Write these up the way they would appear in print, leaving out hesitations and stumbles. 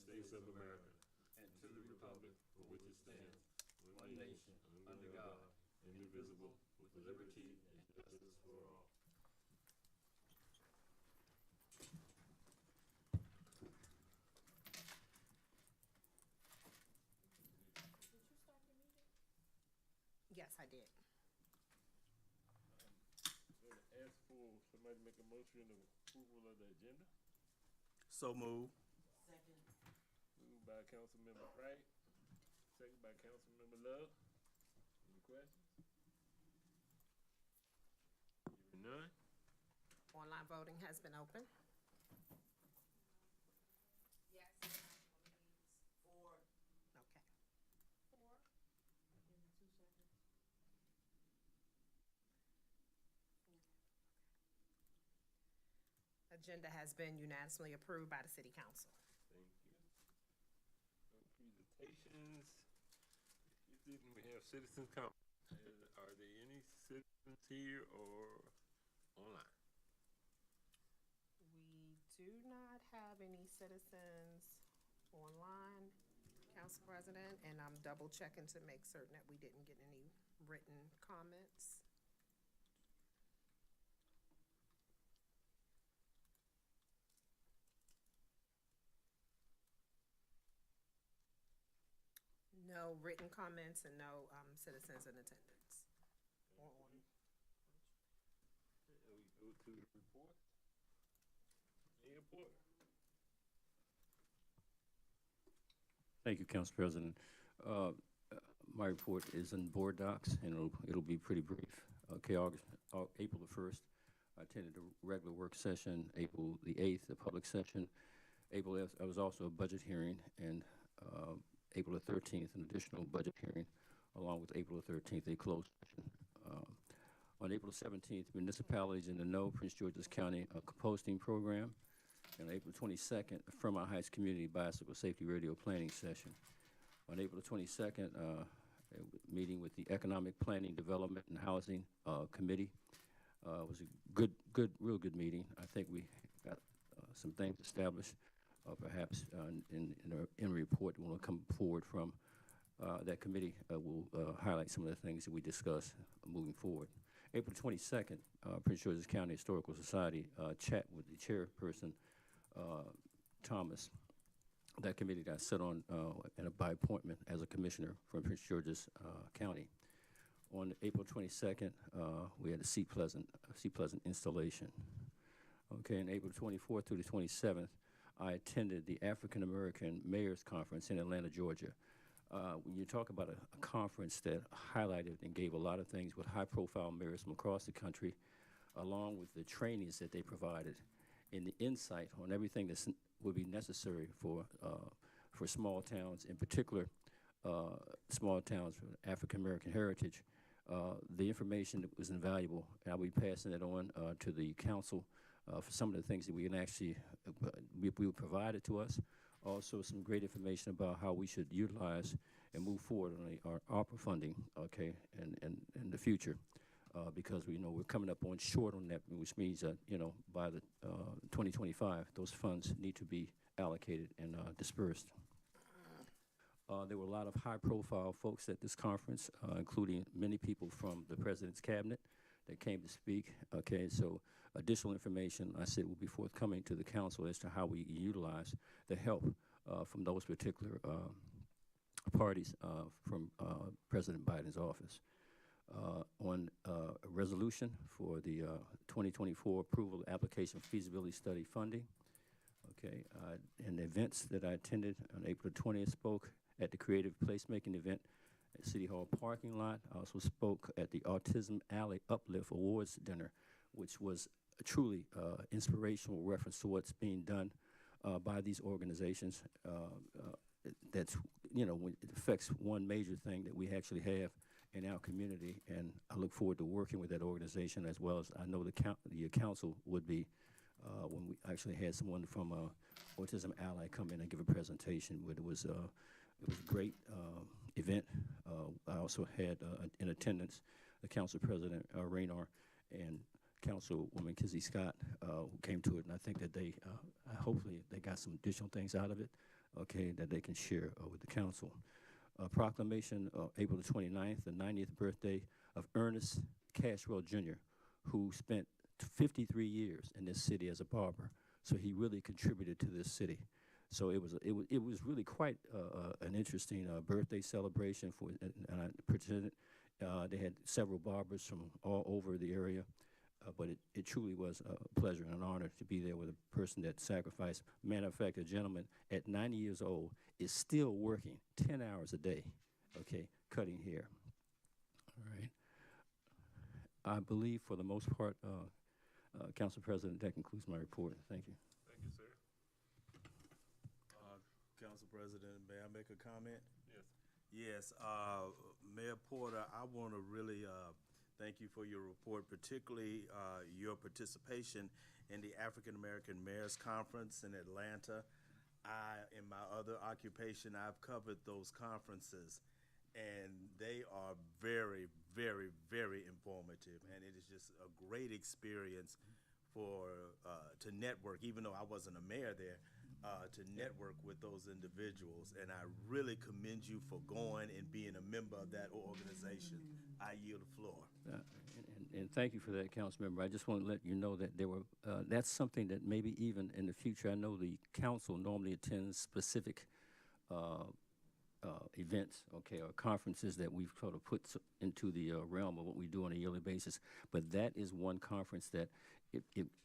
States of America, and to the republic for which it stands, one nation, under God, indivisible, with liberty and justice for all. Yes, I did. Ask for somebody to make a motion of approval of the agenda. So move. Second. Moved by Councilmember Wright, second by Councilmember Love. Any questions? Hearing none. Online voting has been open. Yes. Four. Okay. Four. Give me 2 seconds. Agenda has been unanimously approved by the City Council. Thank you. No presentations. Didn't we have citizens come? Are there any citizens here or online? We do not have any citizens online, Council President, and I'm double checking to make certain that we didn't get any written comments. No written comments and no citizens in attendance. Or on. We go to the report. Airport. Thank you, Council President. My report is in board docs, and it'll be pretty brief. Okay, April the 1st, I attended a regular work session. April the 8th, a public session. April 8th, I was also a budget hearing, and April the 13th, an additional budget hearing, along with April the 13th, a closed session. On April 17th, municipalities in the know, Prince George's County, a composting program. And April 22nd, from our Heights Community Bicycle Safety Radio Planning Session. On April 22nd, a meeting with the Economic Planning, Development, and Housing Committee. It was a real good meeting. I think we got some things established. Perhaps in a report when we'll come forward from that committee, we'll highlight some of the things that we discussed moving forward. April 22nd, Prince George's County Historical Society chat with the chairperson, Thomas. That committee got set on by appointment as a commissioner from Prince George's County. On April 22nd, we had a Seat Pleasant installation. Okay, on April 24th through the 27th, I attended the African American Mayors Conference in Atlanta, Georgia. When you talk about a conference that highlighted and gave a lot of things with high-profile mayors from across the country, along with the trainings that they provided, and the insight on everything that would be necessary for small towns, in particular small towns with African American heritage. The information that was invaluable, and I'll be passing it on to the council for some of the things that we can actually we provided to us. Also, some great information about how we should utilize and move forward on our ARPA funding, okay, and in the future. Because we know we're coming up on short on that, which means that, by the 2025, those funds need to be allocated and dispersed. There were a lot of high-profile folks at this conference, including many people from the President's Cabinet that came to speak. Okay, so additional information, I said, will be forthcoming to the council as to how we utilize the help from those particular parties from President Biden's office. On a resolution for the 2024 approval application feasibility study funding. Okay, and the events that I attended on April 20th, spoke at the Creative Placemaking event at City Hall parking lot. I also spoke at the Autism Alley Uplift Awards dinner, which was a truly inspirational reference to what's being done by these organizations. That's, when it affects one major thing that we actually have in our community, and I look forward to working with that organization, as well as I know the council would be when we actually had someone from Autism Ally come in and give a presentation. It was a great event. I also had in attendance the council president, Raynor, and Councilwoman Kizzy Scott, who came to it, and I think that they, hopefully, they got some additional things out of it. okay, that they can share with the council. Proclamation April the 29th, the 90th birthday of Ernest Cashwell Jr., who spent 53 years in this city as a barber. So he really contributed to this city. So it was really quite an interesting birthday celebration for, and I presented. They had several barbers from all over the area, but it truly was a pleasure and an honor to be there with a person that sacrificed. Matter of fact, a gentleman at 90 years old is still working 10 hours a day, okay, cutting hair. All right. I believe for the most part, Council President, that concludes my report. Thank you. Thank you, sir. Council President, may I make a comment? Yes. Yes, Mayor Porter, I want to really thank you for your report, particularly your participation in the African American Mayors Conference in Atlanta. In my other occupation, I've covered those conferences, and they are very, very, very informative, and it is just a great experience for to network, even though I wasn't a mayor there. To network with those individuals, and I really commend you for going and being a member of that organization. I yield the floor. And thank you for that, council member. I just want to let you know that there were, that's something that maybe even in the future, I know the council normally attends specific events, okay, or conferences that we've sort of put into the realm of what we do on a yearly basis. But that is one conference that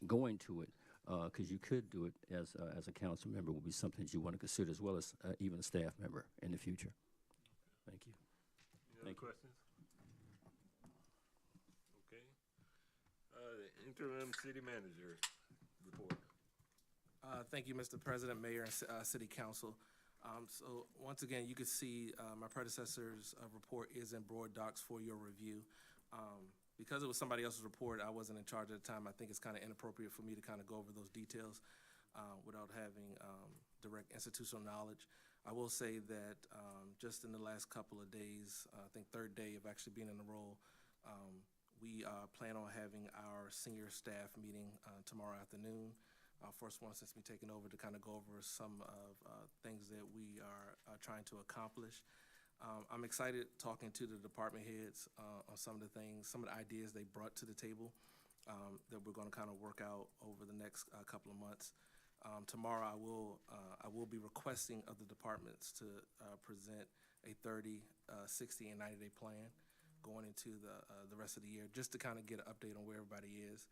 going to it, because you could do it as a council member, will be something that you want to consider, as well as even a staff member in the future. Thank you. Any other questions? Okay. Interim city manager report. Thank you, Mr. President, Mayor, and City Council. So once again, you can see my predecessor's report is in broad docs for your review. Because it was somebody else's report, I wasn't in charge at the time. I think it's kind of inappropriate for me to kind of go over those details without having direct institutional knowledge. I will say that just in the last couple of days, I think third day of actually being in the role, we plan on having our senior staff meeting tomorrow afternoon. First one since me taking over, to kind of go over some of things that we are trying to accomplish. I'm excited talking to the department heads on some of the things, some of the ideas they brought to the table that we're going to kind of work out over the next couple of months. Tomorrow, I will be requesting of the departments to present a 30, 60, and 90-day plan going into the rest of the year, just to kind of get an update on where everybody is.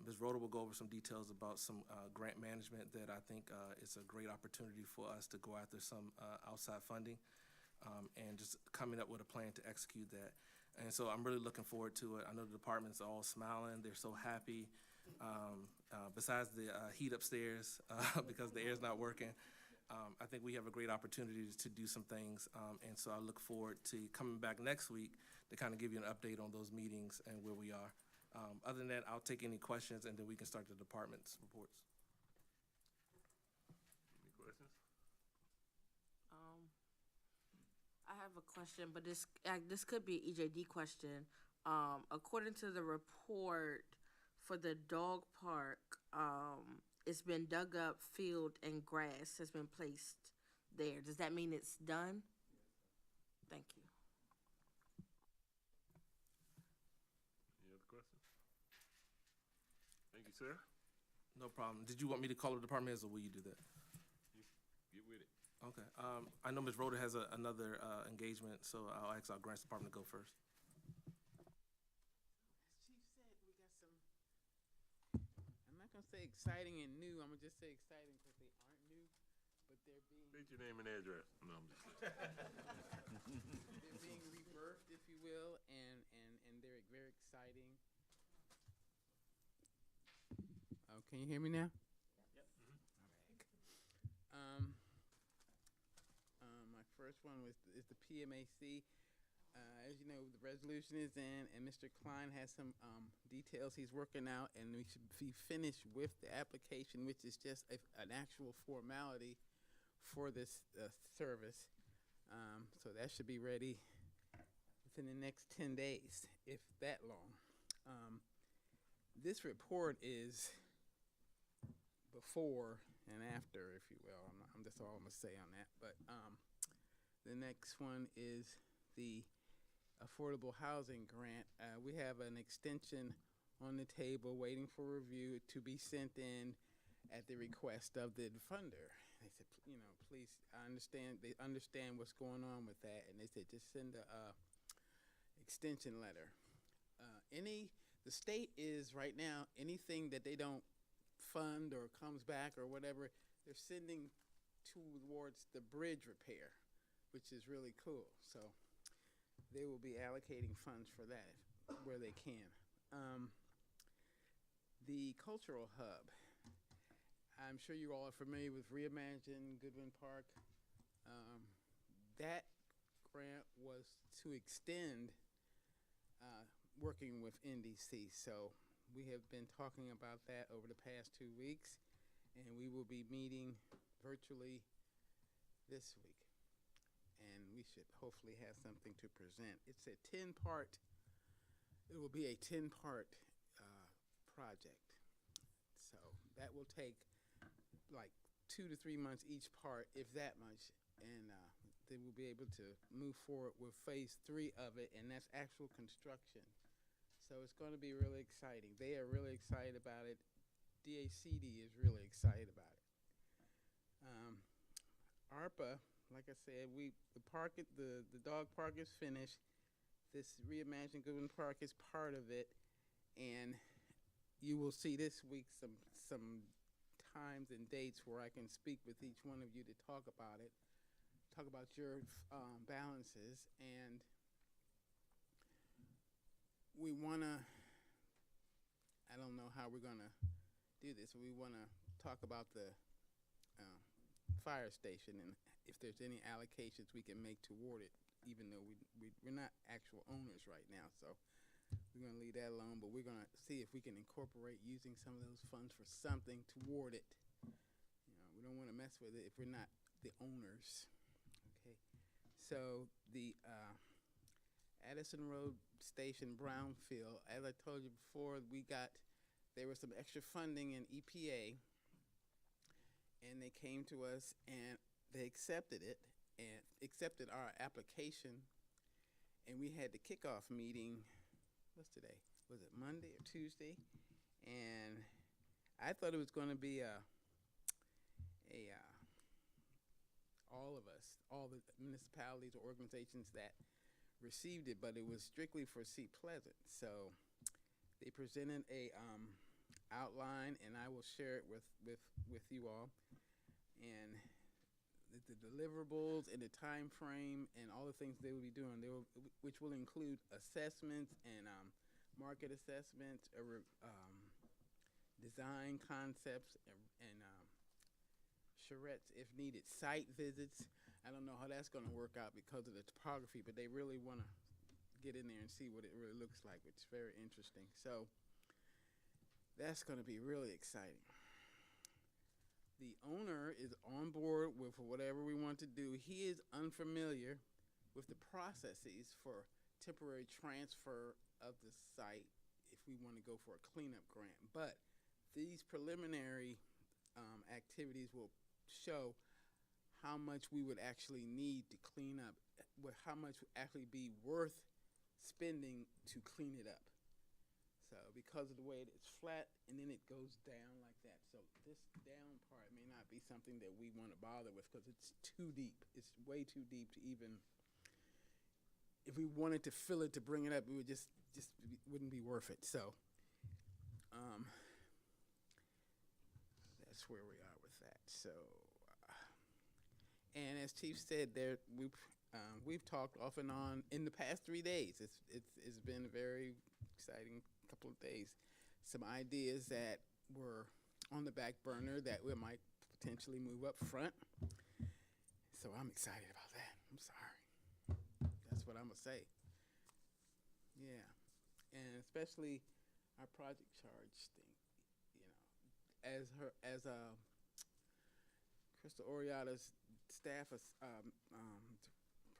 Ms. Rhoda will go over some details about some grant management that I think is a great opportunity for us to go after some outside funding. And just coming up with a plan to execute that. And so I'm really looking forward to it. I know the department's all smiling. They're so happy. Besides the heat upstairs, because the air's not working, I think we have a great opportunity to do some things. And so I look forward to coming back next week to kind of give you an update on those meetings and where we are. Other than that, I'll take any questions, and then we can start the department's reports. Any questions? I have a question, but this could be an EJD question. According to the report for the dog park, it's been dug up, filled, and grass has been placed there. Does that mean it's done? Thank you. Any other questions? Thank you, sir. No problem. Did you want me to call the department heads, or will you do that? Get with it. Okay. I know Ms. Rhoda has another engagement, so I'll ask our grants department to go first. Chief said we got some, I'm not gonna say exciting and new, I'm gonna just say exciting because they aren't new, but they're being, State your name and address. No, I'm just kidding. they're being rebirthed, if you will, and they're very exciting. Oh, can you hear me now? Yep. My first one is the PMAC. As you know, the resolution is in, and Mr. Klein has some details he's working out, and we should be finished with the application, which is just an actual formality for this service. So that should be ready within the next 10 days, if that long. This report is before and after, if you will. That's all I'm gonna say on that. But the next one is the affordable housing grant. We have an extension on the table waiting for review to be sent in at the request of the funder. They said, please, they understand what's going on with that, and they said just send a extension letter. The state is right now, anything that they don't fund or comes back or whatever, they're sending towards the bridge repair, which is really cool. So they will be allocating funds for that where they can. The cultural hub. I'm sure you all are familiar with Reimagine Goodwin Park. That grant was to extend working with NDC. So we have been talking about that over the past 2 weeks, and we will be meeting virtually this week. And we should hopefully have something to present. It will be a 10-part project. So that will take like 2 to 3 months each part, if that much, and they will be able to move forward with phase 3 of it, and that's actual construction. So it's going to be really exciting. They are really excited about it. DACD is really excited about it. ARPA, like I said, the dog park is finished. This Reimagine Goodwin Park is part of it, and you will see this week some times and dates where I can speak with each one of you to talk about it, talk about your balances, and we want to, I don't know how we're going to do this, but we want to talk about the fire station and if there's any allocations we can make toward it, even though we're not actual owners right now. So we're going to leave that alone, but we're going to see if we can incorporate using some of those funds for something toward it. We don't want to mess with it if we're not the owners. Okay. So the Addison Road Station Brownfield, as I told you before, there was some extra funding in EPA, and they came to us and they accepted it and accepted our application, and we had the kickoff meeting. What's today? Was it Monday or Tuesday? And I thought it was going to be all of us, all the municipalities or organizations that received it, but it was strictly for Seat Pleasant. So they presented a outline, and I will share it with you all, and the deliverables and the time frame and all the things they will be doing, which will include assessments and market assessments, design concepts, and charrettes if needed, site visits. I don't know how that's going to work out because of the topography, but they really want to get in there and see what it really looks like, which is very interesting. So that's going to be really exciting. The owner is on board with whatever we want to do. He is unfamiliar with the processes for temporary transfer of the site if we want to go for a cleanup grant. But these preliminary activities will show how much we would actually need to clean up, how much would actually be worth spending to clean it up. So because of the way it's flat and then it goes down like that. So this down part may not be something that we want to bother with because it's too deep. It's way too deep to even, if we wanted to fill it to bring it up, it would just wouldn't be worth it. So that's where we are with that. So, and as Chief said, we've talked off and on in the past 3 days. It's been a very exciting couple of days. Some ideas that were on the back burner that we might potentially move up front. So I'm excited about that. I'm sorry. That's what I'm gonna say. Yeah, and especially our project charge thing. As Crystal Oriata's staff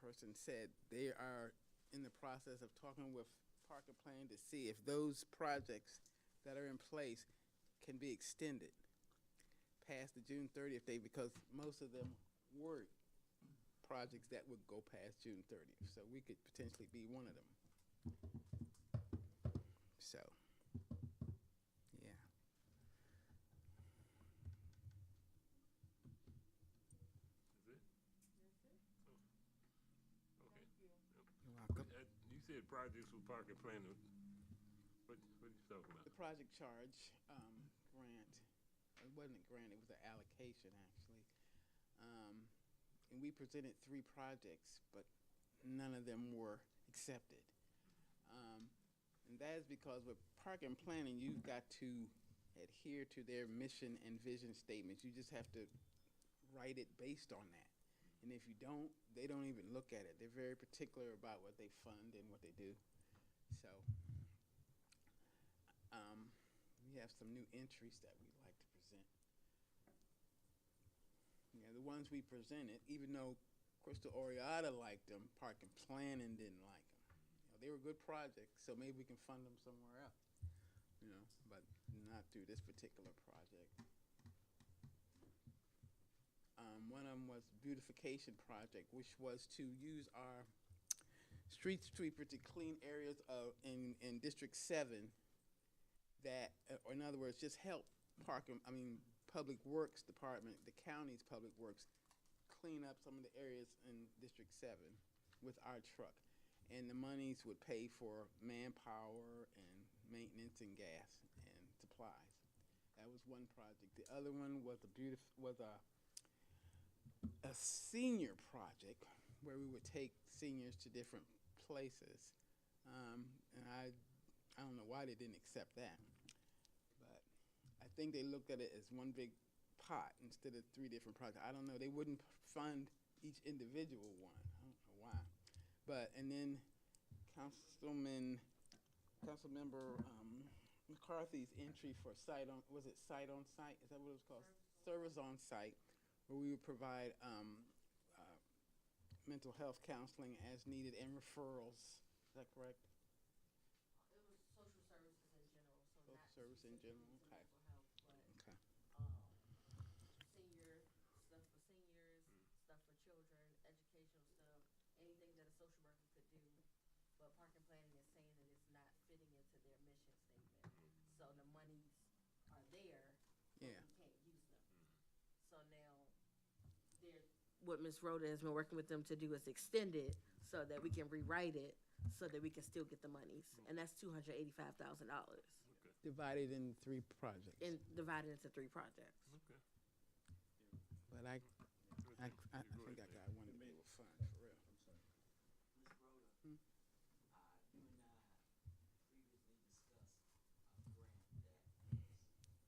person said, they are in the process of talking with Park and Plan to see if those projects that are in place can be extended past the June 30th date because most of them were projects that would go past June 30th. So we could potentially be one of them. So, yeah. Is it? Okay. You're welcome. You said projects with park and planning. What are you talking about? The project charge grant, it wasn't a grant, it was an allocation actually. And we presented 3 projects, but none of them were accepted. And that is because with park and planning, you've got to adhere to their mission and vision statements. You just have to write it based on that. And if you don't, they don't even look at it. They're very particular about what they fund and what they do. So we have some new entries that we'd like to present. Yeah, the ones we presented, even though Crystal Oriata liked them, Park and Planning didn't like them. You know, they were good projects, so maybe we can fund them somewhere else. You know, but not through this particular project. One of them was beautification project, which was to use our street sweeper to clean areas in District 7 that, or in other words, just help Public Works Department, the county's Public Works, clean up some of the areas in District 7 with our truck. And the monies would pay for manpower and maintenance and gas and supplies. That was one project. The other one was a senior project where we would take seniors to different places. And I don't know why they didn't accept that. But I think they looked at it as one big pot instead of 3 different projects. I don't know. They wouldn't fund each individual one. I don't know why. But, and then Councilmember McCarthy's entry for Site on Site? Is that what it was called? Service on Site, where we would provide mental health counseling as needed and referrals. Is that correct? It was social services in general, so Social not service in specifically general, to okay. mental health, but Okay. senior stuff for seniors, stuff for children, educational stuff, anything that a social worker could do. But park and planning is saying that it's not fitting into their mission statement. So the monies are there, but Yeah. we can't use them. So now what Ms. Rhoda has been working with them to do is extend it so that we can rewrite it so that we can still get the monies. And that's $285,000 Divided in 3 projects. and divided into 3 projects. Okay. But I think I got one that they will fund for real. Ms. Rhoda, you and I previously discussed a grant that is ready to come here with substantial money.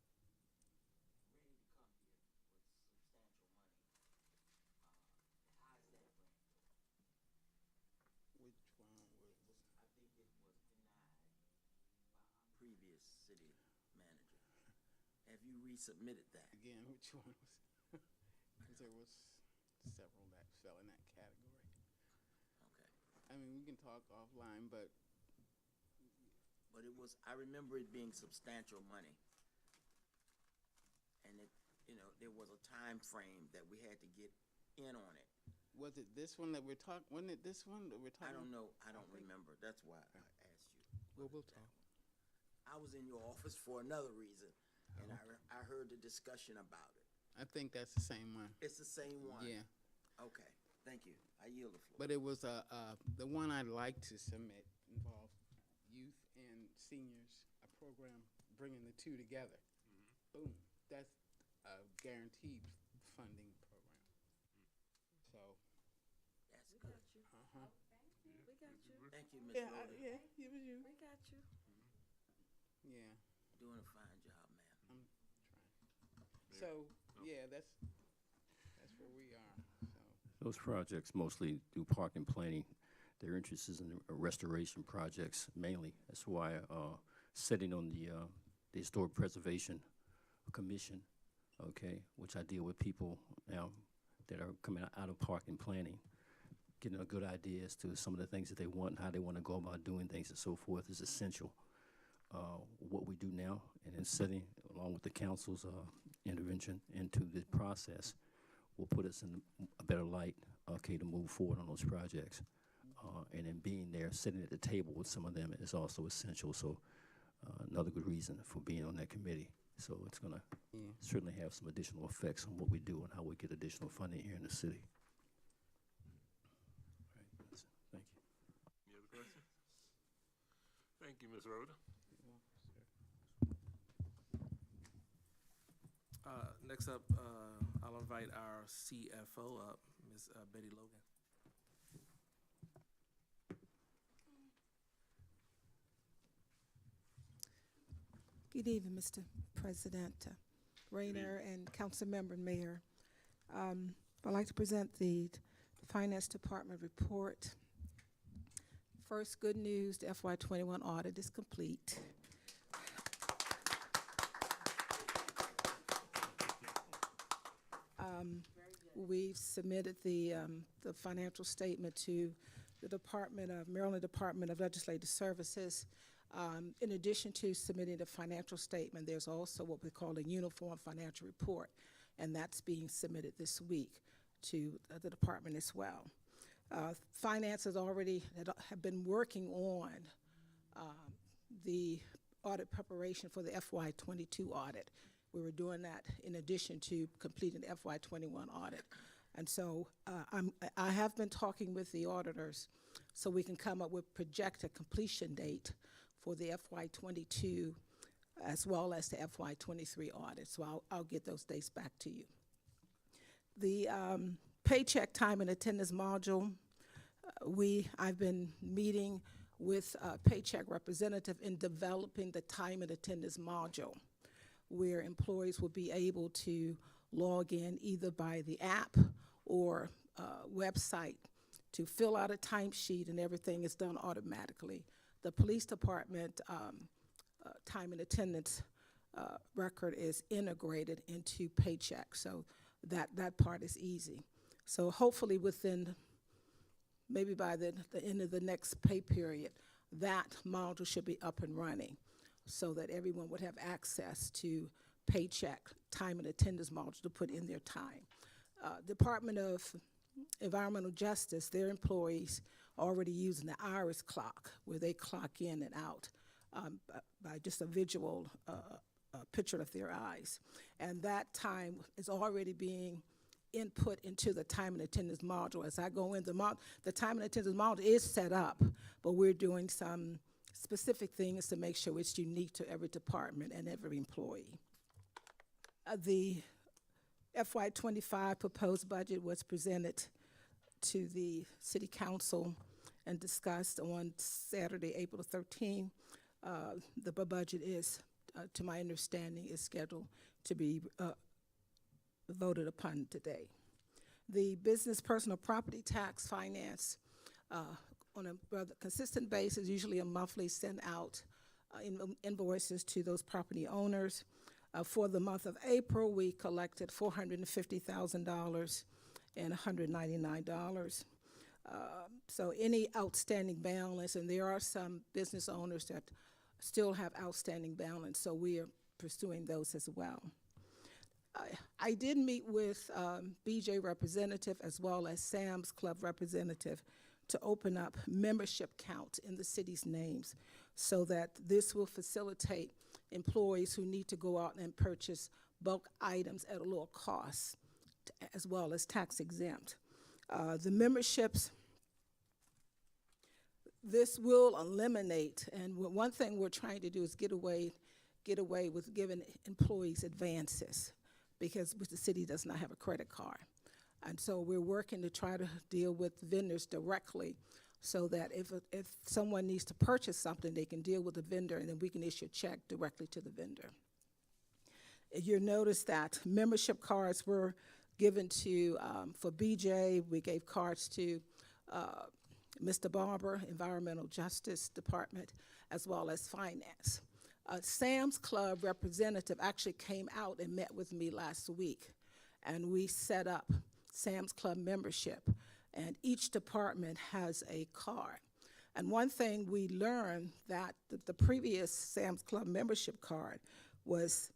How is that grant going? Which one was? I think it was denied by our previous city manager. Have you resubmitted that? Again, which one was? Because there was several that fell in that category. Okay. I mean, we can talk offline, but But it was, I remember it being substantial money. And it, there was a time frame that we had to get in on it. was it this one that we're talking? Wasn't it this one that we're talking? I don't know, I don't think- remember. That's why I asked you. Well, we'll talk. I was in your office for another reason, and I heard the discussion about it. I think that's the same one. It's the same one? Yeah, Okay, thank you. I yield the floor. but it was the one I'd like to submit involved youth and seniors, a program bringing the 2 together. Boom, that's a guaranteed funding program. So, That's We good. got you. uh-huh. We got you. Thank you, Ms. Yeah, Rhoda. yeah, it was you. We got you. Yeah, Doing a fine job, ma'am. I'm trying. So, yeah, that's where we are, so. Those projects mostly do park and planning. Their interest is in restoration projects mainly. That's why sitting on the Historic Preservation Commission, okay, which I deal with people now that are coming out of park and planning, getting a good idea as to some of the things that they want, how they want to go about doing things and so forth is essential. What we do now, and then setting, along with the council's intervention into the process will put us in a better light, okay, to move forward on those projects. And then being there, sitting at the table with some of them is also essential. So another good reason for being on that committee. So it's going to certainly have some additional effects on what we do and how we get additional funding here in the city. All right, that's it. Thank you. Any other questions? Thank you, Ms. Rhoda. Next up, I'll invite our CFO up, Ms. Betty Logan. Good evening, Mr. President, Rayner, and Councilmember Mayor. I'd like to present the Finance Department report. First, good news, the FY21 audit is complete. We've submitted the financial statement to the Maryland Department of Legislative Services. In addition to submitting the financial statement, there's also what we call a uniform financial report, and that's being submitted this week to the department as well. Finance has already have been working on the audit preparation for the FY22 audit. We were doing that in addition to completing the FY21 audit. And so I have been talking with the auditors so we can come up with projected completion date for the FY22 as well as the FY23 audit. So I'll get those dates back to you. The paycheck time and attendance module, I've been meeting with a paycheck representative in developing the time and attendance module, where employees will be able to log in either by the app or website to fill out a timesheet, and everything is done automatically. The police department time and attendance record is integrated into paycheck, so that part is easy. So hopefully within, maybe by the end of the next pay period, that module should be up and running so that everyone would have access to paycheck time and attendance module to put in their time. Department of Environmental Justice, their employees are already using the iris clock, where they clock in and out by just a visual picture of their eyes. And that time is already being input into the time and attendance module. As I go in, the time and attendance module is set up, but we're doing some specific things to make sure it's unique to every department and every employee. The FY25 proposed budget was presented to the City Council and discussed on Saturday, April 13. The budget is, to my understanding, is scheduled to be voted upon today. The business personal property tax finance on a rather consistent basis, usually a monthly, send out invoices to those property owners. For the month of April, we collected $450,000 and $199. So any outstanding balance, and there are some business owners that still have outstanding balance, so we are pursuing those as well. I did meet with BJ representative as well as Sam's Club representative to open up membership count in the city's names so that this will facilitate employees who need to go out and purchase bulk items at a lower cost, as well as tax exempt. The memberships, this will eliminate, and one thing we're trying to do is get away with giving employees advances, because the city does not have a credit card. And so we're working to try to deal with vendors directly so that if someone needs to purchase something, they can deal with the vendor and then we can issue a check directly to the vendor. You'll notice that membership cards were given to, for BJ, we gave cards to Mr. Barber, Environmental Justice Department, as well as Finance. Sam's Club representative actually came out and met with me last week, and we set up Sam's Club membership, and each department has a card. And one thing we learned that the previous Sam's Club membership card was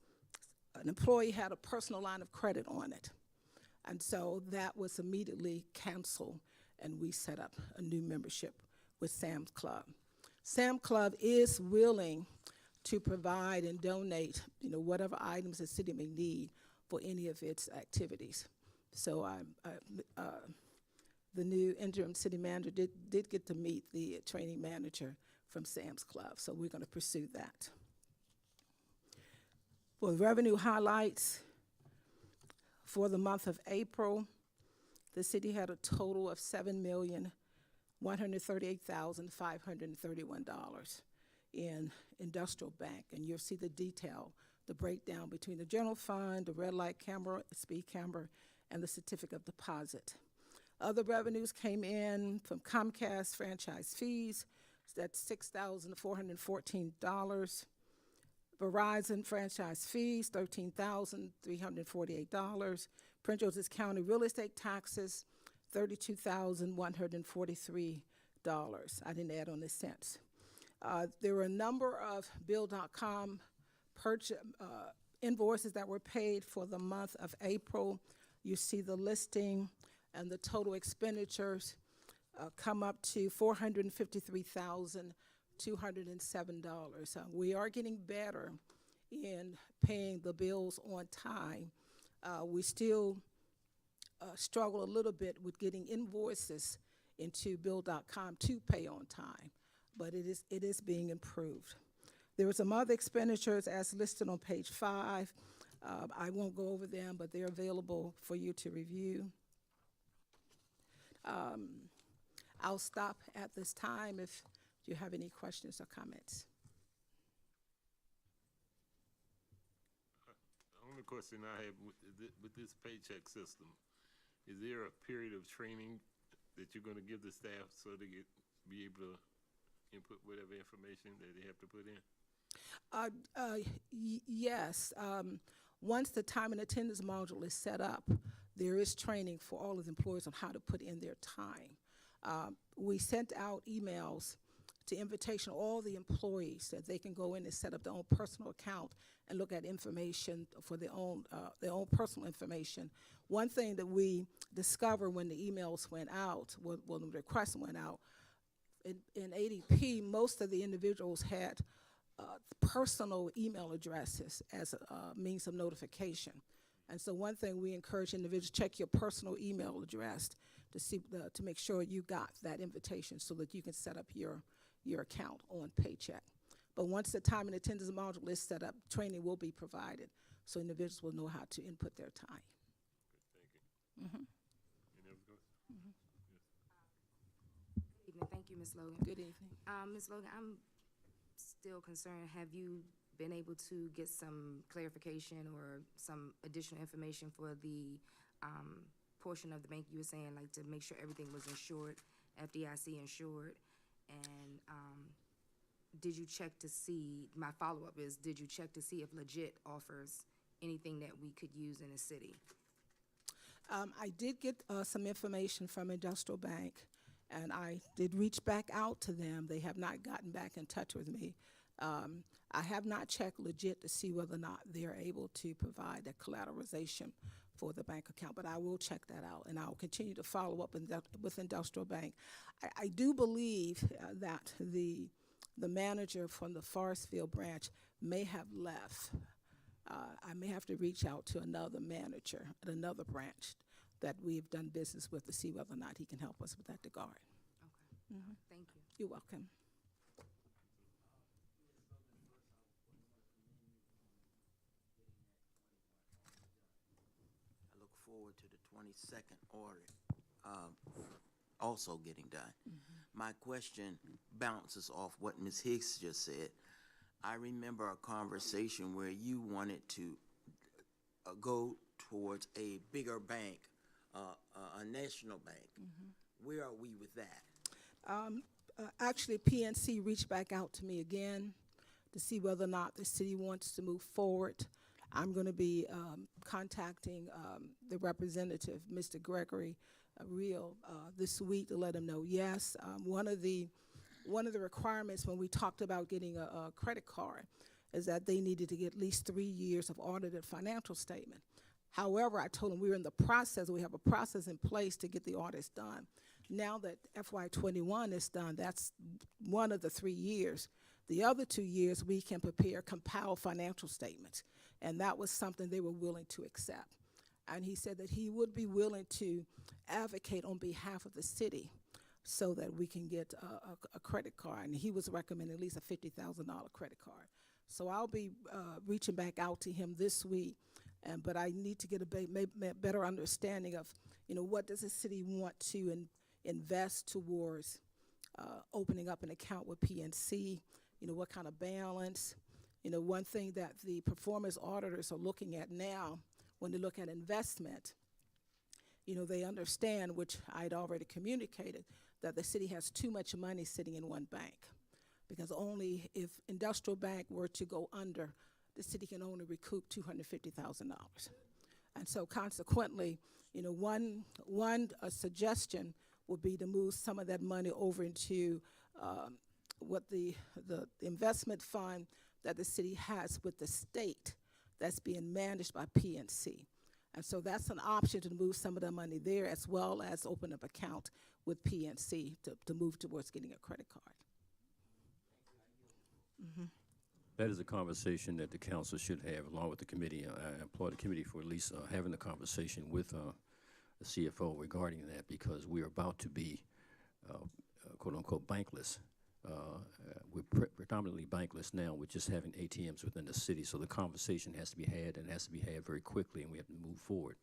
an employee had a personal line of credit on it. And so that was immediately canceled, and we set up a new membership with Sam's Club. Sam's Club is willing to provide and donate, whatever items the city may need for any of its activities. So the new interim city manager did get to meet the training manager from Sam's Club, so we're going to pursue that. For revenue highlights, for the month of April, the city had a total of $7,138,531 in industrial bank, and you'll see the detail, the breakdown between the general fund, the red light camera, speed camera, and the certificate of deposit. Other revenues came in from Comcast franchise fees, that's $6,414. Verizon franchise fees, $13,348. Prince George's County real estate taxes, $32,143. I didn't add on the cents. There were a number of Bill.com invoices that were paid for the month of April. You see the listing, and the total expenditures come up to $453,207. We are getting better in paying the bills on time. We still struggle a little bit with getting invoices into Bill.com to pay on time, but it is being improved. There were some other expenditures as listed on page 5. I won't go over them, but they're available for you to review. I'll stop at this time if you have any questions or comments. The only question I have with this paycheck system, is there a period of training that you're going to give the staff so they be able to input whatever information that they have to put in? Yes. Once the time and attendance module is set up, there is training for all of the employees on how to put in their time. We sent out emails to invitation all the employees that they can go in and set up their own personal account and look at information for their own personal information. One thing that we discovered when the emails went out, when the requests went out, in ADP, most of the individuals had personal email addresses as a means of notification. And so one thing we encourage individuals, check your personal email address to see to make sure you got that invitation so that you can set up your account on Paycheck. But once the time and attendance module is set up, training will be provided so individuals will know how to input their time. Thank you. Mm-hmm. Any other questions? Mm-hmm. Yes. Good evening. Thank you, Ms. Logan. Good evening. Ms. Logan, I'm still concerned. Have you been able to get some clarification or some additional information for the portion of the bank you were saying, like to make sure everything was insured, FDIC insured? And did you check to see, my follow-up is, did you check to see if Legit offers anything that we could use in the city? I did get some information from Industrial Bank, and I did reach back out to them. They have not gotten back in touch with me. I have not checked Legit to see whether or not they're able to provide that collateralization for the bank account, but I will check that out, and I'll continue to follow up with Industrial Bank. I do believe that the manager from the Forestville branch may have left. I may have to reach out to another manager at another branch that we've done business with to see whether or not he can help us with that regard. Okay. Mm-hmm. Thank you. You're welcome. I look forward to the 22nd audit also getting done. Mm-hmm. My question bounces off what Ms. Hicks just said. I remember a conversation where you wanted to go towards a bigger bank, a national bank. Mm-hmm. Where are we with that? Actually, PNC reached back out to me again to see whether or not the city wants to move forward. I'm going to be contacting the representative, Mr. Gregory Real, this week to let him know, yes, one of the requirements when we talked about getting a credit card is that they needed to get at least 3 years of audited financial statement. However, I told them we were in the process, we have a process in place to get the audits done. Now that FY21 is done, that's one of the 3 years. The other 2 years, we can prepare compiled financial statements, and that was something they were willing to accept. And he said that he would be willing to advocate on behalf of the city so that we can get a credit card. And he was recommending at least a $50,000 credit card. So I'll be reaching back out to him this week, but I need to get a better understanding of, what does the city want to invest towards opening up an account with PNC, what kind of balance. One thing that the performance auditors are looking at now, when they look at investment, they understand, which I'd already communicated, that the city has too much money sitting in one bank. Because only if Industrial Bank were to go under, the city can only recoup $250,000. And so consequently, one suggestion would be to move some of that money over into what the investment fund that the city has with the state that's being managed by PNC. And so that's an option to move some of the money there, as well as open up account with PNC to move towards getting a credit card. That is a conversation that the council should have along with the committee. I applaud the committee for at least having a conversation with the CFO regarding that, because we are about to be quote-unquote bankless. We're predominantly bankless now. We're just having ATMs within the city. So the conversation has to be had, and has to be had very quickly, and we have to move forward.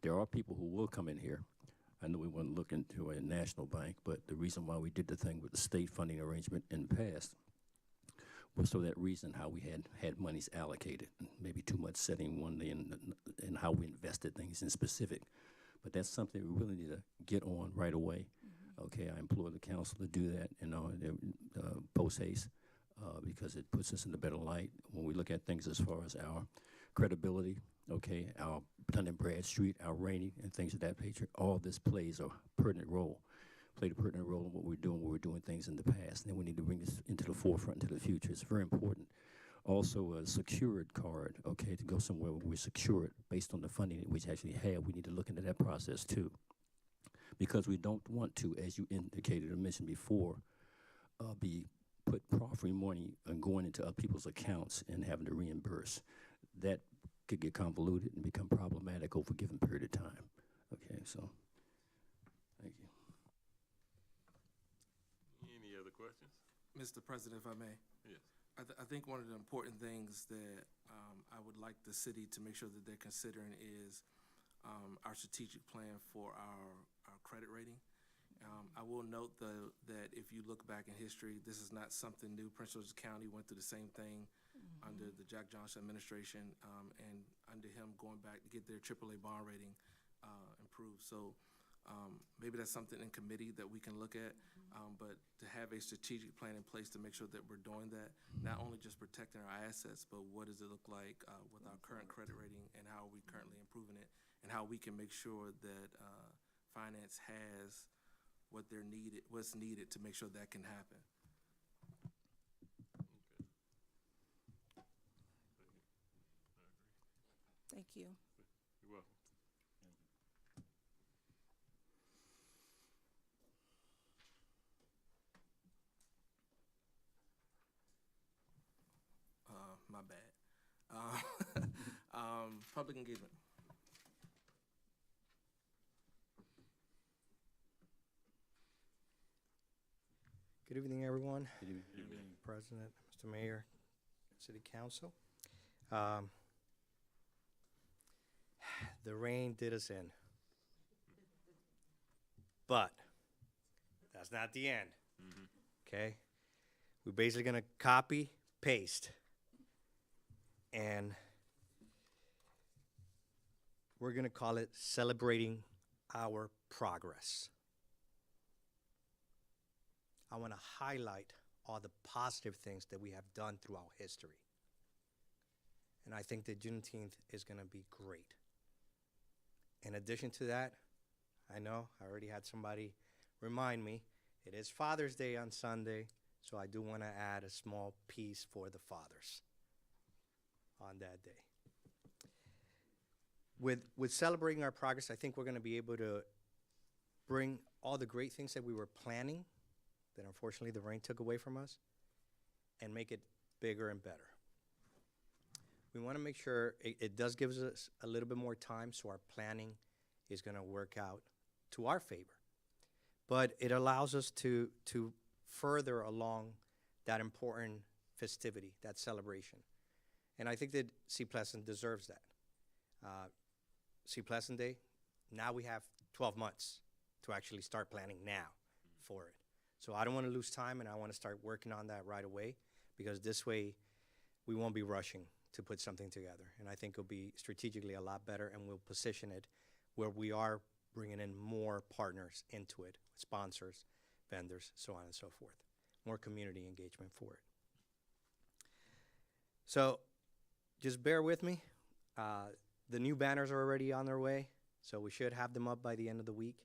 There are people who will come in here. I know we want to look into a national bank, but the reason why we did the thing with the state funding arrangement in the past was so that reason how we had monies allocated, maybe too much setting one in how we invested things in specific. But that's something we really need to get on right away. Okay, I implore the council to do that, post haste, because it puts us in a better light when we look at things as far as our credibility, okay, our Dun & Bradstreet, our rating, and things of that nature. All this plays a pertinent role. Played a pertinent role in what we're doing, things in the past, and then we need to bring this into the forefront, into the future. It's very important. Also, a secured card, okay, to go somewhere where we're secured based on the funding that we actually have. We need to look into that process too, because we don't want to, as you indicated or mentioned before, be put proffering money and going into other people's accounts and having to reimburse. That could get convoluted and become problematic over a given period of time. Okay, so thank you. Any other questions? Mr. President, if I may. Yes. I think one of the important things that I would like the city to make sure that they're considering is our strategic plan for our credit rating. I will note, though, that if you look back in history, this is not something new. Prince George's County went through the same thing under the Jack Johnson administration, and under him going back to get their AAA bond rating improved. So maybe that's something in committee that we can look at, but to have a strategic plan in place to make sure that we're doing that, not only just protecting our assets, but what does it look like with our current credit rating, and how are we currently improving it, and how we can make sure that finance has what's needed to make sure that can happen. Thank you. You're welcome. My bad. Public engagement. Good evening, everyone. Good evening. Good evening. President, Mr. Mayor, City Council. The rain did us in. But that's not the end. Okay? We're basically going to copy, paste, and we're going to call it Celebrating Our Progress. I want to highlight all the positive things that we have done throughout history. And I think that Juneteenth is going to be great. In addition to that, I know I already had somebody remind me, it is Father's Day on Sunday, so I do want to add a small piece for the fathers. on that day. With celebrating our progress, I think we're going to be able to bring all the great things that we were planning, that unfortunately the rain took away from us, and make it bigger and better. We want to make sure it does give us a little bit more time, so our planning is going to work out to our favor. But it allows us to further along that important festivity, that celebration. And I think that Sea Pleasant deserves that. Sea Pleasant Day, now we have 12 months to actually start planning now for it. So I don't want to lose time, and I want to start working on that right away, because this way we won't be rushing to put something together. And I think it'll be strategically a lot better, and we'll position it where we are bringing in more partners into it, sponsors, vendors, so on and so forth. More community engagement for it. So just bear with me. The new banners are already on their way, so we should have them up by the end of the week.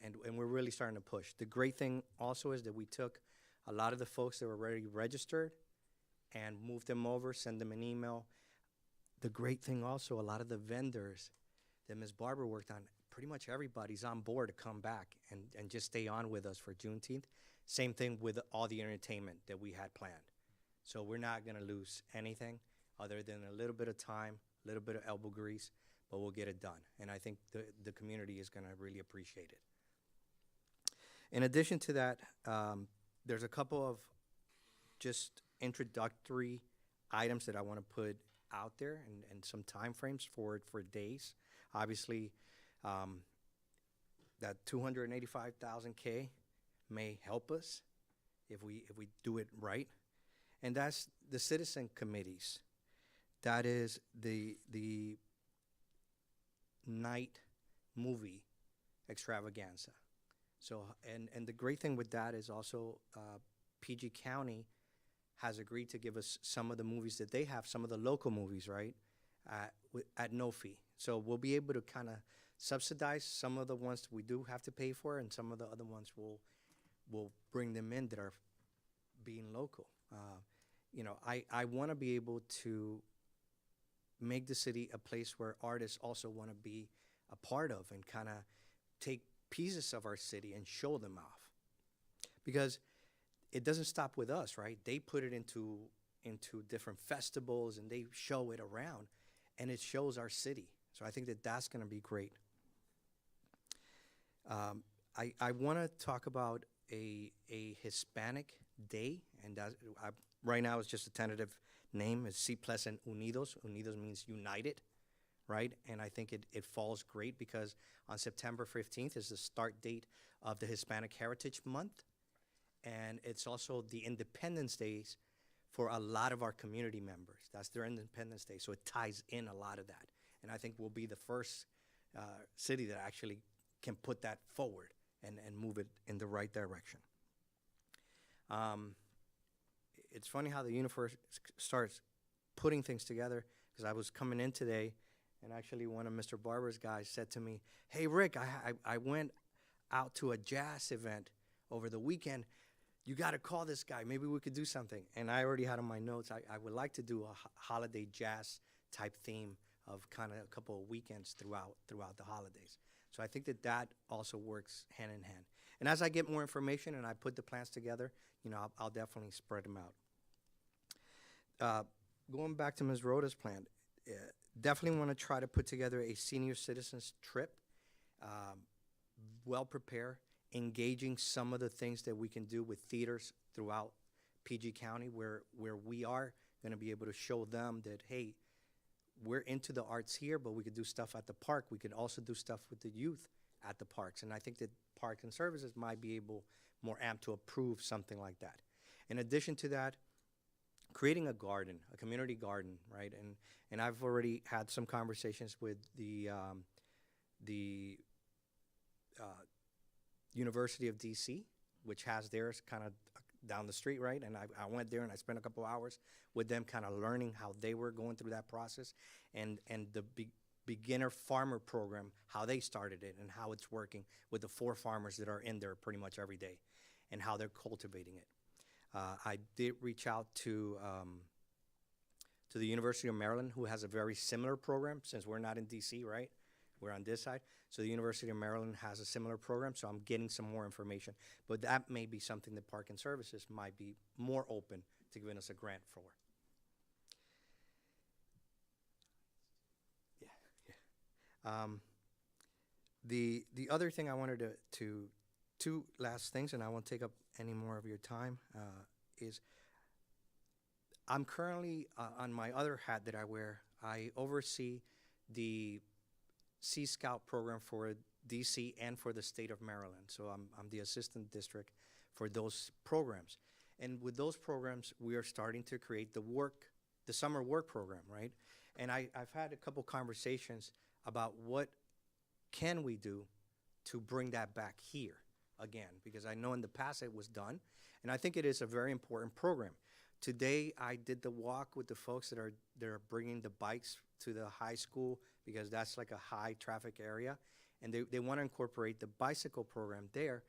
And we're really starting to push. The great thing also is that we took a lot of the folks that were already registered and moved them over, send them an email. The great thing also, a lot of the vendors that Ms. Barber worked on, pretty much everybody's on board to come back and just stay on with us for Juneteenth. Same thing with all the entertainment that we had planned. So we're not gonna lose anything other than a little bit of time, a little bit of elbow grease, but we'll get it done. And I think the community is gonna really appreciate it. In addition to that, there's a couple of just introductory items that I wanna put out there and some timeframes for days. Obviously, that 285,000 K may help us if we do it right. And that's the citizen committees. That is the night movie extravaganza. So, and the great thing with that is also PG County has agreed to give us some of the movies that they have, some of the local movies, right, at no fee. So we'll be able to kind of subsidize some of the ones we do have to pay for, and some of the other ones we'll bring them in that are being local. You know, I want to be able to make the city a place where artists also want to be a part of and kind of take pieces of our city and show them off. Because it doesn't stop with us, right? They put it into different festivals and they show it around, and it shows our city. So I think that that's going to be great. I want to talk about a Hispanic Day, and right now it's just a tentative name. It's Sea Pleasant Unidos. Unidos means united, right? And I think it falls great because on September 15th is the start date of the Hispanic Heritage Month, and it's also the Independence Days for a lot of our community members. That's their Independence Day, so it ties in a lot of that. And I think we'll be the first city that actually can put that forward and move it in the right direction. It's funny how the universe starts putting things together, because I was coming in today, and actually one of Mr. Barber's guys said to me, "Hey, Rick, I went out to a jazz event over the weekend. You got to call this guy. Maybe we could do something." And I already had on my notes, I would like to do a holiday jazz type theme of kind of a couple of weekends throughout the holidays. So I think that also works hand in hand. And as I get more information and I put the plans together, you know, I'll definitely spread them out. Going back to Ms. Rhoda's plan, definitely want to try to put together a senior citizens trip, well prepared, engaging some of the things that we can do with theaters throughout PG County, where we are going to be able to show them that, hey, we're into the arts here, but we could do stuff at the park. We could also do stuff with the youth at the parks. And I think that Parks and Services might be more amped to approve something like that. In addition to that, creating a garden, a community garden, right? And I've already had some conversations with the University of DC, which has theirs kind of down the street, right? And I went there and I spent a couple hours with them kind of learning how they were going through that process, and the beginner farmer program, how they started it and how it's working with the 4 farmers that are in there pretty much every day and how they're cultivating it. I did reach out to to the University of Maryland, who has a very similar program, since we're not in DC, right? We're on this side. So the University of Maryland has a similar program, so I'm getting some more information. But that may be something that Park and Services might be more open to giving us a grant for. The other thing I wanted to two last things, and I won't take up any more of your time, is I'm currently, on my other hat that I wear, I oversee the Sea Scout program for DC and for the state of Maryland. So I'm the assistant district for those programs. And with those programs, we are starting to create the summer work program, right? And I've had a couple conversations about what can we do to bring that back here again, because I know in the past it was done, and I think it is a very important program. Today, I did the walk with the folks that are bringing the bikes to the high school, because that's like a high traffic area, and they want to incorporate the bicycle program there.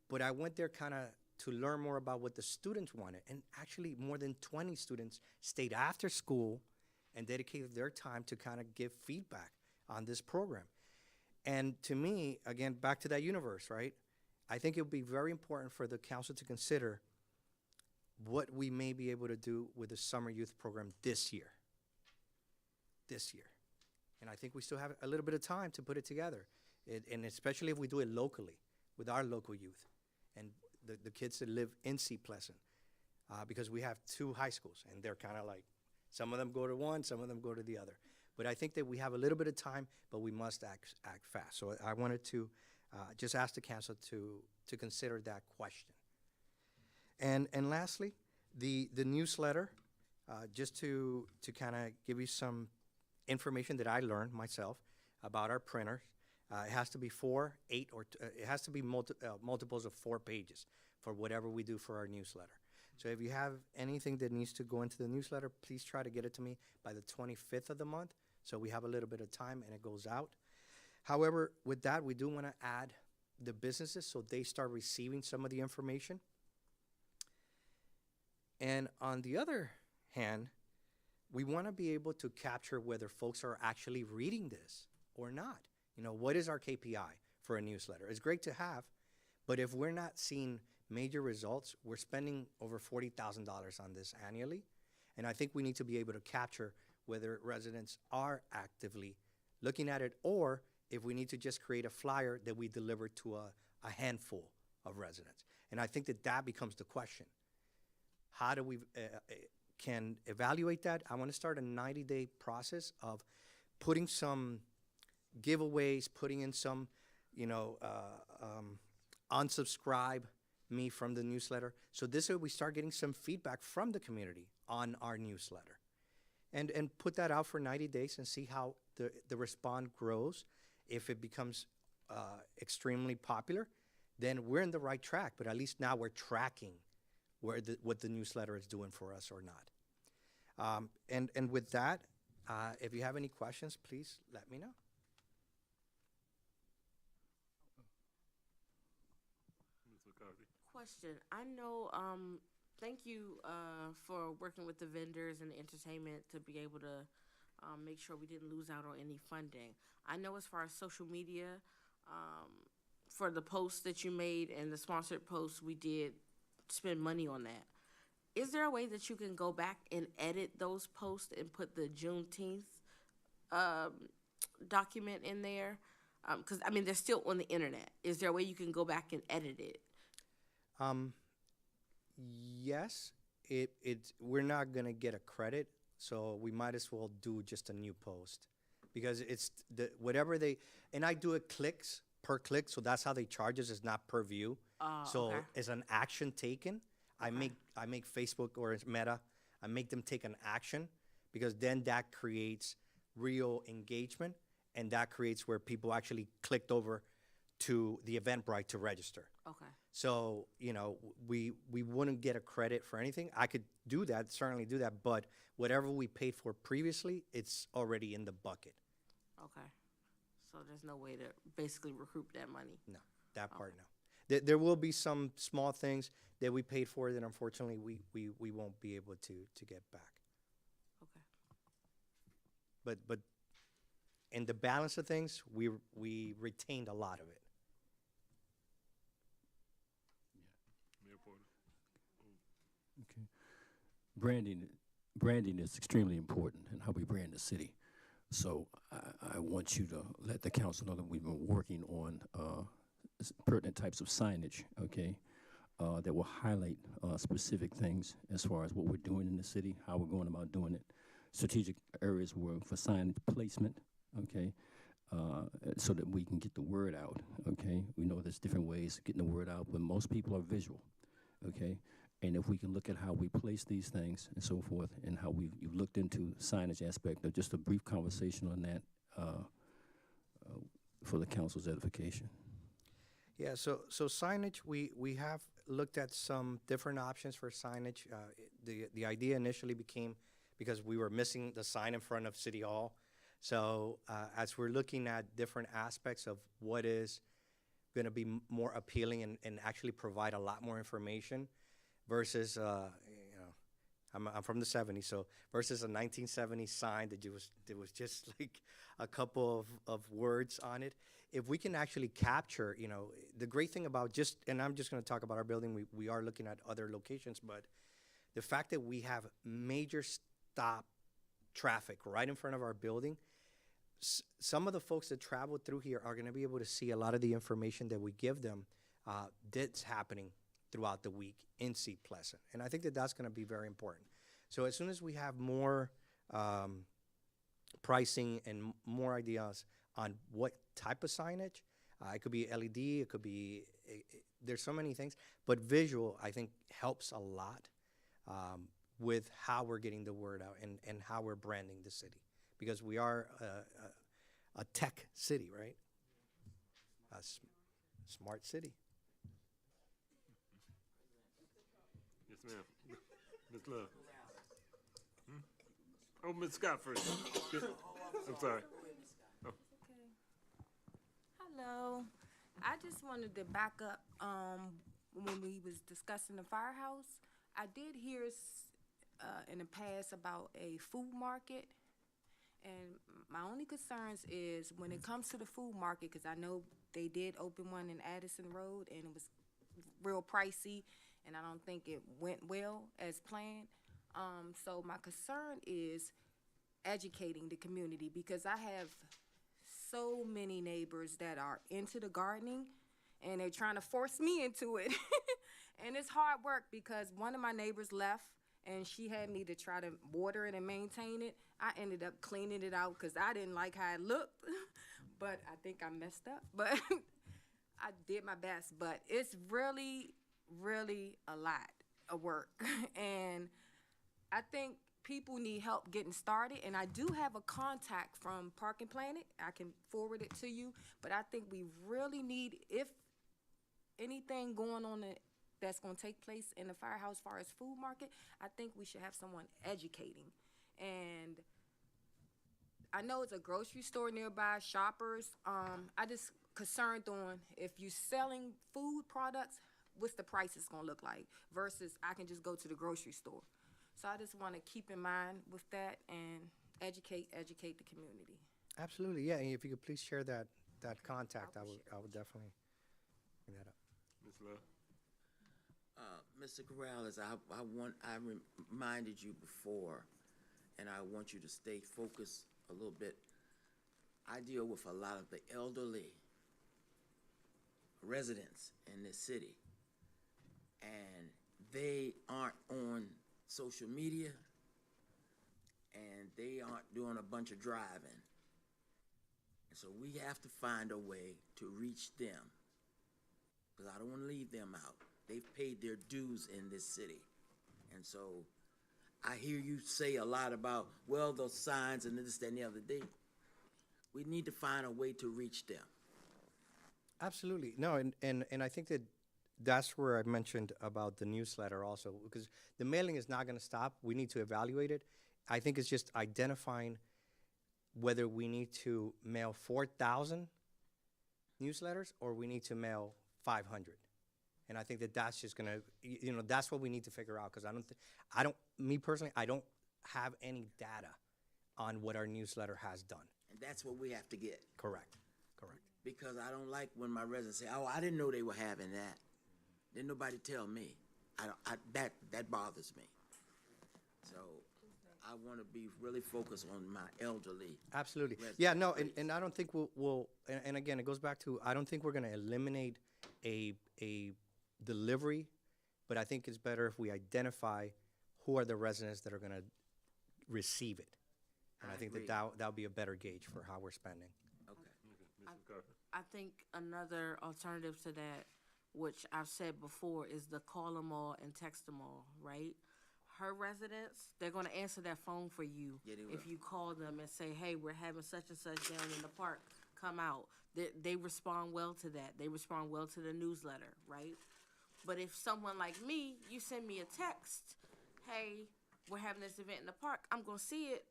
But I went there kind of to learn more about what the students wanted, and actually more than 20 students stayed after school and dedicated their time to kind of give feedback on this program. And to me, again, back to that universe, right? I think it would be very important for the council to consider what we may be able to do with the summer youth program this year. And I think we still have a little bit of time to put it together. And especially if we do it locally, with our local youth and the kids that live in Sea Pleasant. Because we have 2 high schools, and they're kind of like, some of them go to one, some of them go to the other. But I think that we have a little bit of time, but we must act fast. So I wanted to just ask the council to consider that question. And lastly, the newsletter, just to kind of give you some information that I learned myself about our printers. It has to be 4, 8, or it has to be multiples of 4 pages for whatever we do for our newsletter. So if you have anything that needs to go into the newsletter, please try to get it to me by the 25th of the month, so we have a little bit of time and it goes out. However, with that, we do want to add the businesses so they start receiving some of the information. And on the other hand, we want to be able to capture whether folks are actually reading this or not. You know, what is our KPI for a newsletter? It's great to have, but if we're not seeing major results, we're spending over $40,000 on this annually. And I think we need to be able to capture whether residents are actively looking at it, or if we need to just create a flyer that we deliver to a handful of residents. And I think that becomes the question. How do we can evaluate that? I want to start a 90-day process of putting some giveaways, putting in some, unsubscribe me from the newsletter. So this way we start getting some feedback from the community on our newsletter. And put that out for 90 days and see how the response grows. If it becomes extremely popular, then we're in the right track, but at least now we're tracking what the newsletter is doing for us or not. And with that, if you have any questions, please let me know. Ms. McCarthy? Question. I know, thank you for working with the vendors and the entertainment to be able to make sure we didn't lose out on any funding. I know as far as social media, for the posts that you made and the sponsored posts, we did spend money on that. Is there a way that you can go back and edit those posts and put the Juneteenth document in there? Because, they're still on the internet. Is there a way you can go back and edit it? Yes, we're not gonna get a credit, so we might as well do just a new post, because it's whatever and I do it clicks per click, so that's how they charge us. It's not per view. So okay. it's an action taken. I make Facebook or Meta, I make them take an action, because then that creates real engagement, and that creates where people actually clicked over to the Eventbrite to register. Okay. So, we wouldn't get a credit for anything. I could do that, certainly do that, but whatever we paid for previously, it's already in the bucket. Okay. So there's no way to basically recoup that money? No, that part, no. There will be some small things that we paid for that unfortunately we won't be able to get back. but in the balance of things, we retained a lot of it. Mayor Porter? Okay. Branding is extremely important in how we brand the city. So I want you to let the council know that we've been working on pertinent types of signage, okay, that will highlight specific things as far as what we're doing in the city, how we're going about doing it, strategic areas for signage placement, okay, so that we can get the word out, okay. We know there's different ways of getting the word out, but most people are visual, okay. And if we can look at how we place these things and so forth, and how you've looked into signage aspect, of just a brief conversation on that for the council's edification. Yeah, so signage, we have looked at some different options for signage. The idea initially became because we were missing the sign in front of City Hall. So as we're looking at different aspects of what is going to be more appealing and actually provide a lot more information versus, I'm from the 70s, so versus a 1970 sign that there was just like a couple of words on it. If we can actually capture, the great thing about and I'm just going to talk about our building, we are looking at other locations, but the fact that we have major stop traffic right in front of our building, some of the folks that travel through here are going to be able to see a lot of the information that we give them that's happening throughout the week in Seat Pleasant. And I think that that's going to be very important. So as soon as we have more pricing and more ideas on what type of signage, it could be LED, it could be, there's so many things, but visual, I think, helps a lot with how we're getting the word out and how we're branding the city. Because we are a tech city, right? A smart city. Yes, ma'am. Ms. Love? Oh, Ms. Scott first. I'm sorry. Oh. Hello. I just wanted to back up when we was discussing the firehouse. I did hear in the past about a food market, and my only concerns is when it comes to the food market, because I know they did open one in Addison Road, and it was real pricey, and I don't think it went well as planned. So my concern is educating the community, because I have so many neighbors that are into the gardening, and they're trying to force me into it. And it's hard work, because one of my neighbors left, and she had me to try to water it and maintain it. I ended up cleaning it out because I didn't like how it looked, but I think I messed up. But I did my best, but it's really, really a lot of work. And I think people need help getting started, and I do have a contact from Parking Planet. I can forward it to you, but I think we really need, if anything going on that's going to take place in the firehouse as far as food market, I think we should have someone educating. And I know it's a grocery store nearby, shoppers. I just concerned on if you're selling food products, what's the prices going to look like versus I can just go to the grocery store. So I just want to keep in mind with that and educate the community. Absolutely, yeah. And if you could please share that contact, I would definitely bring that up. Ms. Love? Mr. Corrales, I reminded you before, and I want you to stay focused a little bit. I deal with a lot of the elderly residents in this city, and they aren't on social media, and they aren't doing a bunch of driving. And so we have to find a way to reach them, because I don't want to leave them out. They've paid their dues in this city. And so I hear you say a lot about, well, those signs and this, that, and the other day. We need to find a way to reach them. Absolutely. No, and I think that's where I mentioned about the newsletter also, because the mailing is not going to stop. We need to evaluate it. I think it's just identifying whether we need to mail 4,000 newsletters or we need to mail 500. And I think that's just going to, that's what we need to figure out, because me personally, I don't have any data on what our newsletter has done. And that's what we have to get. Correct, correct. Because I don't like when my residents say, oh, I didn't know they were having that. Didn't nobody tell me. That bothers me. So I want to be really focused on my elderly. Absolutely. residents. Yeah, no, and I don't think and again, it goes back to, I don't think we're gonna eliminate a delivery, but I think it's better if we identify who are the residents that are gonna receive it. And I think agree. that'll be a better gauge for how we're spending. Okay. Mrs. McCarthy? I think another alternative to that, which I've said before, is the call them all and text them all, right? Her residents, they're gonna answer that phone for you. Yeah, they If will. you call them and say, hey, we're having such and such down in the park, come out. They respond well to that. They respond well to the newsletter, right? But if someone like me, you send me a text, hey, we're having this event in the park, I'm gonna see it,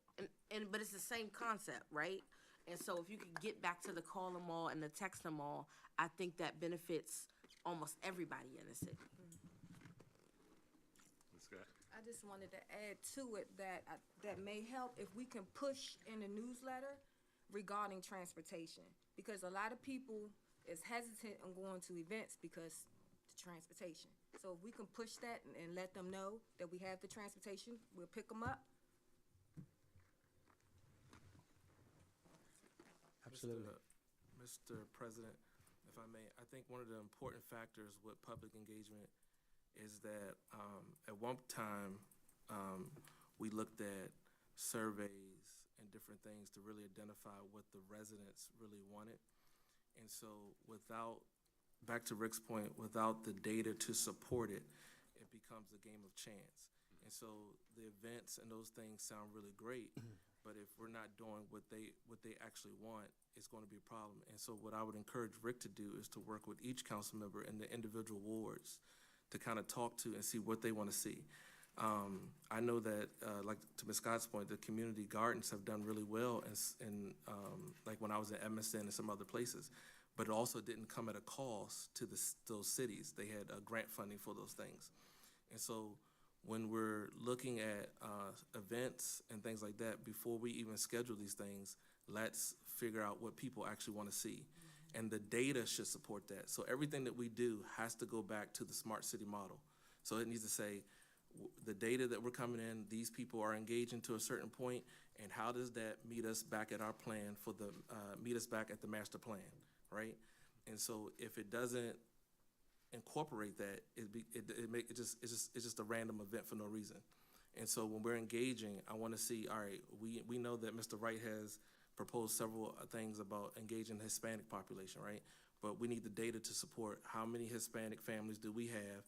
but it's the same concept, right? And so if you could get back to the call them all and the text them all, I think that benefits almost everybody in the city. Ms. Scott? I just wanted to add to it that that may help if we can push in the newsletter regarding transportation. Because a lot of people is hesitant on going to events because the transportation. So if we can push that and let them know that we have the transportation, we'll pick them up. Absolutely. Mr. President, if I may, I think one of the important factors with public engagement is that at one time, we looked at surveys and different things to really identify what the residents really wanted. And so back to Rick's point, without the data to support it, it becomes a game of chance. And so the events and those things sound really great, but if we're not doing what they actually want, it's going to be a problem. And so what I would encourage Rick to do is to work with each council member in the individual wards to kind of talk to and see what they want to see. I know that, like to Ms. Scott's point, the community gardens have done really well in like when I was in Evanston and some other places, but it also didn't come at a cost to those cities. They had grant funding for those things. And so when we're looking at events and things like that, before we even schedule these things, let's figure out what people actually want to see. And the data should support that. So everything that we do has to go back to the smart city model. So it needs to say, the data that we're coming in, these people are engaging to a certain point, and how does that meet us back at our plan for meet us back at the master plan, right? And so if it doesn't incorporate that, it's just a random event for no reason. And so when we're engaging, I want to see, all right, we know that Mr. Wright has proposed several things about engaging the Hispanic population, right? But we need the data to support how many Hispanic families do we have,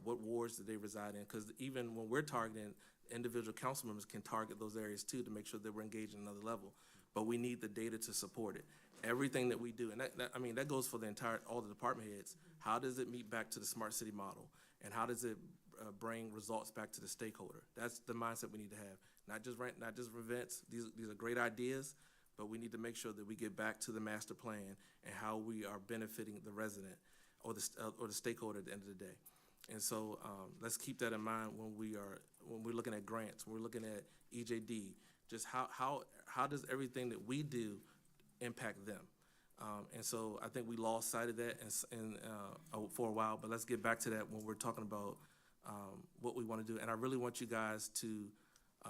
what wards do they reside in? Because even when we're targeting, individual council members can target those areas too to make sure that we're engaged at another level. But we need the data to support it. Everything that we do, and that goes for all the department heads. How does it meet back to the smart city model? And how does it bring results back to the stakeholder? That's the mindset we need to have. Not just events. These are great ideas, but we need to make sure that we get back to the master plan and how we are benefiting the resident or the stakeholder at the end of the day. And so let's keep that in mind when we're looking at grants, when we're looking at EJD. Just how does everything that we do impact them? And so I think we lost sight of that for a while. But let's get back to that when we're talking about what we want to do. And I really want you guys to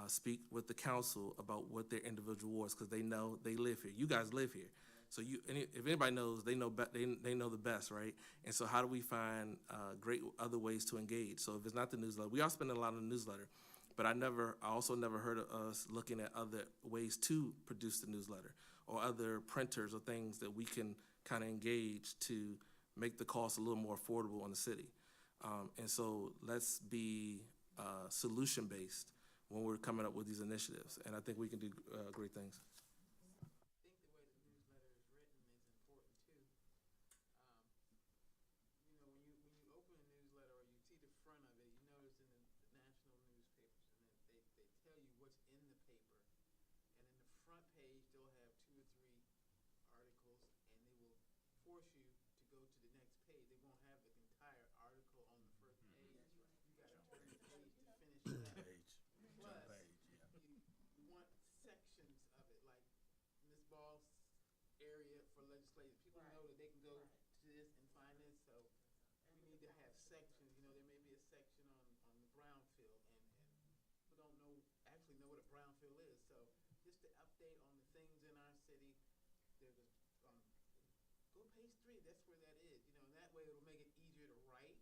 speak with the council about what their individual wards, because they know they live here. You guys live here. So if anybody knows, they know the best, right? And so how do we find great other ways to engage? So if it's not the newsletter, we are spending a lot on the newsletter, but I also never heard of us looking at other ways to produce the newsletter or other printers or things that we can kind of engage to make the cost a little more affordable on the city. And so let's be solution-based when we're coming up with these initiatives, and I think we can do great things. Force you to go to the next page. They won't have the entire article on the first page. You got to turn the page to finish that. Page, Plus, page, yeah. you want sections to update on the things in our city, there's a, go page 3, that's where that is. You know, and that way it'll make it easier to write,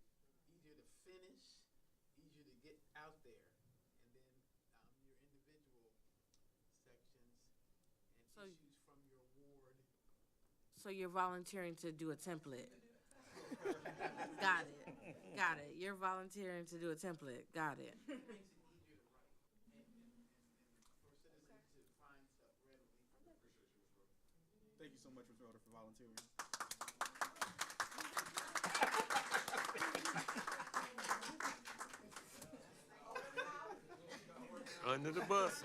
easier to finish, easier to get out there. And then your individual sections and So- issues from your ward. So you're volunteering to do a template. Got it. Got it. You're volunteering to do a template. Got it. It makes it easier to write and for citizens to find stuff readily. Thank you so much, Ms. Roder, for volunteering. Under the bus.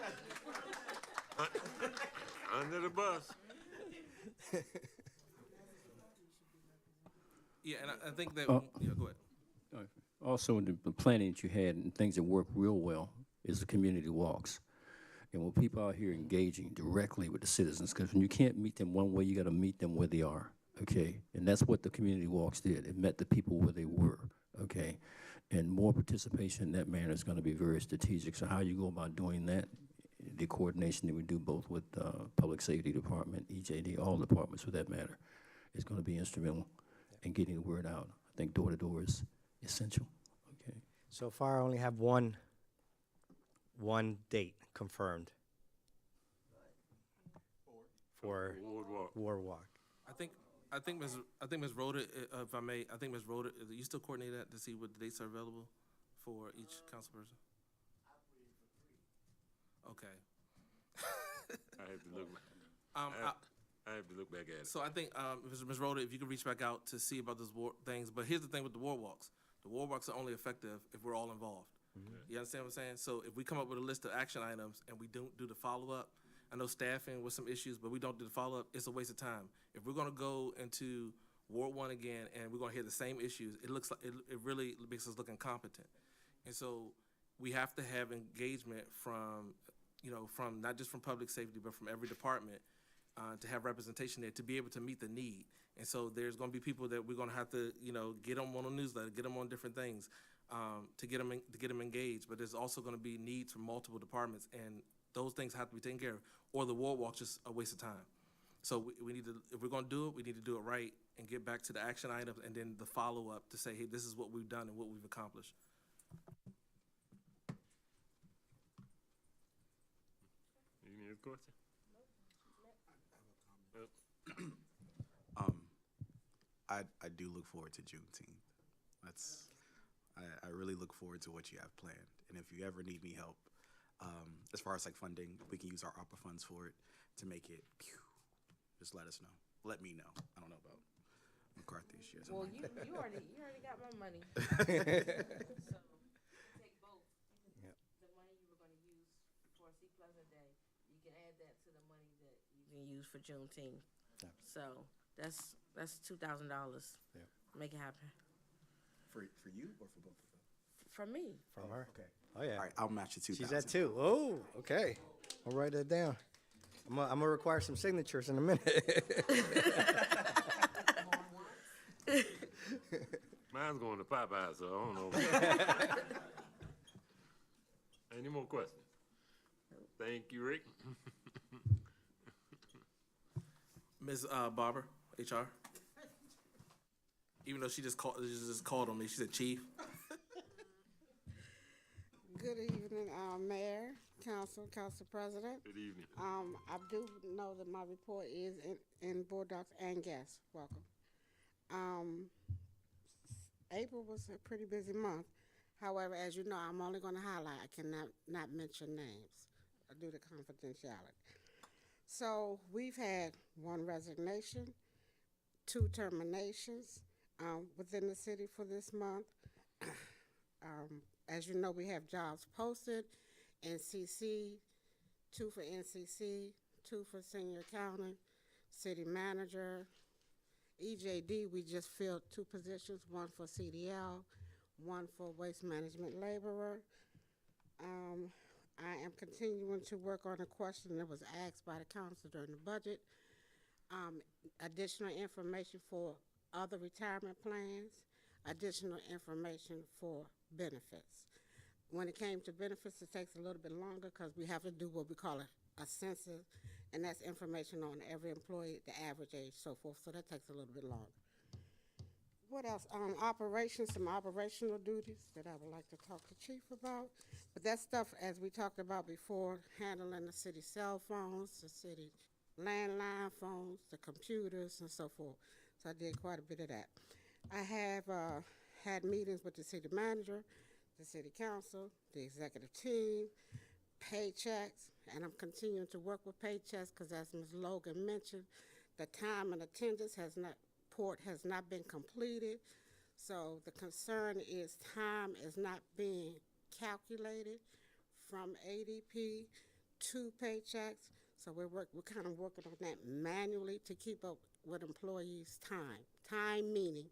Under the bus. Yeah, and I think that, Oh. yeah, go ahead. Also, the planning that you had and things that work real well is the community walks. And when people are here engaging directly with the citizens, because when you can't meet them one way, you got to meet them where they are, okay? And that's what the community walks did. It met the people where they were, okay? And more participation in that manner is going to be very strategic. So how you go about doing that, the coordination that we do both with Public Safety Department, EJD, all departments for that matter, is going to be instrumental in getting the word out. I think door-to-door is essential, okay? So far, I only have one date confirmed for Boardwalk. Boardwalk. I think Ms. Rhoda, if I may, I think Ms. Rhoda, you still coordinate that to see what dates are available for each council person? Okay. I have to look. Um, I have to look back at it. So I think, Ms. Rhoda, if you could reach back out to see about those things, but here's the thing with the ward walks. The ward walks are only effective if we're all involved. You understand what I'm saying? So if we come up with a list of action items and we don't do the follow-up, I know staffing with some issues, but we don't do the follow-up, it's a waste of time. If we're gonna go into Ward 1 again and we're gonna hear the same issues, it looks like, it really makes us look incompetent. And so we have to have engagement from, from, not just from public safety, but from every department, to have representation there, to be able to meet the need. And so there's gonna be people that we're gonna have to, get them on a newsletter, get them on different things, to get them engaged. But there's also gonna be needs from multiple departments, and those things have to be taken care of, or the ward walk's just a waste of time. So we need to, if we're gonna do it, we need to do it right and get back to the action items and then the follow-up to say, hey, this is what we've done and what we've accomplished. Any other question? I do look forward to Juneteenth. I really look forward to what you have planned. And if you ever need me help, as far as like funding, we can use our ARPA funds for it to make it, just let us know. Let me know. I don't know about McCarthy. She has Well, money. you already got my money. So take both. The money you were gonna use for Sea Pleasant Day, you can add that to the money that you can use for Juneteenth. So that's $2,000. Yeah. Make it happen. For you or for both of them? From me. From her? Okay. Oh, yeah. All right, I'll match the 2,000. She's at 2. Oh, okay. I'll write that down. I'm gonna require some signatures in a minute. Mine's going to Popeye, so I don't know. Any more questions? Thank you, Rick. Ms. Barber, HR. Even though she just called on me, she said, Chief. Good evening, Mayor, Council President. Good evening. I do know that my report is in board docs and guests. Welcome. April was a pretty busy month. However, as you know, I'm only going to highlight. I cannot not mention names due to confidentiality. So we've had 1 resignation, 2 terminations within the city for this month. As you know, we have jobs posted, NCC, 2 for NCC, 2 for senior accountant, city manager. EJD, we just filled 2 positions, 1 for CDL, 1 for waste management laborer. I am continuing to work on a question that was asked by the council during the budget. Additional information for other retirement plans, additional information for benefits. When it came to benefits, it takes a little bit longer because we have to do what we call a a census, and that's information on every employee, the average age, so forth, so that takes a little bit longer. What else? Operations, some operational duties that I would like to talk to Chief about. But that stuff, as we talked about before, handling the city cell phones, the city landline phones, the computers, and so forth. So I did quite a bit of that. I have had meetings with the city manager, the city council, the executive team, paychecks, and I'm continuing to work with paychecks because, as Ms. Logan mentioned, the time and attendance has not been completed. So the concern is time is not being calculated from ADP to paychecks. So we're kind of working on that manually to keep up with employees' time. Time meaning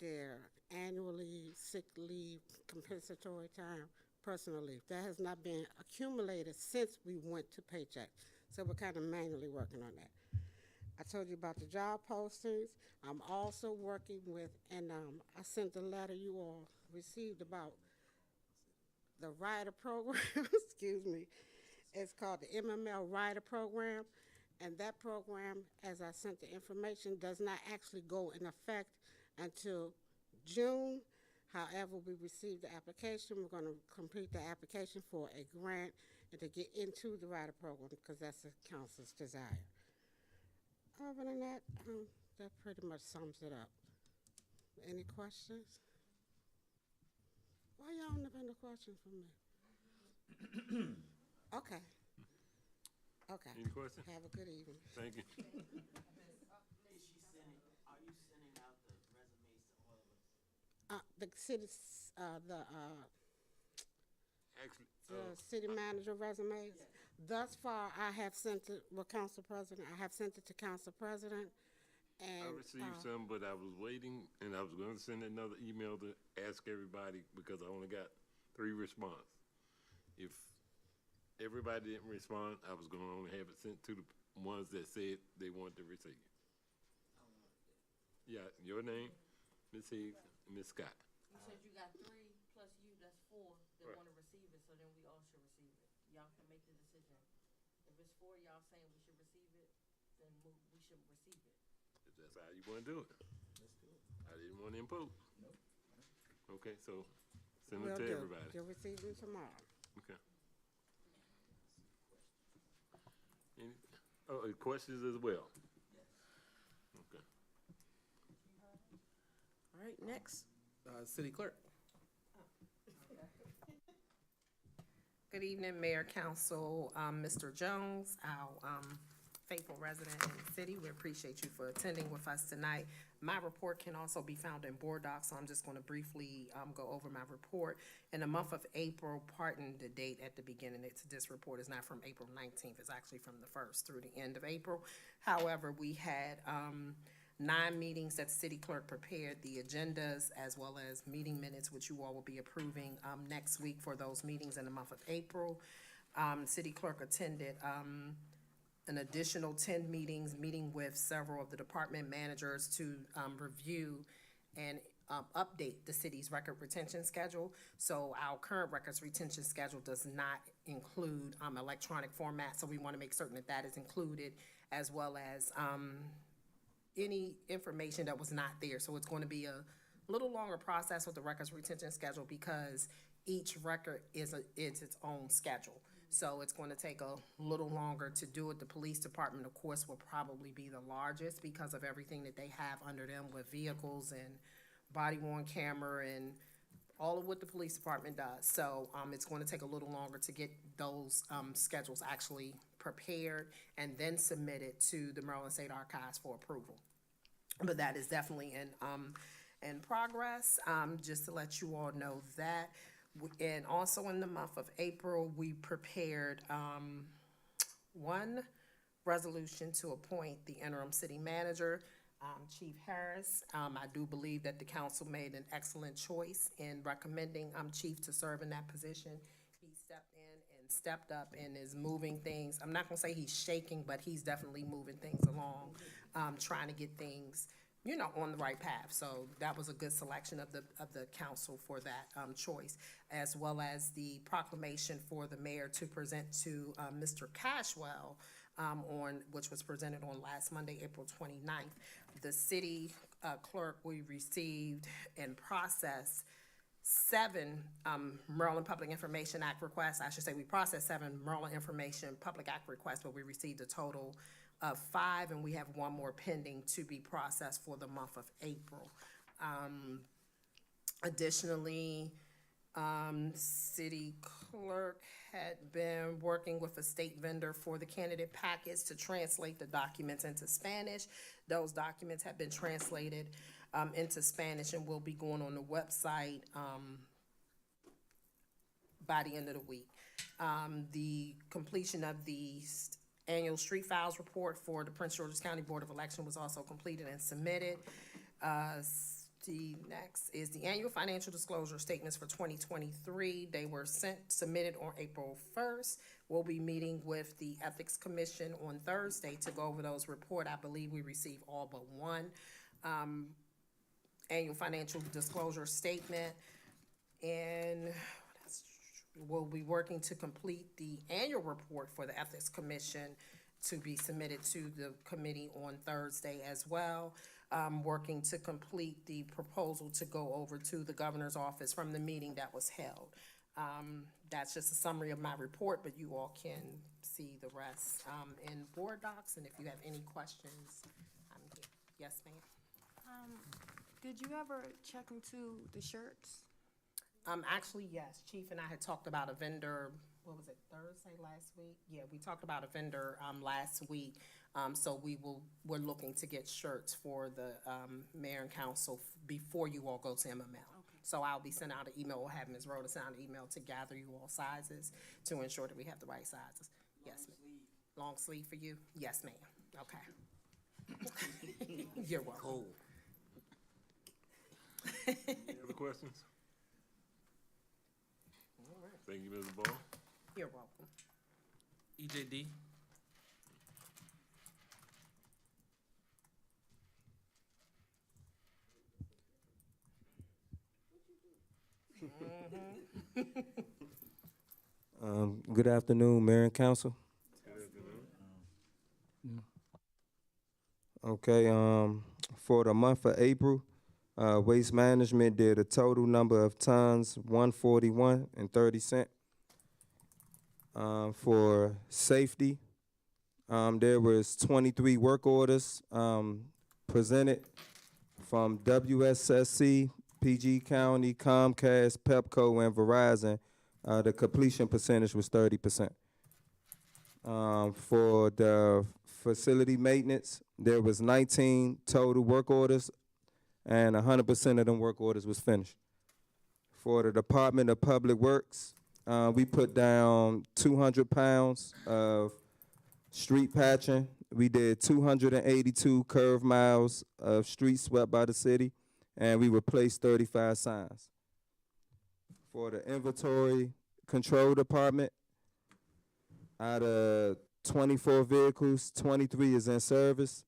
their annual leave, sick leave, compensatory time, personal leave. That has not been accumulated since we went to paychecks. So we're kind of manually working on that. I told you about the job postings. I'm also working with, and I sent the letter you all received about the rider program, excuse me. It's called the MML Rider Program, and that program, as I sent the information, does not actually go in effect until June. However, we received the application. We're going to complete the application for a grant and to get into the rider program because that's the council's desire. Other than that, that pretty much sums it up. Any questions? Why y'all never have no questions for me? Okay. Okay. Any questions? Have a good evening. Thank you. Are you sending out the resumes to all of us? The city's, Actually, the city manager resumes. Yes. Thus far, I have sent it, well, Council President, I have sent it to Council President, and. I received some, but I was waiting, and I was gonna send another email to ask everybody, because I only got 3 responses. If everybody didn't respond, I was gonna only have it sent to the ones that said they wanted to receive it. Yeah, your name, Ms. Higgs, and Ms. Scott. You said you got 3 plus you, that's 4 that Right. wanna receive it, so then we all should receive it. Y'all can make the decision. If it's 4 y'all saying we should receive it, then we should receive it. If that's how you wanna do it. Let's do it. I didn't wanna impose. Nope. Okay, so send Will it to do. everybody. You'll receive them tomorrow. Okay. Any questions as well? Okay. All right, next. City clerk. Good evening, Mayor, Council, Mr. Jones, our faithful resident in the city. We appreciate you for attending with us tonight. My report can also be found in board docs, so I'm just going to briefly go over my report. In the month of April, pardon the date at the beginning, this report is not from April 19th, it's actually from the 1st through the end of April. However, we had 9 meetings that the city clerk prepared, the agendas as well as meeting minutes, which you all will be approving next week for those meetings in the month of April. City clerk attended an additional 10 meetings, meeting with several of the department managers to review and update the city's record retention schedule. So our current records retention schedule does not include electronic format, so we want to make certain that that is included, as well as any information that was not there. So it's going to be a little longer process with the records retention schedule because each record is its own schedule. So it's going to take a little longer to do it. The police department, of course, will probably be the largest because of everything that they have under them with vehicles and body-worn camera and all of what the police department does. So it's going to take a little longer to get those schedules actually prepared and then submitted to the Maryland State Archives for approval. But that is definitely in progress, just to let you all know that. And also in the month of April, we prepared 1 resolution to appoint the interim city manager, Chief Harris. I do believe that the council made an excellent choice in recommending Chief to serve in that position. He stepped in and stepped up and is moving things. I'm not gonna say he's shaking, but he's definitely moving things along, trying to get things on the right path. So that was a good selection of the council for that choice, as well as the proclamation for the mayor to present to Mr. Cashwell which was presented on last Monday, April 29th. The city clerk, we received and processed 7 Maryland Public Information Act requests. I should say we processed 7 Maryland Information Public Act requests, but we received a total of 5, and we have 1 more pending to be processed for the month of April. Additionally, city clerk had been working with a state vendor for the candidate packets to translate the documents into Spanish. Those documents have been translated into Spanish and will be going on the website by the end of the week. The completion of the annual street files report for the Prince George's County Board of Election was also completed and submitted. The next is the annual financial disclosure statements for 2023. They were submitted on April 1st. We'll be meeting with the Ethics Commission on Thursday to go over those report. I believe we received all but 1 annual financial disclosure statement. And we'll be working to complete the annual report for the Ethics Commission to be submitted to the committee on Thursday as well. Working to complete the proposal to go over to the governor's office from the meeting that was held. That's just a summary of my report, but you all can see the rest in board docs, and if you have any questions, I'm here. Yes, ma'am. Did you ever check into the shirts? Actually, yes, Chief and I had talked about a vendor, what was it, Thursday last week? Yeah, we talked about a vendor last week. So we're looking to get shirts for the mayor and council before you all go to MML. Okay. So I'll be sending out an email, we'll have Ms. Rhoda send out an email to gather you all sizes to ensure that we have the right sizes. Yes, ma'am. Long sleeve for you? Yes, ma'am. Okay. You're welcome. Cool. Any other questions? All right. Thank you, Ms. Ball. You're welcome. EJD. Good afternoon, Mayor and Council. Okay, for the month of April, Waste Management did a total number of tons, 141.30. For safety, there was 23 work orders presented from WSSC, PG County, Comcast, Pepco, and Verizon. The completion percentage was 30%. For the facility maintenance, there was 19 total work orders, and 100% of them work orders was finished. For the Department of Public Works, we put down 200 pounds of street patching. We did 282 curve miles of street swept by the city, and we replaced 35 signs. For the Inventory Control Department, out of 24 vehicles, 23 is in service.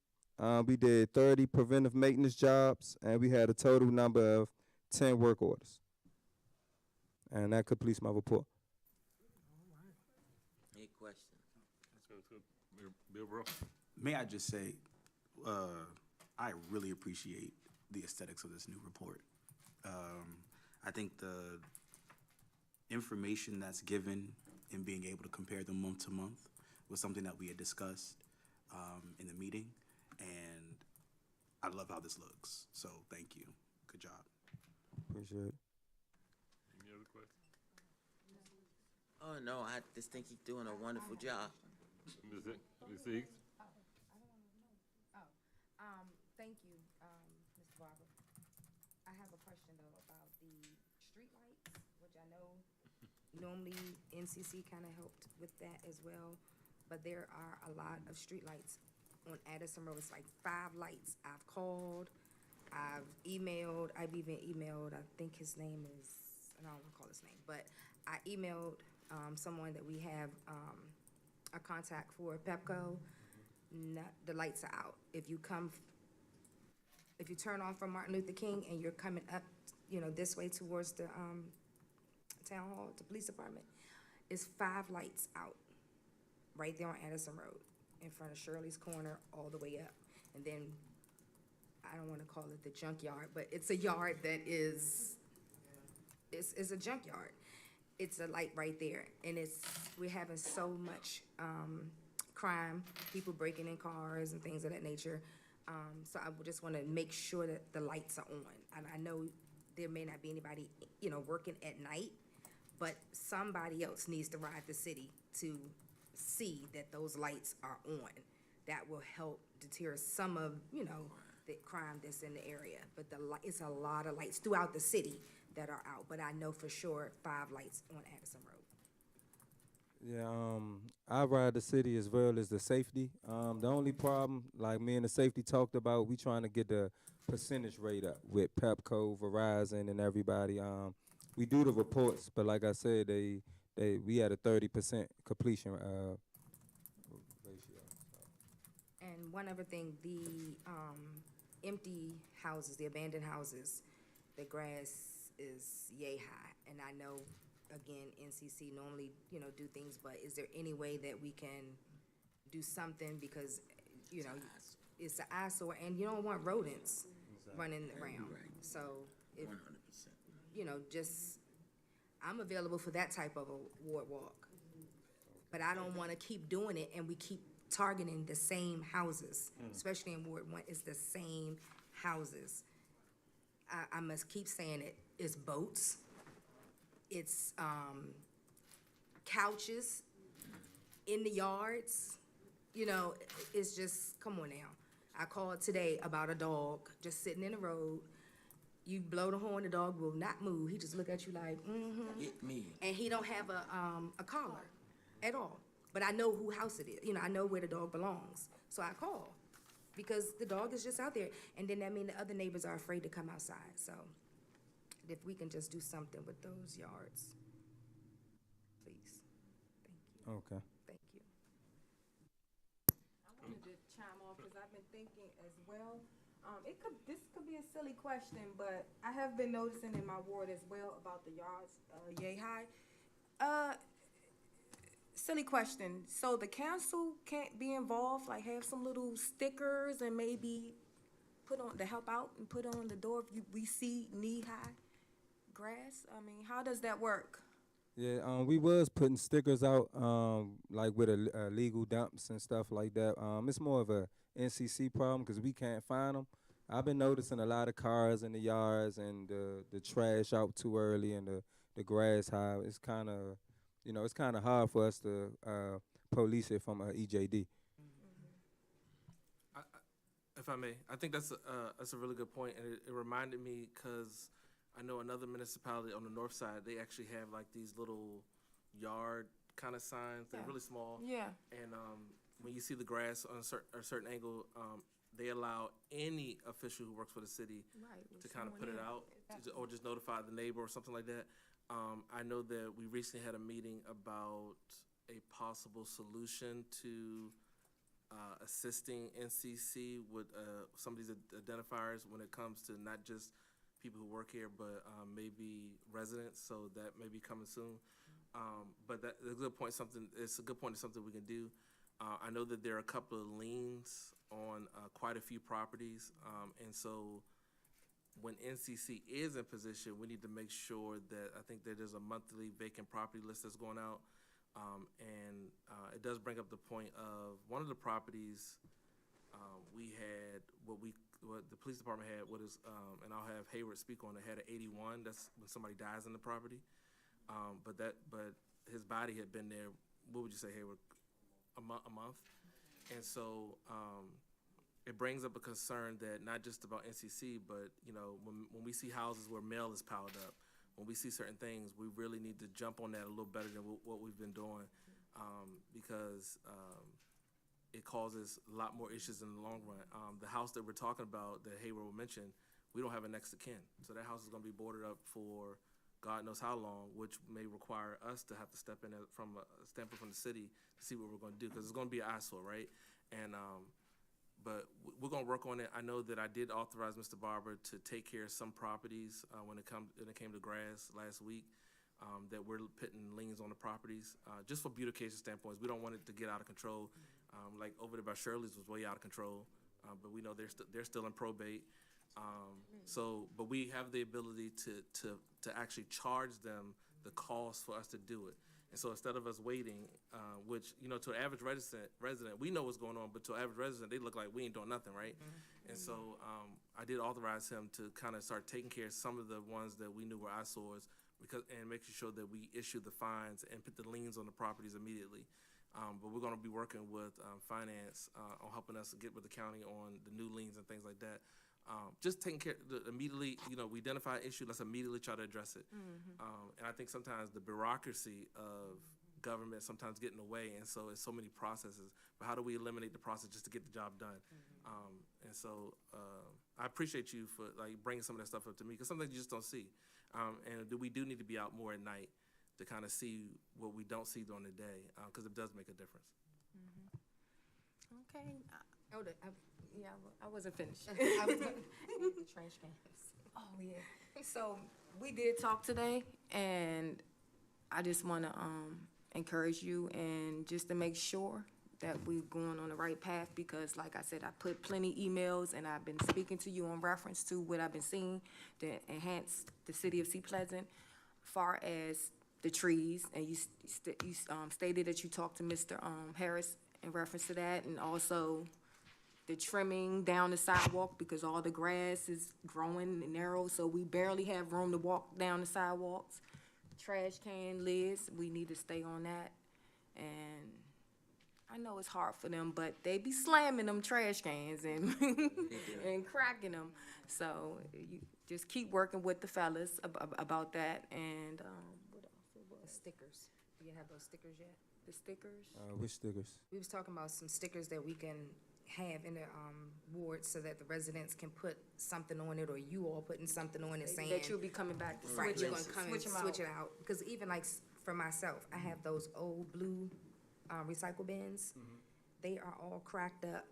We did 30 preventive maintenance jobs, and we had a total number of 10 work orders. And that completes my report. Any questions? Bill Bro. May I just say, I really appreciate the aesthetics of this new report. I think the information that's given and being able to compare them month to month was something that we had discussed in the meeting, and I love how this looks. So thank you. Good job. Appreciate it. Any other questions? Oh, no, I just think he's doing a wonderful job. Ms. Higgs? Thank you, Mr. Barber. I have a question though about the street lights, which I know normally NCC kind of helped with that as well, but there are a lot of street lights on Addison Road. It's like 5 lights. I've called, I've even emailed, I think his name is, I don't want to call his name, but I emailed someone that we have a contact for Pepco. The lights are out. If you come if you turn off from Martin Luther King and you're coming up, you know, this way towards the, town hall, the police department, it's 5 lights out, right there on Addison Road, in front of Shirley's Corner, all the way up. And then, I don't wanna call it the junkyard, but it's a yard that is, it's a junkyard. It's a light right there, and we're having so much, crime, people breaking in cars and things of that nature. So I would just wanna make sure that the lights are on. And I know there may not be anybody, you know, working at night, but somebody else needs to ride the city to see that those lights are on. That will help deter some of, you know, the crime that's in the area. But it's a lot of lights throughout the city that are out, but I know for sure 5 lights on Addison Road. Yeah, I ride the city as well as the safety. The only problem, like me and the safety talked about, we trying to get the percentage rate up with Pepco, Verizon, and everybody. We do the reports, but like I said, we had a 30% completion ratio. And one other thing, the empty houses, the abandoned houses, the grass is yay high. And I know, again, NCC normally, you know, do things, but is there any way that we can do something? Because, you know, it's an eyesore, and you don't want rodents running around. So if, 100%. you know, just, I'm available for that type of a ward walk. But I don't wanna keep doing it and we keep targeting the same houses, especially in Ward 1, it's the same houses. I must keep saying it, it's boats, it's, couches in the yards, you know, it's just, come on now. I called today about a dog just sitting in the road. You blow the horn, the dog will not move. He just look at you like, Hit me. And he don't have a collar at all. But I know who house it is. You know, I know where the dog belongs. So I call because the dog is just out there. And then that means the other neighbors are afraid to come outside. So if we can just do something with those yards, please. Thank you. Okay. Thank you. I wanted to chime off because I've been thinking as well. This could be a silly question, but I have been noticing in my ward as well about the yards, yay high. Silly question. So the council can't be involved, like have some little stickers and maybe put on to help out and put on the door if we see knee-high grass? I mean, how does that work? Yeah, we was putting stickers out, like with illegal dumps and stuff like that. It's more of a NCC problem because we can't find them. I've been noticing a lot of cars in the yards and the trash out too early and the grass high. It's kind of, you know, it's kind of hard for us to police it from EJD. If I may, I think that's a really good point, and it reminded me because I know another municipality on the north side, they actually have like these little yard kind of signs. They're really small. Yeah. And when you see the grass on a certain angle, they allow any official who works for the city to kind of put it out or just notify the neighbor or something like that. I know that we recently had a meeting about a possible solution to assisting NCC with some of these identifiers when it comes to not just people who work here, but maybe residents. So that may be coming soon. But that's a good point. It's a good point. It's something we can do. I know that there are a couple of liens on quite a few properties, and so when NCC is in position, we need to make sure that I think that there's a monthly vacant property list that's going out, and it does bring up the point of one of the properties we had what the police department had and I'll have Hayward speak on it. Had an 81. That's when somebody dies in the property, but his body had been there. What would you say, Hayward? A month, and so it brings up a concern that not just about NCC, but you know, when we see houses where mail is piled up, when we see certain things, we really need to jump on that a little better than what we've been doing, because it causes a lot more issues in the long run. The house that we're talking about, that Hayward will mention, we don't have a next of kin, so that house is going to be boarded up for God knows how long, which may require us to have to step in from a standpoint from the city to see what we're going to do, because it's going to be an eyesore, right? And but we're gonna work on it. I know that I did authorize Mr. Barber to take care of some properties, when it came to grass last week, that we're putting liens on the properties, just for beautification standpoints. We don't want it to get out of control. Like over there by Shirley's was way out of control, but we know they're still in probate. But we have the ability to actually charge them the cost for us to do it. And so instead of us waiting, which, to an average resident, we know what's going on, but to an average resident, they look like we ain't doing nothing, right? And so I did authorize him to kind of start taking care of some of the ones that we knew were eyesores, and making sure that we issue the fines and put the liens on the properties immediately. But we're gonna be working with finance on helping us get with the county on the new liens and things like that. Just taking care, immediately, we identify an issue, let's immediately try to address it. And I think sometimes the bureaucracy of government sometimes get in the way, and so it's so many processes. But how do we eliminate the process just to get the job done? And so I appreciate you for bringing some of that stuff up to me, because something you just don't see. And we do need to be out more at night to kind of see what we don't see during the day, because it does make a difference. Okay. I wasn't finished. I was gonna leave the trash cans. Oh, yeah. So we did talk today, and I just want to encourage you and just to make sure that we're going on the right path, because like I said, I put plenty emails and I've been speaking to you in reference to what I've been seeing to enhance the city of Sea Pleasant, far as the trees, and you stated that you talked to Mr. Harris in reference to that, and also the trimming down the sidewalk, because all the grass is growing and narrow, so we barely have room to walk down the sidewalks. Trash can lids, we need to stay on that. And I know it's hard for them, but they be slamming them trash cans and and cracking them. So you just keep working with the fellas about that. And what else? The stickers. Do you have those stickers yet? The stickers. Which stickers? We was talking about some stickers that we can have in the wards so that the residents can put something on it, or you all putting something on it saying That you'll be coming back to right, switch you're it. gonna come and switch it out. Because even like for myself, I have those old blue recycle bins. They are all cracked up.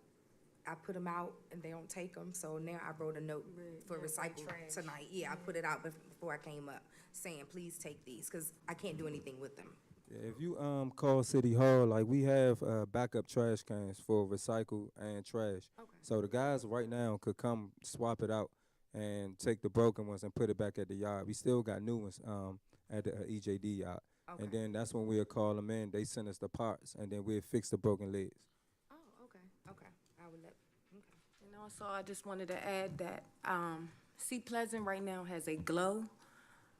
I put them out and they don't take them. So now I wrote a note for recycle tonight. Yeah, I put it out before I came up saying, please take these, because I can't do anything with them. Yeah, if you call City Hall, like we have backup trash cans for recycle and trash. Okay. So the guys right now could come swap it out and take the broken ones and put it back at the yard. We still got new ones at the EJD yard. Okay. And then that's when we'll call them in. They send us the parts, and then we'll fix the broken legs. Oh, okay. I would let, okay. And also, I just wanted to add that Sea Pleasant right now has a glow,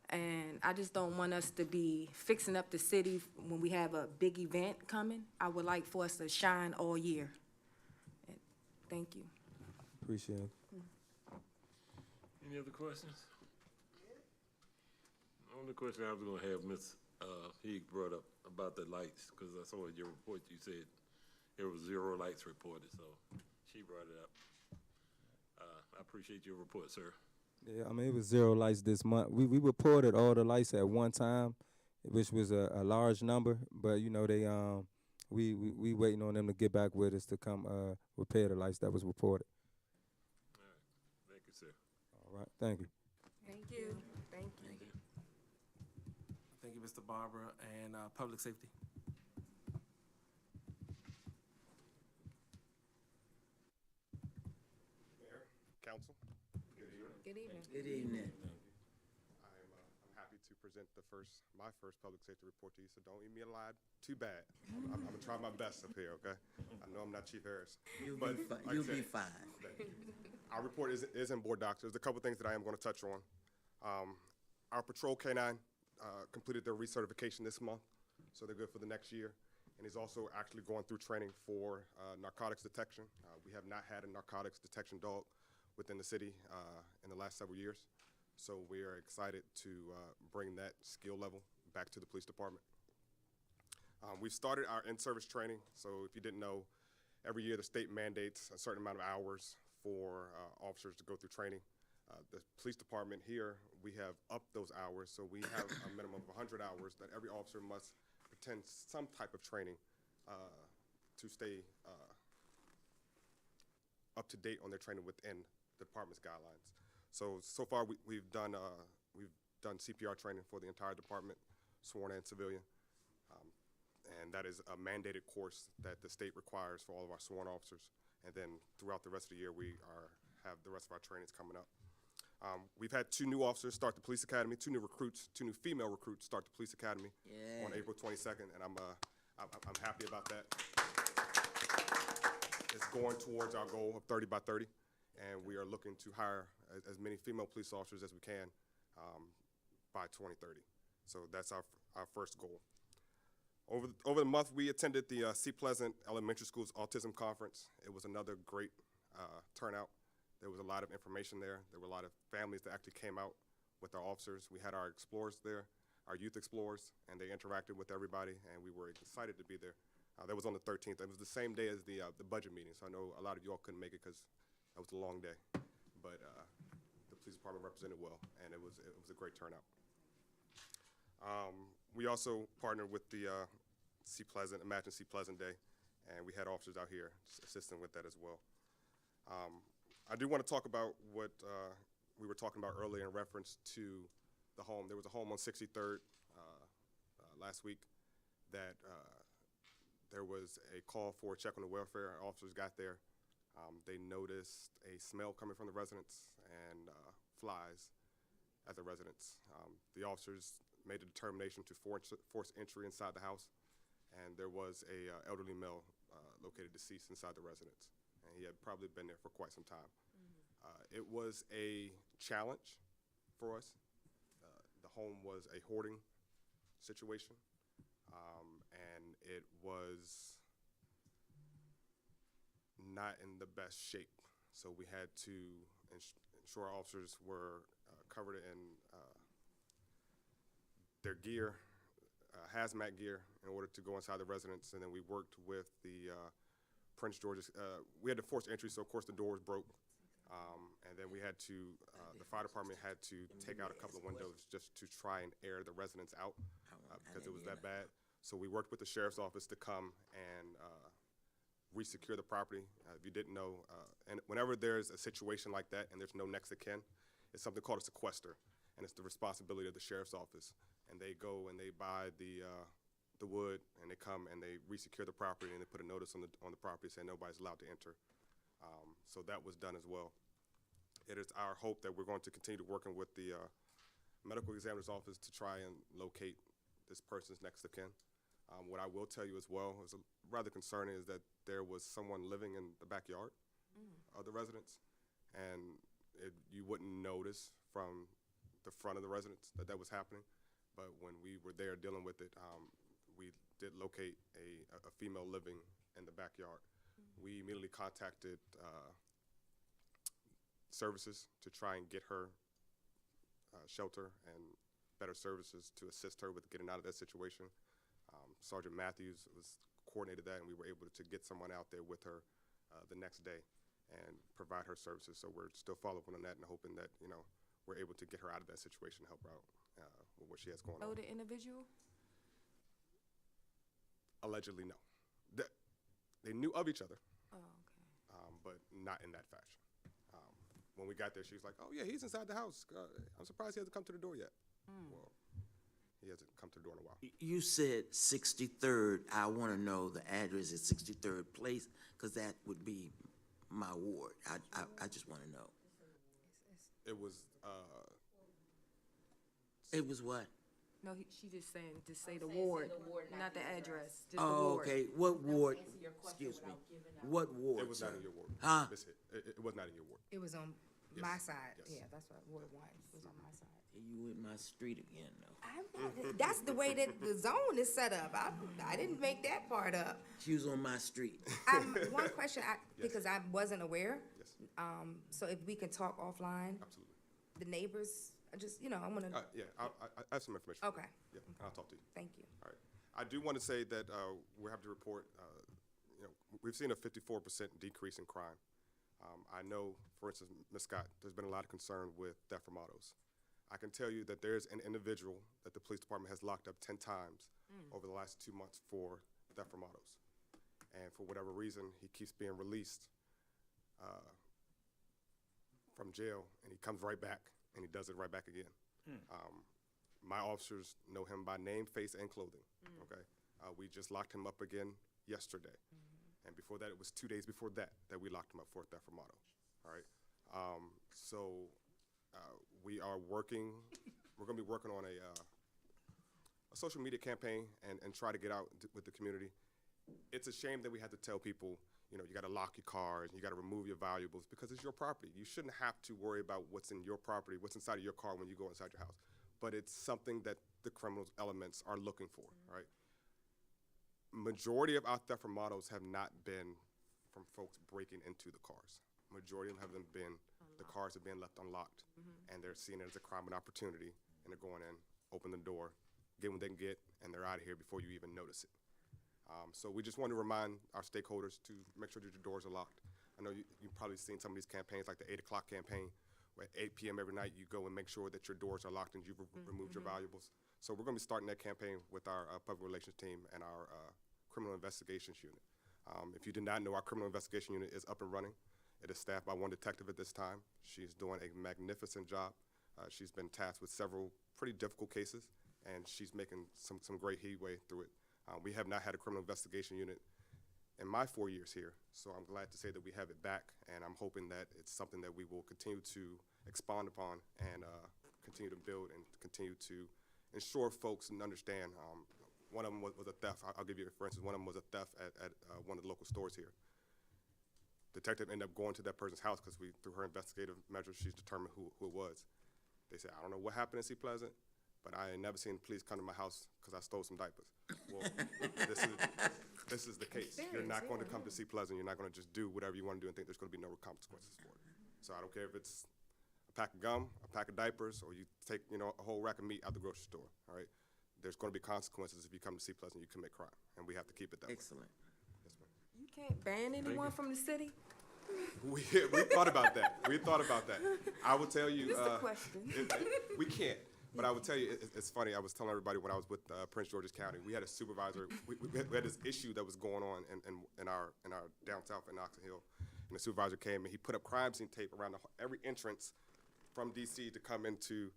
and I just don't want us to be fixing up the city when we have a big event coming. I would like for us to shine all year. And thank you. Appreciate it. Any other questions? The only question I was gonna have, Ms. Higgs brought up about the lights, because I saw in your report you said there was 0 lights reported, so she brought it up. I appreciate your report, sir. Yeah, I mean, it was 0 lights this month. We reported all the lights at one time, which was a large number, but they we waiting on them to get back with us to come repair the lights that was reported. All right, thank you, sir. All right, thank you. Thank you. Thank you. Thank you, Mr. Barber, and Public Safety. Mayor, Council, good evening. Good evening. Good evening. I'm happy to present my first public safety report to you, so don't eat me alive too bad. I'm gonna try my best up here, okay? I know I'm not Chief Harris. You'll but be like I you'll said, be fine. Our report is in board docs. There's a couple things that I am gonna touch on. Our patrol K-9 completed their recertification this month, so they're good for the next year. And he's also actually going through training for narcotics detection. We have not had a narcotics detection dog within the city in the last several years. So we are excited to bring that skill level back to the police department. We've started our in-service training. So if you didn't know, every year the state mandates a certain amount of hours for officers to go through training. The police department here, we have upped those hours. So we have a minimum of 100 hours that every officer must attend some type of training to stay up to date on their training within the department's guidelines. So far, we've done CPR training for the entire department, sworn and civilian. And that is a mandated course that the state requires for all of our sworn officers. And then throughout the rest of the year, we have the rest of our trainings coming up. We've had 2 new officers start the police academy, 2 new recruits, 2 new female recruits start the police academy on April 22nd, and I'm happy about that. It's going towards our goal of 30 by 30, and we are looking to hire as many female police officers as we can by 2030. So that's our first goal. Over the month, we attended the Sea Pleasant Elementary School's Autism Conference. It was another great turnout. There was a lot of information there. There were a lot of families that actually came out with our officers. We had our explorers there, our youth explorers, and they interacted with everybody, and we were excited to be there. That was on the 13th. It was the same day as the budget meeting, so I know a lot of you all couldn't make it because that was a long day. But the police department represented well, and it was a great turnout. We also partnered with the Imagine Sea Pleasant Day, and we had officers out here assisting with that as well. I do want to talk about what we were talking about earlier in reference to the home. There was a home on 63rd last week that there was a call for a check on the welfare. Our officers got there. They noticed a smell coming from the residence and flies at the residence. The officers made a determination to force entry inside the house, and there was a elderly male located deceased inside the residence, and he had probably been there for quite some time. It was a challenge for us. The home was a hoarding situation, and it was not in the best shape. So we had to ensure our officers were covered in their gear, hazmat gear, in order to go inside the residence. And then we worked with the Prince George's. We had to force entry, so of course the doors broke. And then we had to, the fire department had to take out a couple of windows just to try and air the residents out because it was that bad. So we worked with the sheriff's office to come and re-secure the property. If you didn't know, and whenever there's a situation like that and there's no next of kin, it's something called a sequester, and it's the responsibility of the sheriff's office. And they go and they buy the wood, and they come and they re-secure the property, and they put a notice on the property saying nobody's allowed to enter. So that was done as well. It is our hope that we're going to continue working with the medical examiner's office to try and locate this person's next of kin. What I will tell you as well is rather concerning is that there was someone living in the backyard of the residence, and you wouldn't notice from the front of the residence that that was happening. But when we were there dealing with it, we did locate a female living in the backyard. We immediately contacted services to try and get her shelter and better services to assist her with getting out of that situation. Sergeant Matthews coordinated that, and we were able to get someone out there with her the next day and provide her services. So we're still following on that and hoping that, you know, we're able to get her out of that situation and help her out with what she has going on. Oh, the individual? Allegedly, no. They knew of each other, Oh, okay. but not in that fashion. When we got there, she was like, "Oh yeah, he's inside the house. I'm surprised he hasn't come to the door yet." Well, he hasn't come to the door in a while. You said 63rd. I want to know the address at 63rd Place, because that would be my ward. I just want to know. It was. It was what? No, she just saying, just say the ward, not the address, just the Oh, ward. okay. What ward? Excuse me. What ward? It was not sir? in your ward. Huh? Miss Hitt. It was not in your ward. It was on Yes, my side. yes. Yeah, that's what Ward 1. It was on my side. You in my street again, though. I'm not, that's the way that the zone is set up. I didn't make that part up. She was on my street. One question, because I wasn't aware. Yes. So if we can talk offline, Absolutely. the neighbors, I just, you know, I'm gonna, Yeah, I have some information. for you. Okay. Yeah, I'll talk to you. thank you. All right. I do want to say that we have to report, you know, we've seen a 54% decrease in crime. I know, for instance, Ms. Scott, there's been a lot of concern with theft from autos. I can tell you that there's an individual that the police department has locked up 10 times over the last 2 months for theft from autos. And for whatever reason, he keeps being released from jail, and he comes right back, and he does it right back again. My officers know him by name, face, and clothing, okay? We just locked him up again yesterday. And before that, it was 2 days before that we locked him up for theft from auto, all right? We are working, we're gonna be working on a social media campaign and try to get out with the community. It's a shame that we have to tell people, you know, you gotta lock your cars, you gotta remove your valuables, because it's your property. You shouldn't have to worry about what's in your property, what's inside of your car when you go inside your house. But it's something that the criminal elements are looking for, right? Majority of our theft from autos have not been from folks breaking into the cars. Majority of them haven't been, the cars have been left unlocked, and they're seeing it as a crime and opportunity, and they're going in, open the door, get what they can get, and they're out of here before you even notice it. So we just want to remind our stakeholders to make sure that your doors are locked. I know you've probably seen some of these campaigns, like the 8 o'clock campaign, where at 8 p.m. every night you go and make sure that your doors are locked and you've removed your valuables. So we're going to be starting that campaign with our public relations team and our criminal investigations unit. If you did not know, our criminal investigation unit is up and running. It is staffed by one detective at this time. She's doing a magnificent job. She's been tasked with several pretty difficult cases, and she's making some great headway through it. We have not had a criminal investigation unit in my 4 years here, so I'm glad to say that we have it back, and I'm hoping that it's something that we will continue to expand upon and continue to build and continue to ensure folks and understand. One of them was a theft. I'll give you, for instance, one of them was a theft at one of the local stores here. Detective ended up going to that person's house because through her investigative measures, she's determined who it was. They said, I don't know what happened in Sea Pleasant, but I ain't never seen the police come to my house because I stole some diapers. Well, this is the case. You're not going to come to Sea Pleasant. You're not going to just do whatever you want to do and think there's going to be no consequences for it. So I don't care if it's a pack of gum, a pack of diapers, or you take, you know, a whole rack of meat out the grocery store, all right? There's going to be consequences if you come to Sea Pleasant, you commit crime, and we have to keep it that way. Excellent. Yes, ma'am. You can't ban anyone from the city? We thought about that. We thought about that. I will tell you. Just a question. We can't. But I would tell you, it's funny. I was telling everybody when I was with Prince George's County, we had a supervisor. We had this issue that was going on in our down south in Oxon Hill, and the supervisor came and he put up crime scene tape around every entrance from D.C. to come into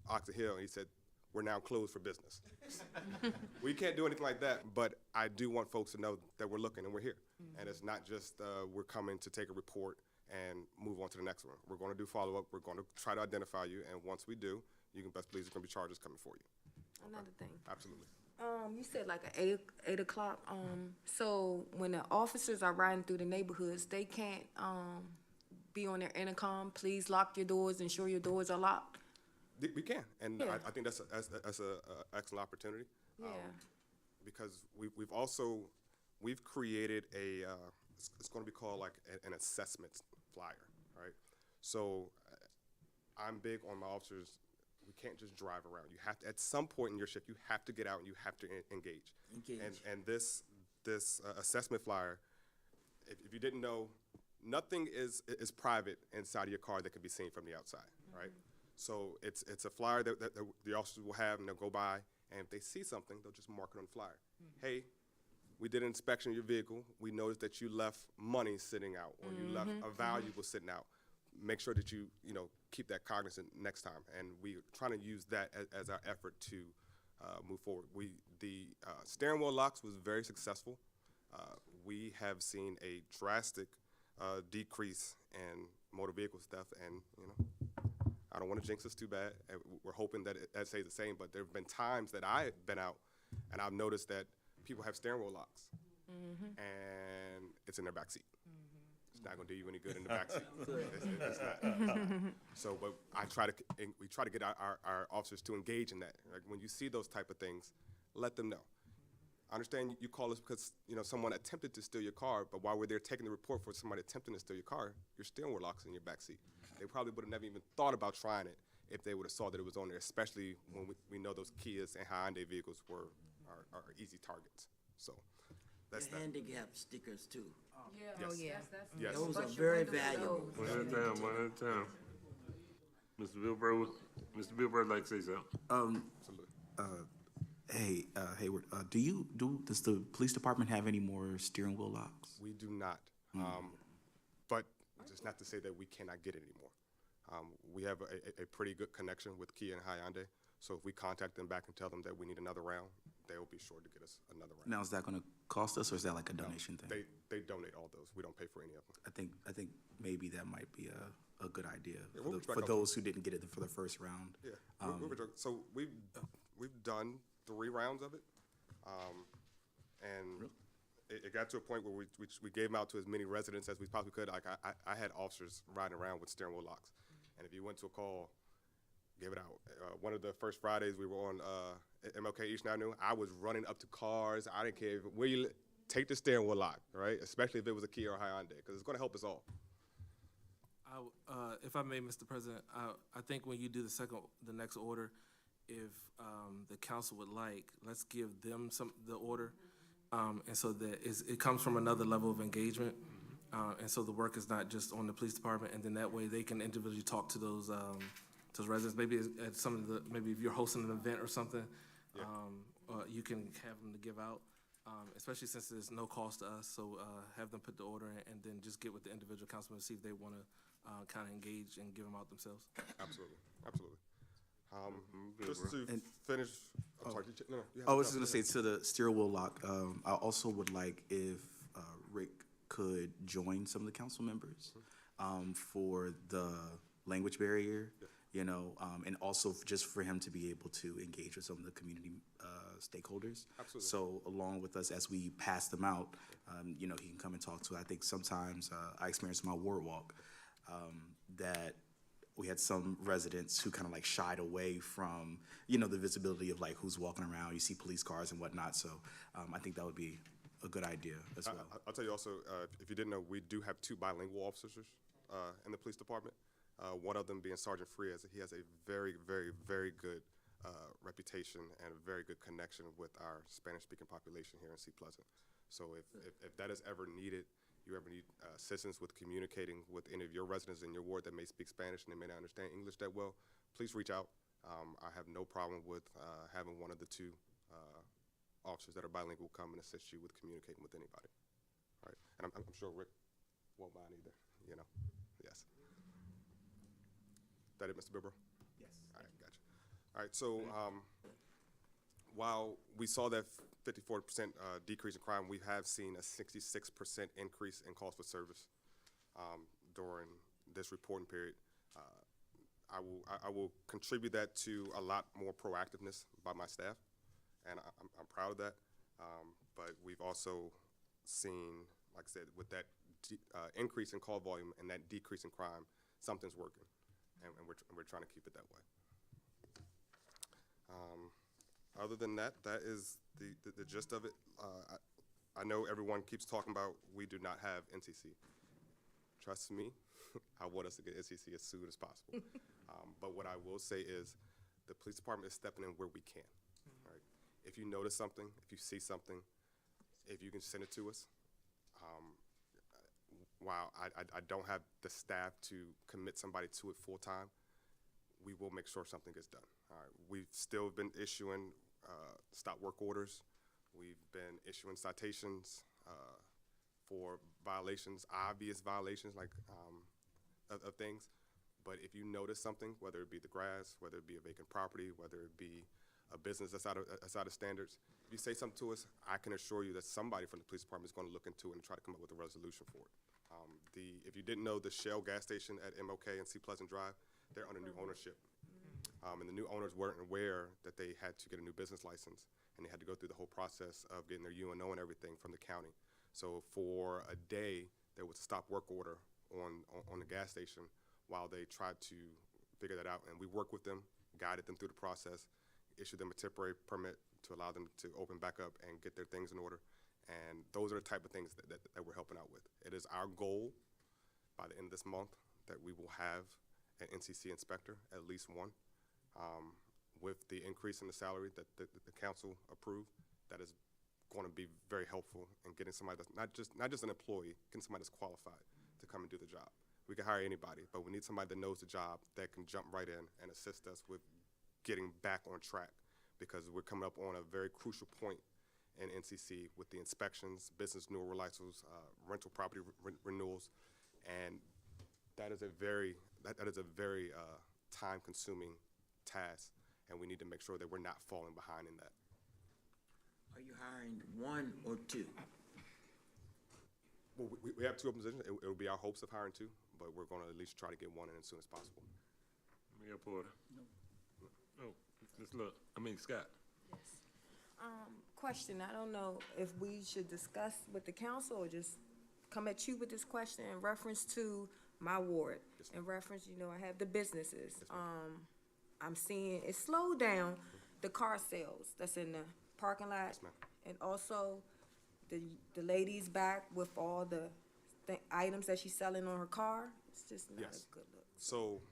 Oxon Hill, and he said, "We're now closed for business." We can't do anything like that, but I do want folks to know that we're looking and we're here, and it's not just we're coming to take a report and move on to the next one. We're going to do follow up. We're going to try to identify you, and once we do, you can best believe there's going to be charges coming for you. Another thing. Absolutely. You said like at 8 o'clock. So when the officers are riding through the neighborhoods, they can't be on their intercom. Please lock your doors. Ensure your doors are locked. We can, and Yeah. I think that's a excellent opportunity. Yeah. Because we've created it's going to be called like an assessment flyer, right? So I'm big on my officers. We can't just drive around. You have to, at some point in your shift, you have to get out and you have to engage. And this assessment flyer, if you didn't know, nothing is private inside of your car that can be seen from the outside, right? So it's a flyer that the officers will have, and they'll go by, and if they see something, they'll just mark it on the flyer. Hey, we did an inspection of your vehicle. We noticed that you left money sitting out, or you left a valuable sitting out. Make sure that you keep that cognizant next time, and we're trying to use that as our effort to move forward. The steering wheel locks was very successful. We have seen a drastic decrease in motor vehicle theft, and I don't want to jinx us too bad. We're hoping that that stays the same, but there have been times that I've been out and I've noticed that people have steering wheel locks, and it's in their back seat. It's not going to do you any good in the back seat. It's not. So, but we try to get our officers to engage in that. Like when you see those type of things, let them know. I understand you call us because someone attempted to steal your car, but while we're there taking the report for somebody attempting to steal your car, your steering wheel locks in your back seat. They probably would have never even thought about trying it if they would have saw that it was on there, especially when we know those Kias and Hyundai vehicles are easy targets. So that's The handicap stickers too. Yeah. Yes. Oh, yeah. Yes. Those are very valuable. One at a time. Mr. Bilberg like to say something. Hey, Hayward, does the police department have any more steering wheel locks? We do not. But it's not to say that we cannot get it anymore. We have a pretty good connection with Kia and Hyundai, so if we contact them back and tell them that we need another round, they will be sure to get us another round. Now, is that gonna cost us, or is that like a donation thing? They donate all those. We don't pay for any of them. I think maybe that might be a good idea Yeah, we'll reach back for out to those who didn't get it for the first round. Yeah, so we've done 3 rounds of it, and it got to a point where we gave them out to as many residents as we possibly could. Like I had officers riding around with steering wheel locks, and if you went to a call, gave it out. One of the first Fridays we were on MLK East Avenue, I was running up to cars. I didn't care where you take the steering wheel lock, right? Especially if it was a Kia or Hyundai, because it's going to help us all. If I may, Mr. President, I think when you do the next order, if the council would like, let's give them the order, and so that it comes from another level of engagement, and so the work is not just on the police department, and then that way they can individually talk to those residents. Maybe at maybe if you're hosting an event or something, you can have them to give out. Especially since there's no cost to us, so have them put the order in, and then just get with the individual councilman to see if they want to kind of engage and give them out themselves. Absolutely. Just to finish, I'm sorry, no, you have I was just to- gonna say to the steering wheel lock, I also would like if Rick could join some of the council members for the language barrier, you know, and also just for him to be able to engage with some of the community stakeholders. Absolutely. So along with us, as we pass them out, you know, he can come and talk to. I think sometimes I experienced in my ward walk that we had some residents who kind of like shied away from, you know, the visibility of like who's walking around. You see police cars and whatnot. So I think that would be a good idea as well. I'll tell you also, if you didn't know, we do have 2 bilingual officers in the police department. One of them being Sergeant Frias. He has a very, very, very good reputation and a very good connection with our Spanish-speaking population here in Sea Pleasant. So if that is ever needed, you ever need assistance with communicating with any of your residents in your ward that may speak Spanish and they may not understand English that well, please reach out. I have no problem with having one of the 2 officers that are bilingual come and assist you with communicating with anybody. All right, and I'm sure Rick won't mind either, you know, yes. That it, Mr. Bibro? Yes. All right, gotcha. All right, so while we saw that 54% decrease in crime, we have seen a 66% increase in calls for service during this reporting period. I will contribute that to a lot more proactiveness by my staff, and I'm proud of that. But we've also seen, like I said, with that increase in call volume and that decrease in crime, something's working, and we're trying to keep it that way. Other than that, that is the gist of it. I know everyone keeps talking about we do not have NCC. Trust me, I want us to get NCC as soon as possible. But what I will say is the police department is stepping in where we can. Right? If you notice something, if you see something, if you can send it to us. While I don't have the staff to commit somebody to it full time, we will make sure something gets done. All right. We've still been issuing stop work orders. We've been issuing citations for violations, obvious violations like of things. But if you notice something, whether it be the grass, whether it be a vacant property, whether it be a business that's out of standards, if you say something to us, I can assure you that somebody from the police department is going to look into it and try to come up with a resolution for it. If you didn't know, the Shell gas station at MLK and Sea Pleasant Drive, they're under new ownership. And the new owners weren't aware that they had to get a new business license, and they had to go through the whole process of getting their UNO and everything from the county. So for a day, there was a stop work order on the gas station while they tried to figure that out. And we worked with them, guided them through the process, issued them a temporary permit to allow them to open back up and get their things in order. And those are the type of things that we're helping out with. It is our goal by the end of this month that we will have an NCC inspector, at least one. With the increase in the salary that the council approved, that is going to be very helpful in getting somebody that's not just an employee, getting somebody that's qualified to come and do the job. We can hire anybody, but we need somebody that knows the job that can jump right in and assist us with getting back on track, because we're coming up on a very crucial point in NCC with the inspections, business renewal licenses, rental property renewals, and that is a very time-consuming task, and we need to make sure that we're not falling behind in that. Are you hiring one or two? Well, we have two open positions. It will be our hopes of hiring two, but we're going to at least try to get one in as soon as possible. Mayor Porter? No, Scott. Question, I don't know if we should discuss with the council or just come at you with this question in reference to my ward. In reference, I have the businesses. I'm seeing it slowed down the car sales that's in the parking lot. Yes, ma'am. And also the lady's back with all the items that she's selling on her car. It's just not Yes. a good look. So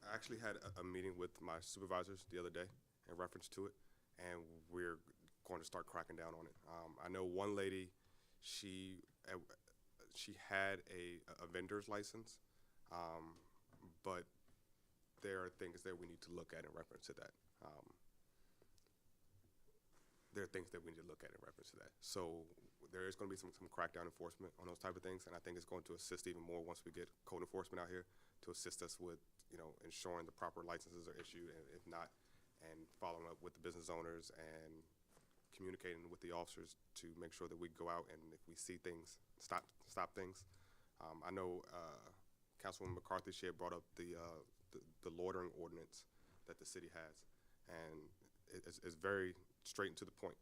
I actually had a meeting with my supervisors the other day in reference to it, and we're going to start cracking down on it. I know one lady, she had a vendor's license, but there are things that we need to look at in reference to that. So there is going to be some crackdown enforcement on those type of things, and I think it's going to assist even more once we get code enforcement out here to assist us with, ensuring the proper licenses are issued, and if not, and following up with the business owners and communicating with the officers to make sure that we go out and if we see things, stop things. I know Councilwoman McCarthy, she had brought up the loitering ordinance that the city has, and it's very straight and to the point.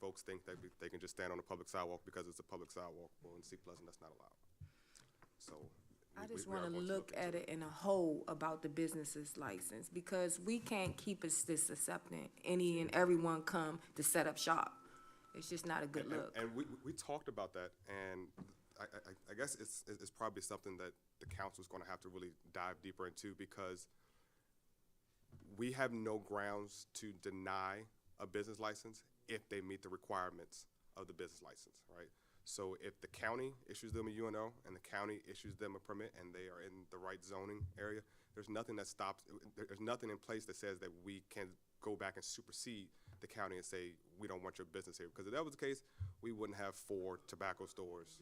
Folks think that they can just stand on a public sidewalk because it's a public sidewalk. Well, in Seat Pleasant, that's not allowed. So I just we are want to going look at it in a whole about the business's license, because we can't keep us this accepting any and everyone come to set up shop. It's just not a good look. And we talked about that, and I guess it's probably something that the council is going to have to really dive deeper into, because we have no grounds to deny a business license if they meet the requirements of the business license, right? So if the county issues them a UNO and the county issues them a permit and they are in the right zoning area, there's nothing that stops, there's nothing in place that says that we can go back and supersede the county and say, we don't want your business here. Because if that was the case, we wouldn't have 4 tobacco stores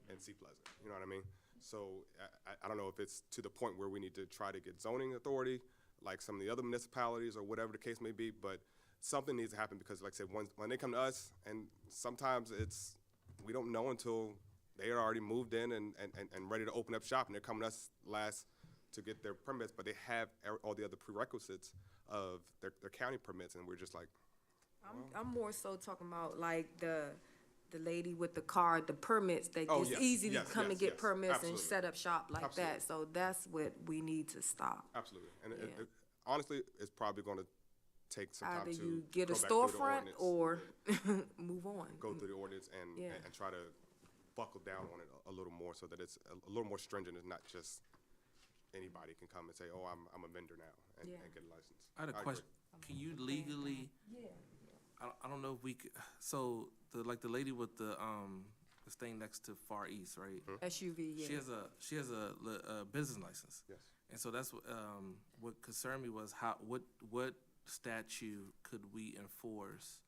in Seat Pleasant, you know what I mean? So I don't know if it's to the point where we need to try to get zoning authority, like some of the other municipalities or whatever the case may be, but something needs to happen, because like I said, when they come to us, and sometimes we don't know until they are already moved in and ready to open up shop, and they're coming to us last to get their permits, but they have all the other prerequisites of their county permits, and we're just like, I'm more so talking about like the lady with the car, the permits that Oh, just yes, easily yes, come and yes, get yes, permits absolutely. and set up shop like Absolutely. that. So that's what we need to stop. absolutely. And Yeah. honestly, it's probably going to take some time Either to you get a go back through the storefront ordinance, or move on. go through the ordinance and Yeah. try to buckle down on it a little more, so that it's a little more stringent. It's not just anybody can come and say, oh, I'm a vendor now and Yeah. get a license. I had a agree. question. Can you legally, I don't know if we could, so the lady with the thing next to Far East, right? SUV, yeah. She has a business license. Yes. And so that's what concerned me was what statute could we enforce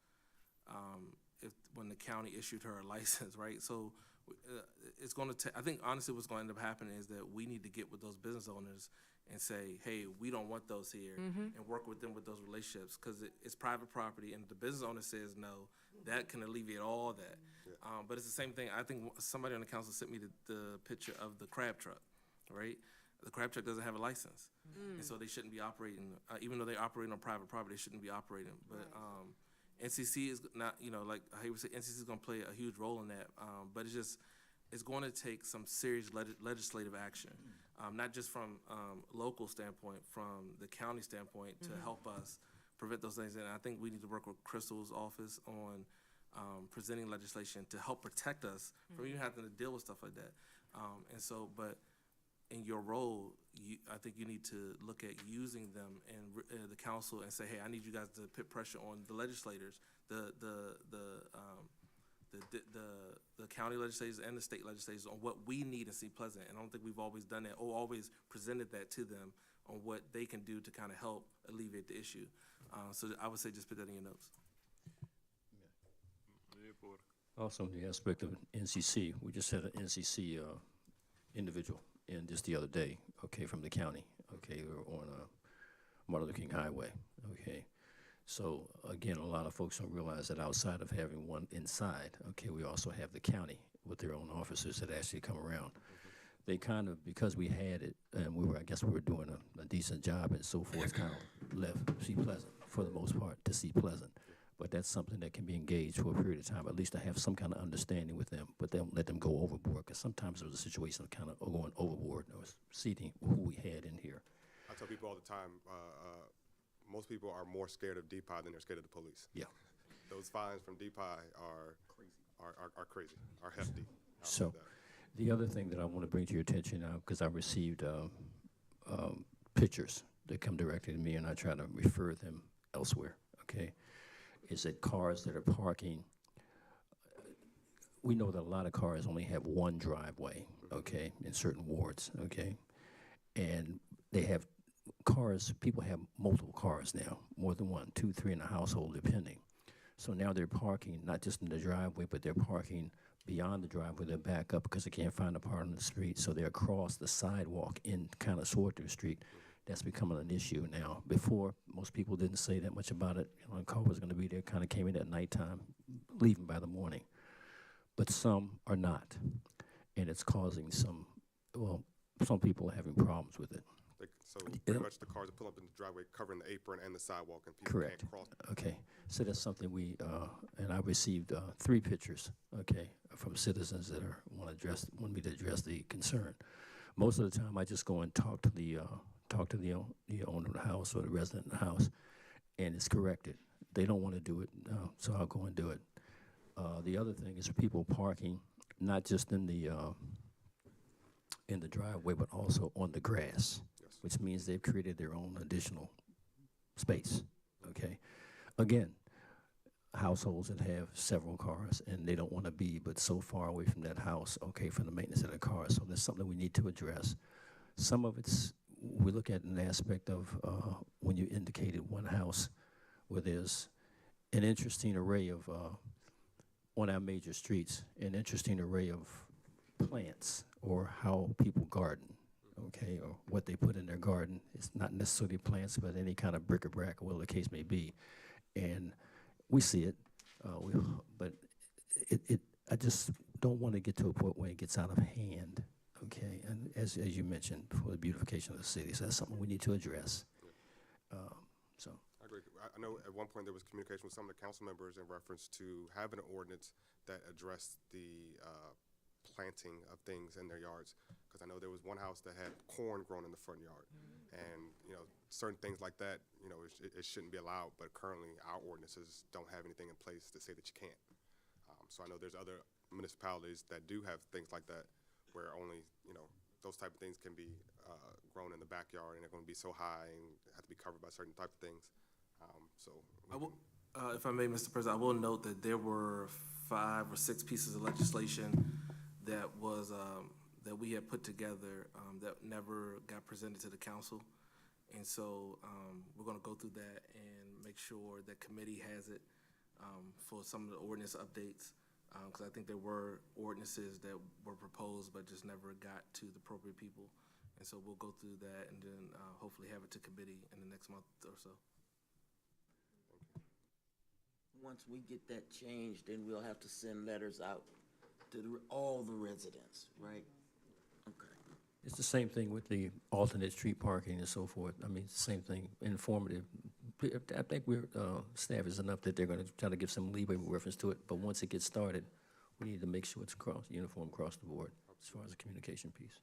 when the county issued her a license, right? So it's going to I think honestly what's going to end up happening is that we need to get with those business owners and say, hey, we don't want those here, and work with them with those relationships, because it's private property, and if the business owner says no, that can alleviate all that. But it's the same thing. I think somebody on the council sent me the picture of the crab truck, right? The crab truck doesn't have a license, and so they shouldn't be operating, even though they operate on private property, they shouldn't be operating. But NCC is not, like I would say, NCC is going to play a huge role in that. But it's going to take some serious legislative action, not just from local standpoint, from the county standpoint, to help us prevent those things. And I think we need to work with Crystal's office on presenting legislation to help protect us from even having to deal with stuff like that. But in your role, I think you need to look at using them and the council and say, hey, I need you guys to put pressure on the legislators, the county legislators and the state legislators on what we need in Seat Pleasant. And I don't think we've always done that or always presented that to them on what they can do to kind of help alleviate the issue. So I would say just put that in your notes. Mayor Porter? Also, in the aspect of NCC, we just had an NCC individual in just the other day, okay, from the county, okay, or on Martin Luther King Highway, okay. So again, a lot of folks don't realize that outside of having one inside, okay, we also have the county with their own officers that actually come around. They kind of, because we had it, and I guess we were doing a decent job and so forth, kind of left Sea Pleasant, for the most part, to Sea Pleasant. But that's something that can be engaged for a period of time, at least to have some kind of understanding with them, but don't let them go overboard, because sometimes there was a situation of kind of going overboard or exceeding who we had in here. I tell people all the time, most people are more scared of DPI than they're scared of the police. Yeah. Those fines from DPI are crazy, are hefty. So, the other thing that I want to bring to your attention now, because I received pictures that come directly to me, and I try to refer them elsewhere, okay, is that cars that are parking, we know that a lot of cars only have one driveway, okay, in certain wards, okay, and they have cars, people have multiple cars now, more than one, 2, 3 in a household, depending. So now they're parking not just in the driveway, but they're parking beyond the driveway. They're back up because they can't find a part on the street, so they're across the sidewalk in kind of sort through the street. That's becoming an issue now. Before, most people didn't say that much about it. You know, a car was going to be there, kind of came in at nighttime, leaving by the morning. But some are not, and it's causing some, well, some people are having problems with it. So pretty much the cars are pulling up in the driveway, covering the apron and the sidewalk, and people Correct. can't cross. Okay, so that's something we, and I received 3 pictures, okay, from citizens that want me to address the concern. Most of the time, I just go and talk to the owner of the house or the resident of the house, and it's corrected. They don't want to do it, so I'll go and do it. The other thing is people parking not just in the driveway, but also on the grass, which means they've created their own additional space, okay? Again, households that have several cars and they don't want to be but so far away from that house, okay, from the maintenance of the cars. So there's something we need to address. Some of it's, we look at an aspect of when you indicated one house where there's an interesting array of, on our major streets, an interesting array of plants or how people garden, okay, or what they put in their garden. It's not necessarily plants, but any kind of bric-a-brac, or whatever the case may be. And we see it, but I just don't want to get to a point where it gets out of hand, okay? And as you mentioned, for the beautification of the city, so that's something we need to address. So. I agree. I know at one point there was communication with some of the council members in reference to having an ordinance that addressed the planting of things in their yards. Because I know there was one house that had corn grown in the front yard. And, you know, certain things like that, you know, it shouldn't be allowed. But currently our ordinances don't have anything in place to say that you can't. So I know there's other municipalities that do have things like that where only, you know, those type of things can be grown in the backyard and they're going to be so high and have to be covered by certain type of things. I will, if I may, Mr. President, I will note that there were 5 or 6 pieces of legislation that was that we had put together that never got presented to the council, and so we're going to go through that and make sure that committee has it for some of the ordinance updates, because I think there were ordinances that were proposed but just never got to the appropriate people, and so we'll go through that and then hopefully have it to committee in the next month or so. Once we get that changed, then we'll have to send letters out to all the residents, right? Okay. It's the same thing with the alternate street parking and so forth. I mean, it's the same thing, informative. I think staff is enough that they're going to try to give some leeway with reference to it, but once it gets started, we need to make sure it's uniform across the board as far as the communication piece.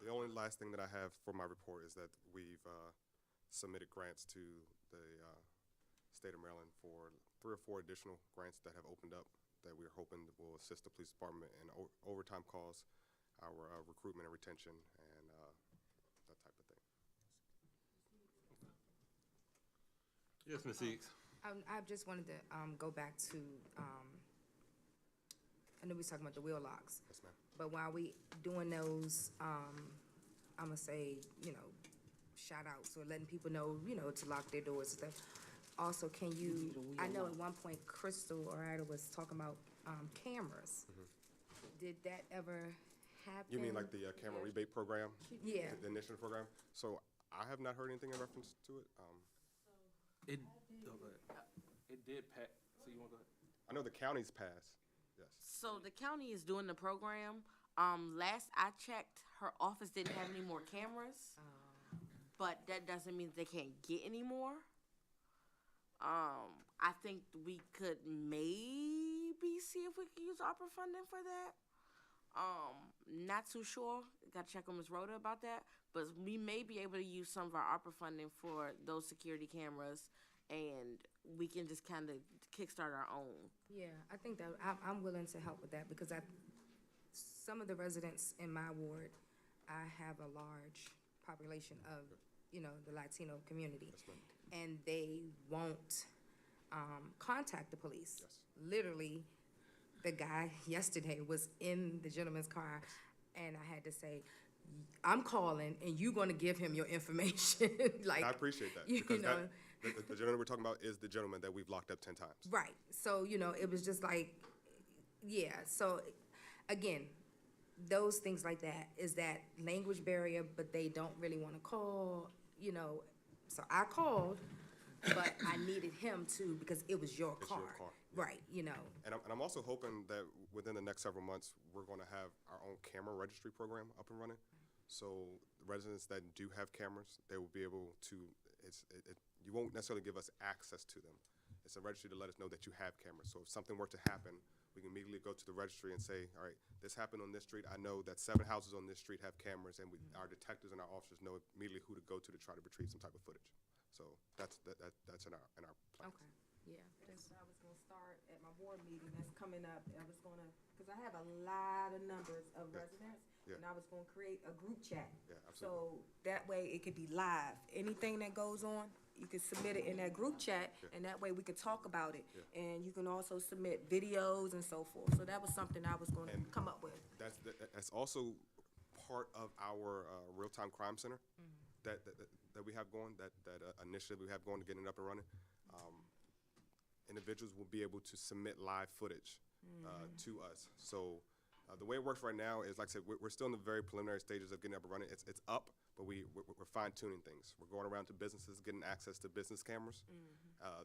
The only last thing that I have for my report is that we've submitted grants to the state of Maryland for 3 or 4 additional grants that have opened up that we're hoping will assist the police department in overtime costs, our recruitment and retention, and that type of thing. Yes, Ms. Eakes. I just wanted to go back to, I know we was talking about the wheel locks. Yes, ma'am. But while we doing those, I'm gonna say, you know, shout outs or letting people know, you know, to lock their doors and stuff. Also, can you, I know at one point Crystal or Ida was talking about cameras. Did that ever happened. You mean like the camera rebate program? Yeah. The initiative program? So I have not heard anything in reference to it. It, oh, go ahead. It did pass, so you wanna go ahead? I know the county's passed, yes. So the county is doing the program. Last I checked, her office didn't have any more cameras, but that doesn't mean they can't get any more. I think we could maybe see if we could use ARPA funding for that. Not too sure. Got to check with Ms. Rhoda about that. But we may be able to use some of our ARPA funding for those security cameras, and we can just kind of kickstart our own. Yeah, I think that I'm willing to help with that because some of the residents in my ward, I have a large population of, the Latino community. And they won't contact the police. Yes. Literally, the guy yesterday was in the gentleman's car, and I had to say, I'm calling, and you're going to give him your information. Like, I appreciate that. you Because know. the gentleman we're talking about is the gentleman that we've locked up 10 times. Right. So, it was just like, yeah. So, again, those things like that is that language barrier, but they don't really want to call, So I called, but I needed him to because it was your car. Your car. Right, And I'm also hoping that within the next several months, we're going to have our own camera registry program up and running. So residents that do have cameras, they will be able to, you won't necessarily give us access to them. It's a registry to let us know that you have cameras. So if something were to happen, we can immediately go to the registry and say, all right, this happened on this street. I know that 7 houses on this street have cameras, and our detectives and our officers know immediately who to go to try to retrieve some type of footage. So that's in our plans. Okay, yeah. I was gonna start at my board meeting that's coming up. I was gonna, because I have a lot of numbers of residents, Yeah. and I was gonna create a group chat. Yeah, absolutely. So that way it could be live. Anything that goes on, you can submit it in that group chat, and that way we could talk about it. Yeah. And you can also submit videos and so forth. So that was something I was gonna And come up with. That's also part of our real-time crime center that we have going, that initiative we have going to getting it up and running. Individuals will be able to submit live footage to us. So the way it works right now is, like I said, we're still in the very preliminary stages of getting up and running. It's up, but we're fine-tuning things. We're going around to businesses, getting access to business cameras.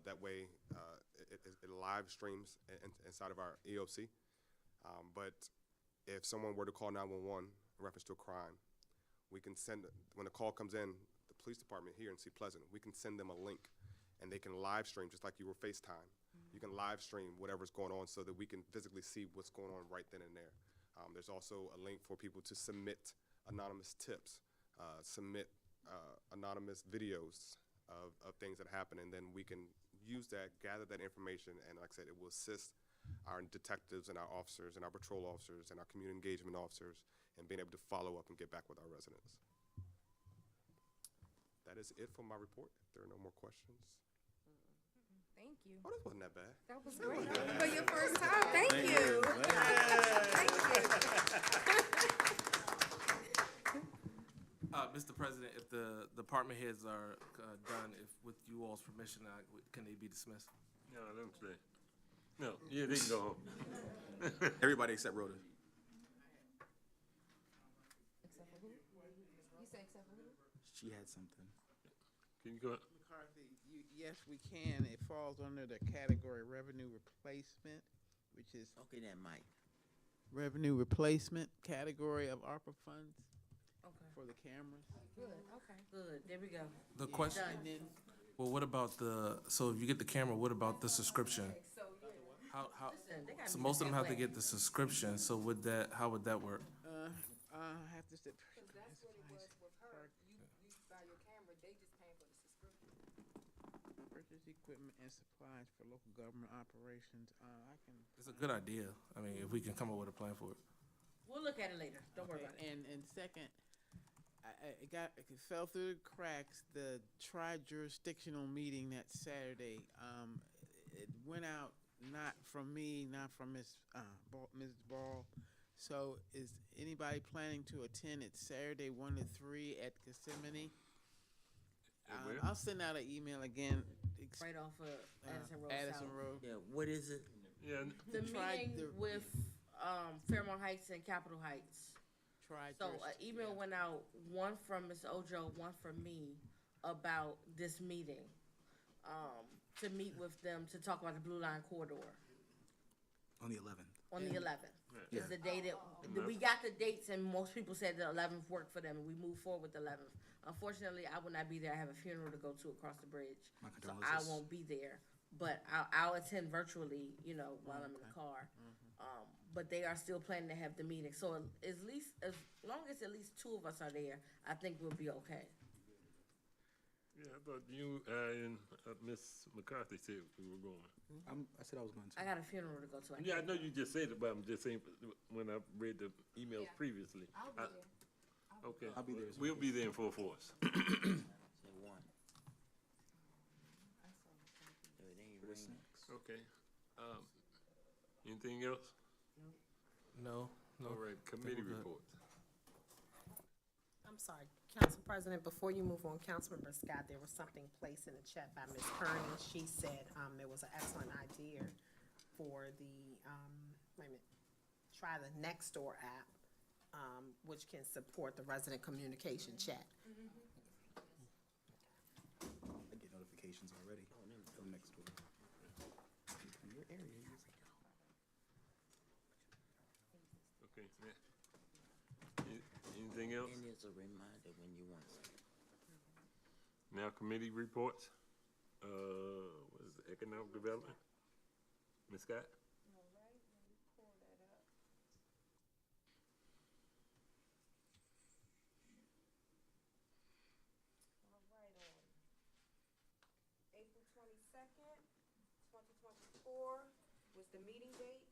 That way, it live streams inside of our EOC. But if someone were to call 911 in reference to a crime, we can send, when the call comes in, the police department here in Sea Pleasant, we can send them a link, and they can live stream just like you were FaceTime. You can live stream whatever's going on so that we can physically see what's going on right then and there. There's also a link for people to submit anonymous tips, submit anonymous videos of things that happen, and then we can use that, gather that information, and like I said, it will assist our detectives and our officers and our patrol officers and our community engagement officers in being able to follow up and get back with our residents. That is it for my report. If there are no more questions. Thank you. Oh, that wasn't that bad. That was great. For your first time, thank you. Thank you. Mr. President, if the department heads are done, if with you all's permission, can they be dismissed? No, don't say. No, yeah, they can go home. Everybody except Rhoda. Except for who? You say except for who? She had something. Can you go? McCarthy, yes, we can. It falls under the category revenue replacement, which is Okay, then, Mike. revenue replacement category of ARPA funds Okay. for the cameras. Good, okay. Good, there we go. The question, And then well, what about so if you get the camera, what about the subscription? How, so most of them have to get the subscription, so how would that work? I have to say. That's what it was with her. You buy your camera, they just paying for the subscription. Purchase equipment and supplies for local government operations. I can. It's a good idea. I mean, if we can come up with a plan for it. We'll look at it later. Don't worry about it. And second, it fell through the cracks. The tri-jurisdictional meeting that Saturday, it went out not from me, not from Ms. Ball. So is anybody planning to attend? It's Saturday 1 to 3 at Gethsemane. where? I'll send out an email again. Right off of Addison Road Addison South. Road. Yeah, what is it? Yeah, The tried meeting the- with Fairmont Heights and Capitol Heights. So an email went out, one from Ms. Ojo, one from me, about this meeting. To meet with them to talk about the Blue Line corridor On the 11th. on the 11th. Yeah. Is the day that, we got the dates and most people said the 11th worked for them and we moved forward with the 11th. Unfortunately, I will not be there. I have a funeral to go to across the bridge. My So I condolences. won't be there, but I'll attend virtually, while I'm in the car. But they are still planning to have the meeting. So at least, as long as at least two of us are there, I think we'll be okay. Yeah, I thought you and Miss McCarthy said we were going. I said I was going to. I got a funeral to go to. Yeah, I know you just said it, but I'm just saying, when I read the emails previously. I'll be there. Okay. I'll be there as well. We'll be there in full force. Say one. Okay. Anything else? No, no. All right, committee we're good. reports. I'm sorry, Council President, before you move on, Councilmember Scott, there was something placed in the chat by Ms. Kearney. She said, it was an excellent idea for the, wait a minute, try the Nextdoor app, which can support the resident communication chat. I get notifications already from next door. Your area usually Okay. Anything else? And it's a reminder when you want something. Now, committee reports. What is it, economic development? Ms. Scott? April 22nd, 2024 was the meeting date.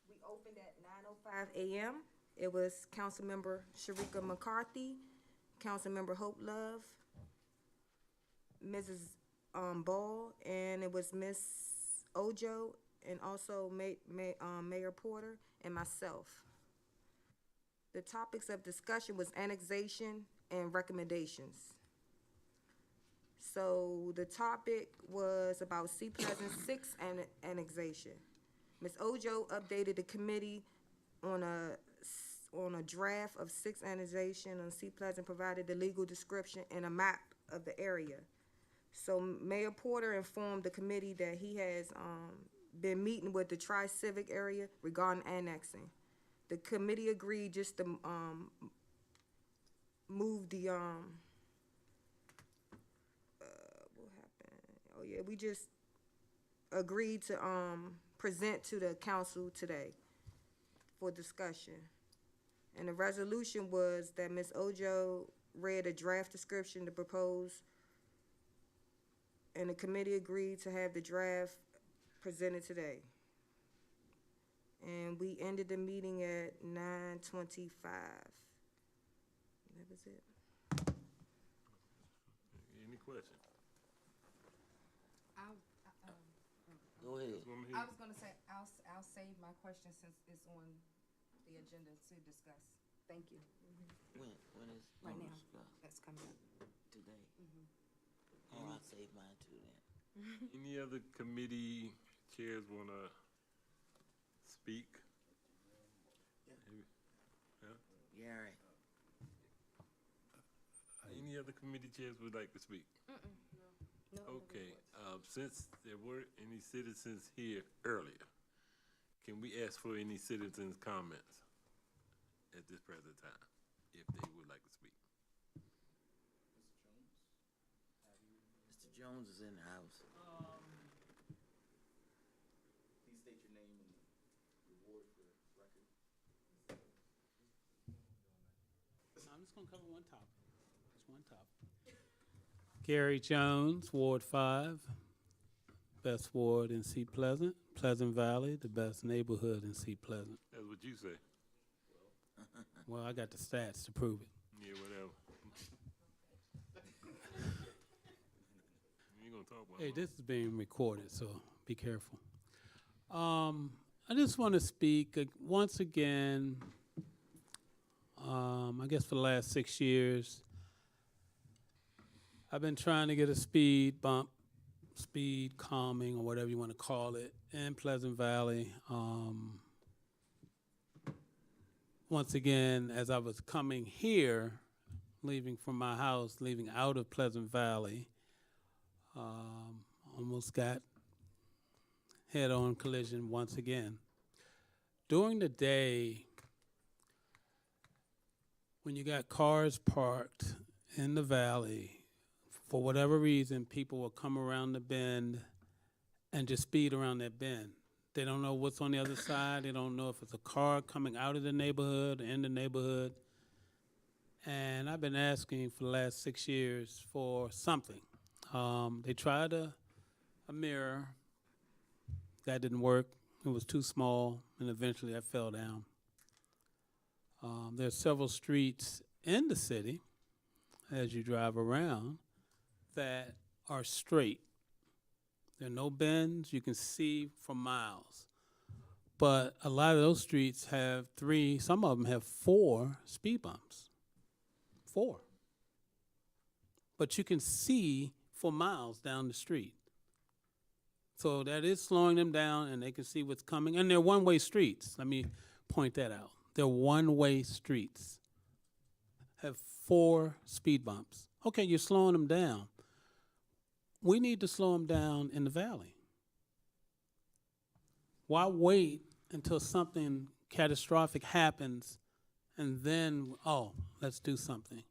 We opened at 9:05 a.m. It was Councilmember Sharika McCarthy, Councilmember Hope Love, Mrs. Ball, and it was Miss Ojo, and also Mayor Porter and myself. The topics of discussion was annexation and recommendations. So the topic was about C Pleasant 6 and annexation. Ms. Ojo updated the committee on a draft of 6 annexation on C Pleasant, provided the legal description and a map of the area. So Mayor Porter informed the committee that he has been meeting with the Tri-Civic area regarding annexing. The committee agreed just to move the what happened? Oh yeah, we just agreed to present to the council today for discussion. And the resolution was that Ms. Ojo read a draft description to propose, and the committee agreed to have the draft presented today. And we ended the meeting at 9:25. That was it. Any questions? Go ahead. I was gonna say, I'll save my question since it's on the agenda to discuss. Thank you. When is? Right when now, is, that's coming up. Today. Oh, I'll save mine too then. Any other committee chairs wanna speak? Yeah. Gary. Any other committee chairs would like to speak? Okay, since there weren't any citizens here earlier, can we ask for any citizens' comments at this present time, if they would like to speak? Mr. Jones is in the house. Please state your name and your ward for the record. I'm just gonna cover one topic, just one topic. Gary Jones, Ward 5, best ward in C Pleasant, Pleasant Valley, the best neighborhood in C Pleasant. That's what you say. Well, I got the stats to prove it. Yeah, whatever. You ain't gonna talk about Hey, it. this is being recorded, so be careful. I just want to speak once again, I guess for the last 6 years, I've been trying to get a speed bump, speed calming, or whatever you want to call it, in Pleasant Valley. once again, as I was coming here, leaving from my house, leaving out of Pleasant Valley, almost got head-on collision once again. During the day, when you got cars parked in the valley, for whatever reason, people will come around the bend and just speed around that bend. They don't know what's on the other side. They don't know if it's a car coming out of the neighborhood or in the neighborhood. And I've been asking for the last 6 years for something. They tried a mirror. That didn't work. It was too small, and eventually I fell down. There are several streets in the city, as you drive around, that are straight. There are no bends. You can see for miles. But a lot of those streets have 3, some of them have 4 speed bumps. 4. But you can see for miles down the street. So that is slowing them down, and they can see what's coming. And they're one-way streets. Let me point that out. They're one-way streets. Have 4 speed bumps. Okay, you're slowing them down. We need to slow them down in the valley. Why wait until something catastrophic happens and then, oh, let's do something?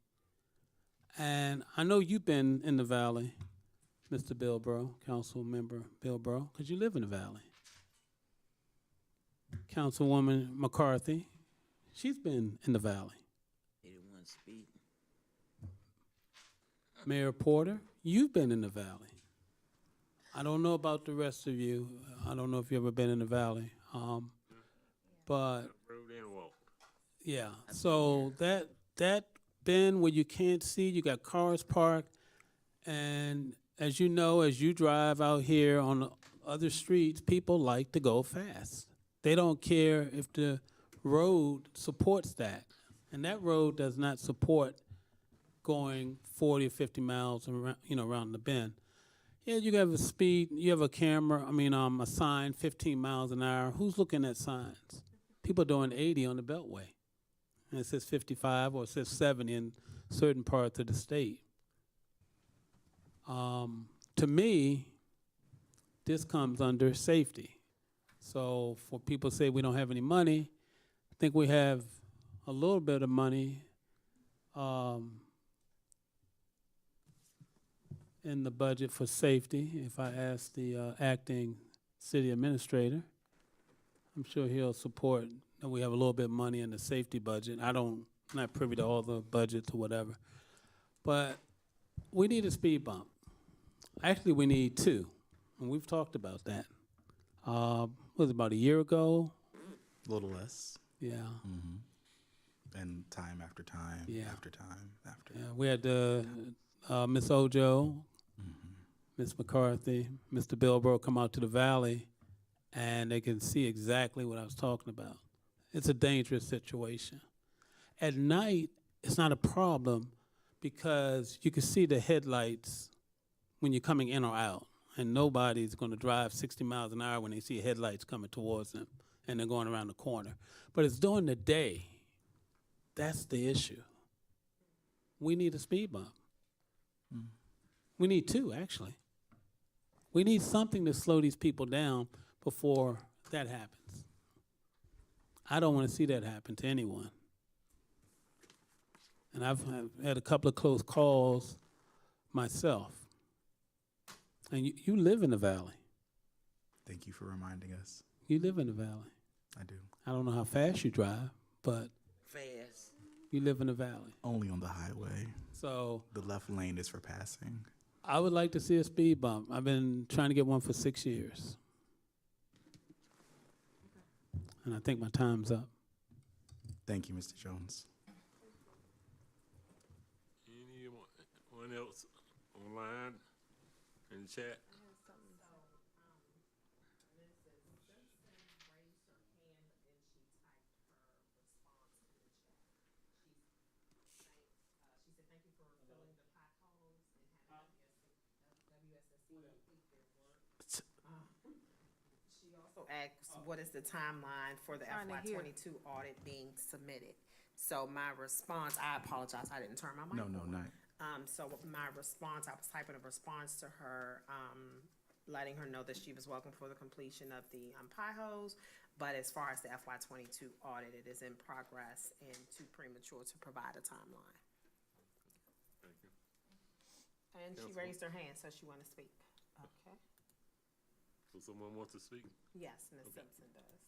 And I know you've been in the valley, Mr. Bilbrough, Council Member Bilbrough, because you live in the valley. Councilwoman McCarthy, she's been in the valley. 81 speed. Mayor Porter, you've been in the valley. I don't know about the rest of you. I don't know if you've ever been in the valley. But Rode and walked. yeah, so that bend where you can't see, you got cars parked, and as you know, as you drive out here on the other streets, people like to go fast. They don't care if the road supports that, and that road does not support going 40 or 50 miles around, around the bend. Yeah, you have a speed, you have a camera, a sign, 15 miles an hour. Who's looking at signs? People are doing 80 on the Beltway. And it says 55 or it says 70 in certain parts of the state. To me, this comes under safety. So for people to say we don't have any money, I think we have a little bit of money in the budget for safety. If I ask the acting city administrator, I'm sure he'll support that we have a little bit of money in the safety budget. I'm not privy to all the budgets or whatever. But we need a speed bump. Actually, we need 2, and we've talked about that. Was it about a year ago? A little less. Yeah. Mm-hmm. And time after time, Yeah. after time, after. Yeah, we had Miss Ojo, Miss McCarthy, Mr. Bilbrough come out to the valley, and they can see exactly what I was talking about. It's a dangerous situation. At night, it's not a problem because you can see the headlights when you're coming in or out, and nobody's going to drive 60 miles an hour when they see headlights coming towards them and they're going around the corner. But it's during the day. That's the issue. We need a speed bump. We need 2, actually. We need something to slow these people down before that happens. I don't want to see that happen to anyone. And I've had a couple of close calls myself. And you live in the valley. Thank you for reminding us. You live in the valley. I do. I don't know how fast you drive, but Fast. you live in the valley. Only on the highway. So The left lane is for passing. I would like to see a speed bump. I've been trying to get one for 6 years. And I think my time's up. Thank you, Mr. Jones. Anyone else online in the chat? She also also asked, what is the timeline for the Trying to FY hear. '22 audit being submitted? So my response, I apologize, I didn't turn my mic on. not. So my response, I was typing a response to her, letting her know that she was welcome for the completion of the PIHOs. But as far as the FY '22 audit, it is in progress and too premature to provide a timeline. Thank you. And she Councilwoman. raised her hand, so she want to speak. Okay. So someone wants to speak? Yes, Ms. Okay. Simpson does.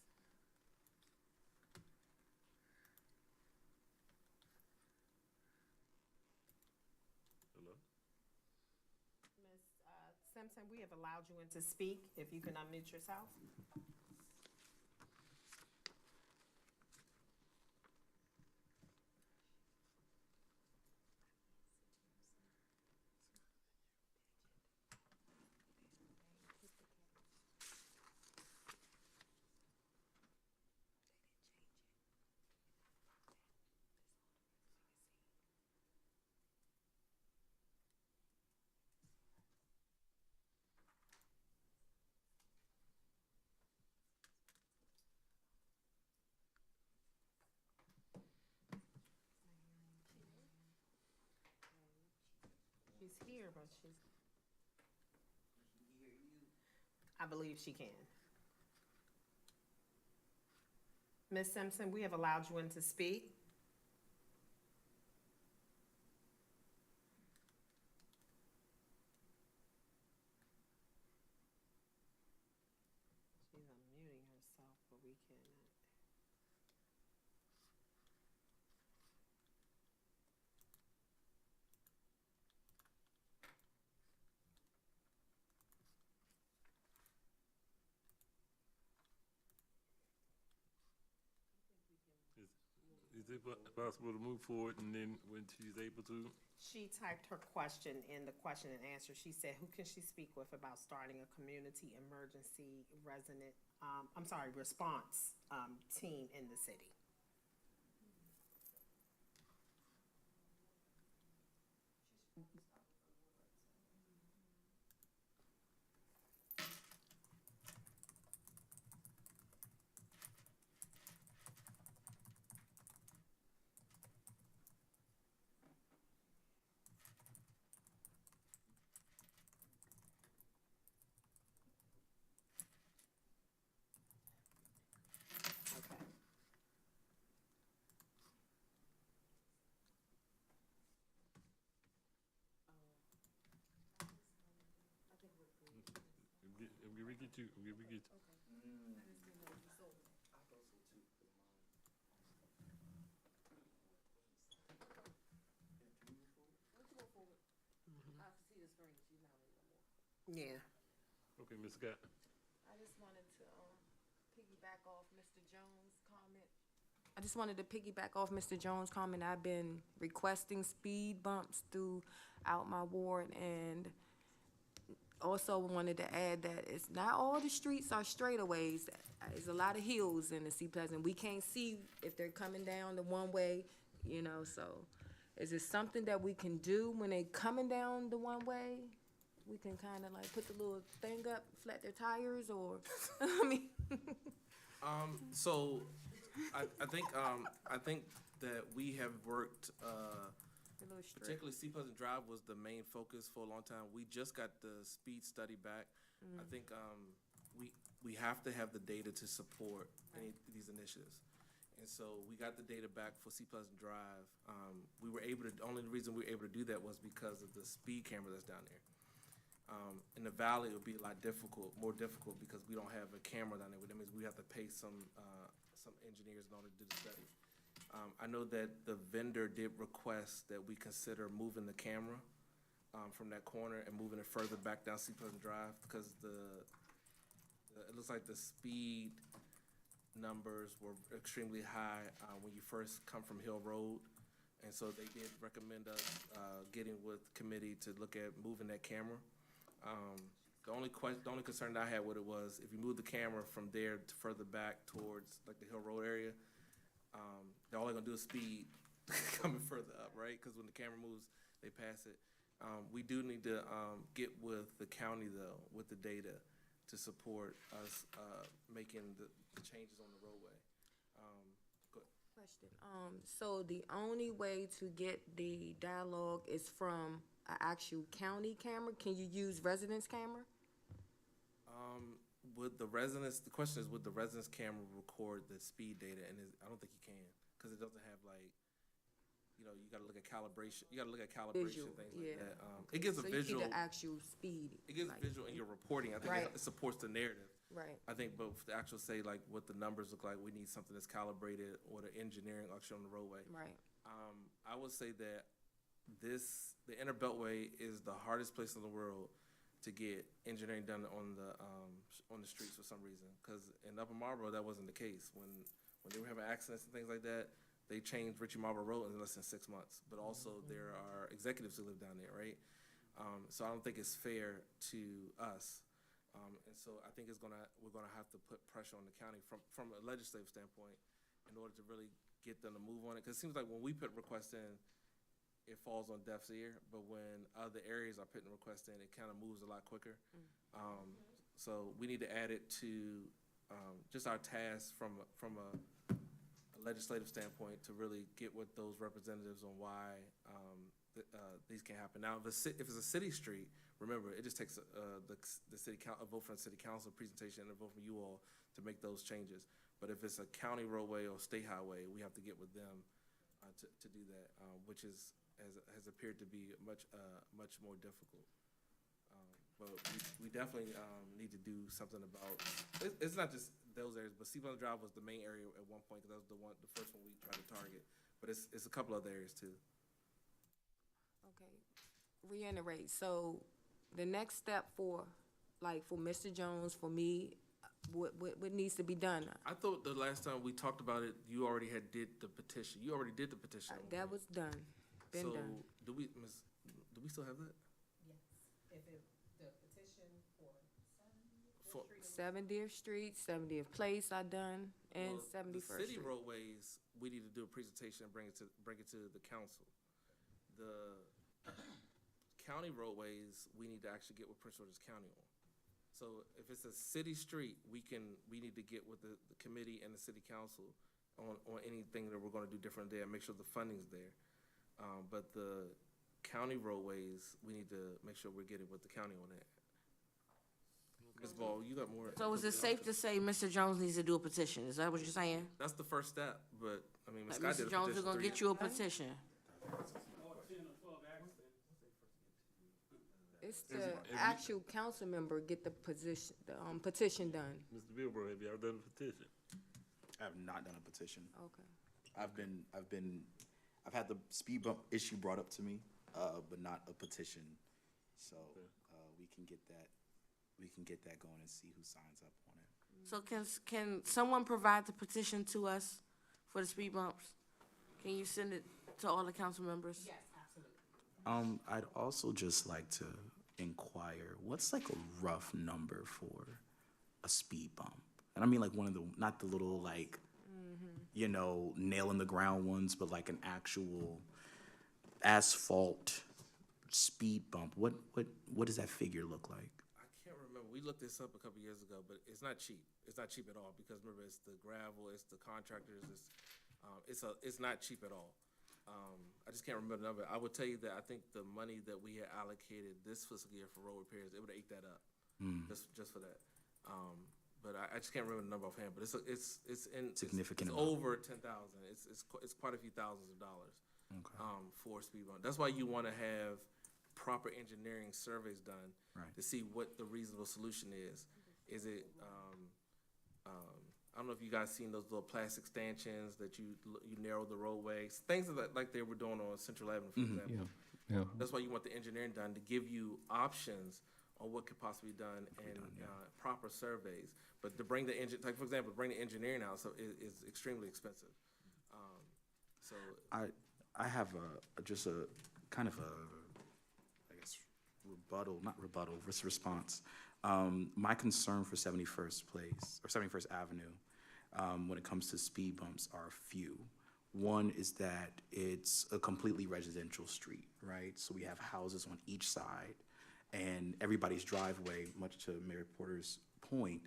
Hello? Ms. Simpson, we have allowed you in to speak. If you can unmute yourself. She's here, but she's. I believe she can. Ms. Simpson, we have allowed you in to speak. She's unmuting herself, but we cannot. Is it possible to move forward and then when she's able to? She typed her question in the question and answer. She said, who can she speak with about starting a community emergency response team in the city? Okay. We get you. Yeah. Okay, Ms. Scott. I just wanted to piggyback off Mr. Jones' comment. I just wanted to piggyback off Mr. Jones' comment. I've been requesting speed bumps throughout my ward, and also wanted to add that it's not all the streets are straightaways. There's a lot of hills in the Sea Pleasant. We can't see if they're coming down the one way, so is it something that we can do when they coming down the one way? We can kind of like put the little thing up, flat their tires, or, I mean. So, I think that we have worked, A little strict. particularly Sea Pleasant Drive was the main focus for a long time. We just got the speed study back. I think, we have to have the data to support any of these initiatives. And so we got the data back for Sea Pleasant Drive. The only reason we were able to do that was because of the speed camera that's down there. In the valley, it would be a lot more difficult because we don't have a camera down there. That means we have to pay some engineers in order to do the study. I know that the vendor did request that we consider moving the camera from that corner and moving it further back down Sea Pleasant Drive because it looks like the speed numbers were extremely high when you first come from Hill Road. And so they did recommend us getting with committee to look at moving that camera. The only concern that I had with it was if you move the camera from there to further back towards like the Hill Road area, all they're gonna do is speed coming further up, right? Because when the camera moves, they pass it. We do need to get with the county though, with the data, to support us, making the changes on the roadway. Go ahead. Question. So the only way to get the dialogue is from an actual county camera? Can you use residence camera? Would the residents, the question is, would the residence camera record the speed data? And I don't think you can, because it doesn't have like, you gotta look at calibration, Visual, things yeah. like that. It gives a So you visual. get the actual speed. It gives like- visual in your reporting. I think Right. it supports the narrative. Right. I think, but the actual say like what the numbers look like, we need something that's calibrated or the engineering actually on the roadway. Right. I would say that the Inner Beltway is the hardest place in the world to get engineering done on the streets for some reason. Because in Upper Marlboro, that wasn't the case. When they were having accidents and things like that, they changed Richie Marlboro Road in less than 6 months. But also there are executives who live down there, right? So I don't think it's fair to us. And so I think we're gonna have to put pressure on the county from a legislative standpoint in order to really get them to move on it. Because it seems like when we put requests in, it falls on deaf's ear, but when other areas are putting requests in, it kind of moves a lot quicker. So we need to add it to just our task from a legislative standpoint to really get with those representatives on why these can happen. Now, if it's a city street, remember, it just takes the city a vote from the city council, presentation, and a vote from you all to make those changes. But if it's a county roadway or state highway, we have to get with them to do that, which has appeared to be much more difficult. But we definitely need to do something about. It's not just those areas, but Seabound Drive was the main area at one point because that was the first one we tried to target. But it's a couple other areas too. Okay. Reiterate. So the next step for Mr. Jones, for me, what needs to be done? I thought the last time we talked about it, you already did the petition. You already did the petition. That was done. Been So done. do we still have that? Yes, if the petition for 70th Street, 70th Place I done, and Well, 71st The city Street. roadways, we need to do a presentation and bring it to the council. The county roadways, we need to actually get with Prince George's County on. So if it's a city street, we need to get with the committee and the city council on anything that we're gonna do different there and make sure the funding's there. But the county roadways, we need to make sure we're getting with the county on that. Ms. Ball, you got more? So is it safe to say Mr. Jones needs to do a petition? Is that what you're saying? That's the first step, but, I mean, Ms. Like Scott did a Mr. Jones is petition gonna 3 get you a petition. It's the actual council member get the petition done. Mr. Bilbro, have y'all done a petition? I have not done a petition. Okay. I've had the speed bump issue brought up to me, but not a petition. So, we can get that going and see who signs up on it. So can someone provide the petition to us for the speed bumps? Can you send it to all the council members? Yes, absolutely. I'd also just like to inquire, what's like a rough number for a speed bump? And I mean like not the little like, nail in the ground ones, but like an actual asphalt speed bump. What does that figure look like? I can't remember. We looked this up a couple years ago, but it's not cheap. It's not cheap at all because remember, it's the gravel, it's the contractors, it's not cheap at all. I just can't remember the number. I would tell you that I think the money that we had allocated this fiscal year for road repairs, it would have ate that up, just for that. But I just can't remember the number offhand. But it's Significant It's amount. over 10,000. It's quite a few thousands of dollars. Okay. For speed bump. That's why you want to have proper engineering surveys done Right. to see what the reasonable solution is. Is it? I don't know if you guys seen those little plastic stanchions that you narrow the roadways, things like they were doing on Central Avenue, for example. Yeah. That's why you want the engineering done to give you options on what could possibly be done and proper surveys. But to bring the for example, bring the engineering out is extremely expensive. So I have just a kind of I guess response. My concern for 71st Place or 71st Avenue when it comes to speed bumps are few. One is that it's a completely residential street, right? So we have houses on each side, and everybody's driveway, much to Mayor Porter's point,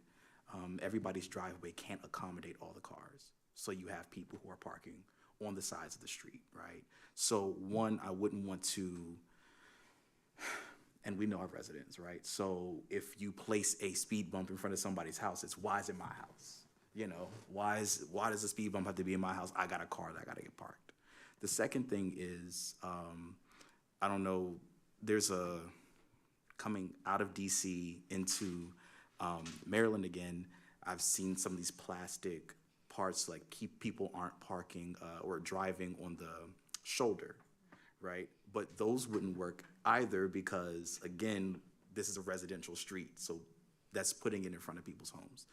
everybody's driveway can't accommodate all the cars. So you have people who are parking on the sides of the street, right? So one, I wouldn't want to, and we know our residents, right? So if you place a speed bump in front of somebody's house, it's why is it my house? You know, why does the speed bump have to be in my house? I got a car that I gotta get parked. The second thing is, I don't know, there's a, coming out of DC into Maryland again, I've seen some of these plastic parts, like people aren't parking or driving on the shoulder, right? But those wouldn't work either because, again, this is a residential street, so that's putting it in front of people's homes.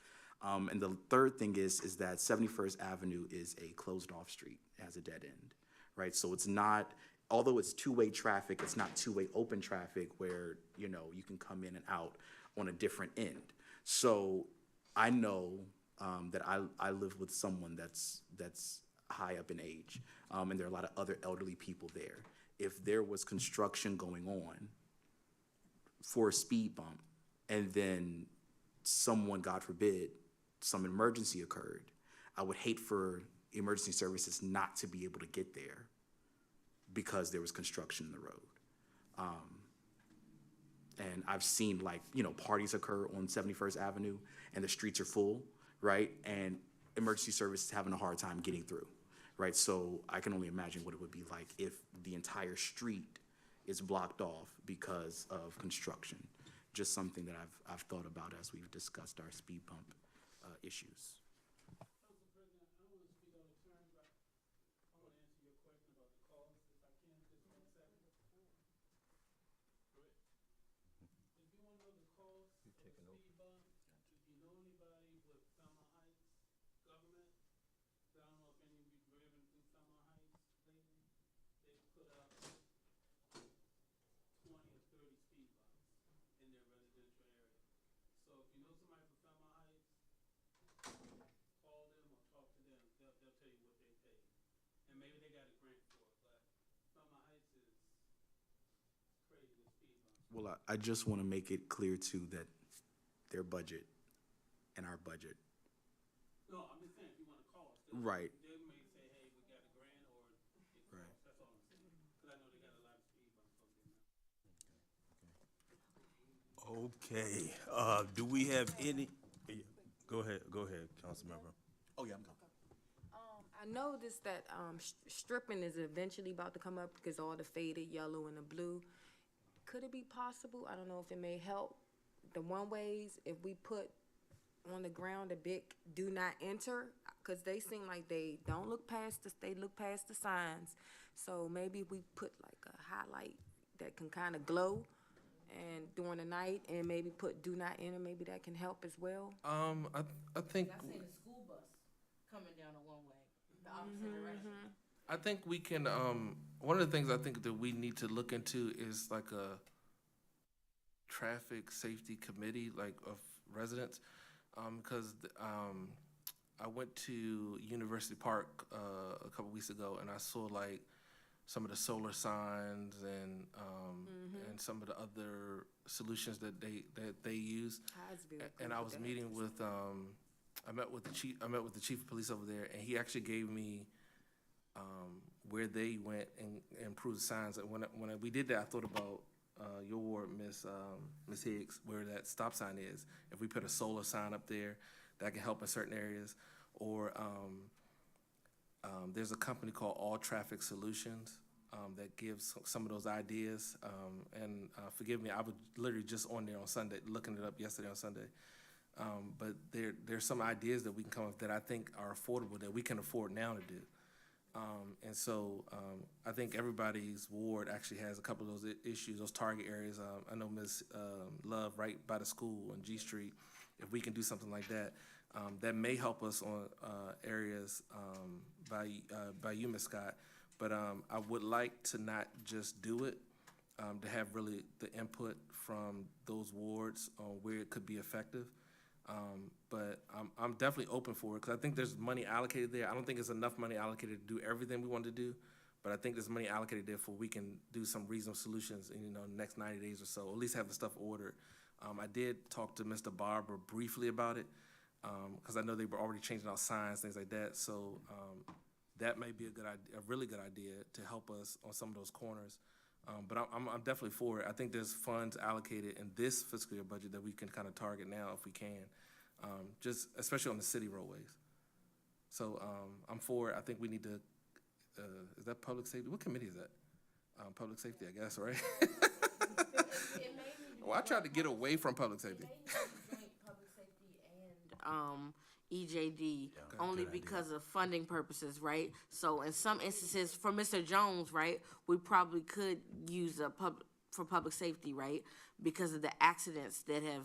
And the third thing is that 71st Avenue is a closed-off street. It has a dead end, right? So it's not, although it's two-way traffic, it's not two-way open traffic where, you know, you can come in and out on a different end. So I know that I live with someone that's high up in age, and there are a lot of other elderly people there. If there was construction going on for a speed bump, and then someone, God forbid, some emergency occurred, I would hate for emergency services not to be able to get there because there was construction in the road. And I've seen, like, you know, parties occur on 71st Avenue and the streets are full, right? And emergency services having a hard time getting through, right? So I can only imagine what it would be like if the entire street is blocked off because of construction. Just something that I've thought about as we've discussed our speed bump issues. Well, I just want to make it clear too that their budget and our budget. No, I'm just saying, if you want to call us. Right. They may say, hey, we got a grant or it Right. costs. That's all I'm saying. Because I know they got a lot of speed bumps over there now. Okay, do we have any, go ahead, Councilmember. Oh, yeah, I'm going. I noticed that stripping is eventually about to come up because all the faded yellow and the blue. Could it be possible? I don't know if it may help. The one-ways, if we put on the ground a big "do not enter," because they seem like they don't look past they look past the signs. So maybe we put like a highlight that can kind of glow, and during the night, and maybe put "do not enter." Maybe that can help as well. I think. I seen the school bus coming down a one-way, the opposite direction. I think we can, one of the things I think that we need to look into is like a traffic safety committee, like of residents. Because I went to University Park a couple weeks ago and I saw like some of the solar signs and some of the other solutions that they use. And I was meeting with, I met with the chief of police over there, and he actually gave me where they went and improved the signs. And when we did that, I thought about your ward, Miss Higgs, where that stop sign is. If we put a solar sign up there, that can help in certain areas. Or there's a company called All Traffic Solutions that gives some of those ideas. And forgive me, I was literally just on there on Sunday, looking it up yesterday on Sunday. But there's some ideas that we can come up with that I think are affordable, that we can afford now to do. And so I think everybody's ward actually has a couple of those issues, those target areas. I know Ms. Love right by the school on G Street. If we can do something like that, that may help us on areas by you, Ms. Scott. But I would like to not just do it, to have really the input from those wards on where it could be effective. But I'm definitely open for it because I think there's money allocated there. I don't think there's enough money allocated to do everything we want to do, but I think there's money allocated there for we can do some reasonable solutions in the next 90 days or so, at least have the stuff ordered. I did talk to Mr. Barber briefly about it, because I know they were already changing out signs, things like that. So that may be a really good idea to help us on some of those corners. But I'm definitely for it. I think there's funds allocated in this fiscal year budget that we can kind of target now if we can, just especially on the city roadways. So I'm for it. I think we need to, is that public safety? What committee is that? Public safety, I guess, right? Well, I tried to get away from public safety. EJD, only because of funding purposes, right? So in some instances, for Mr. Jones, right, we probably could use for public safety, right? Because of the accidents that have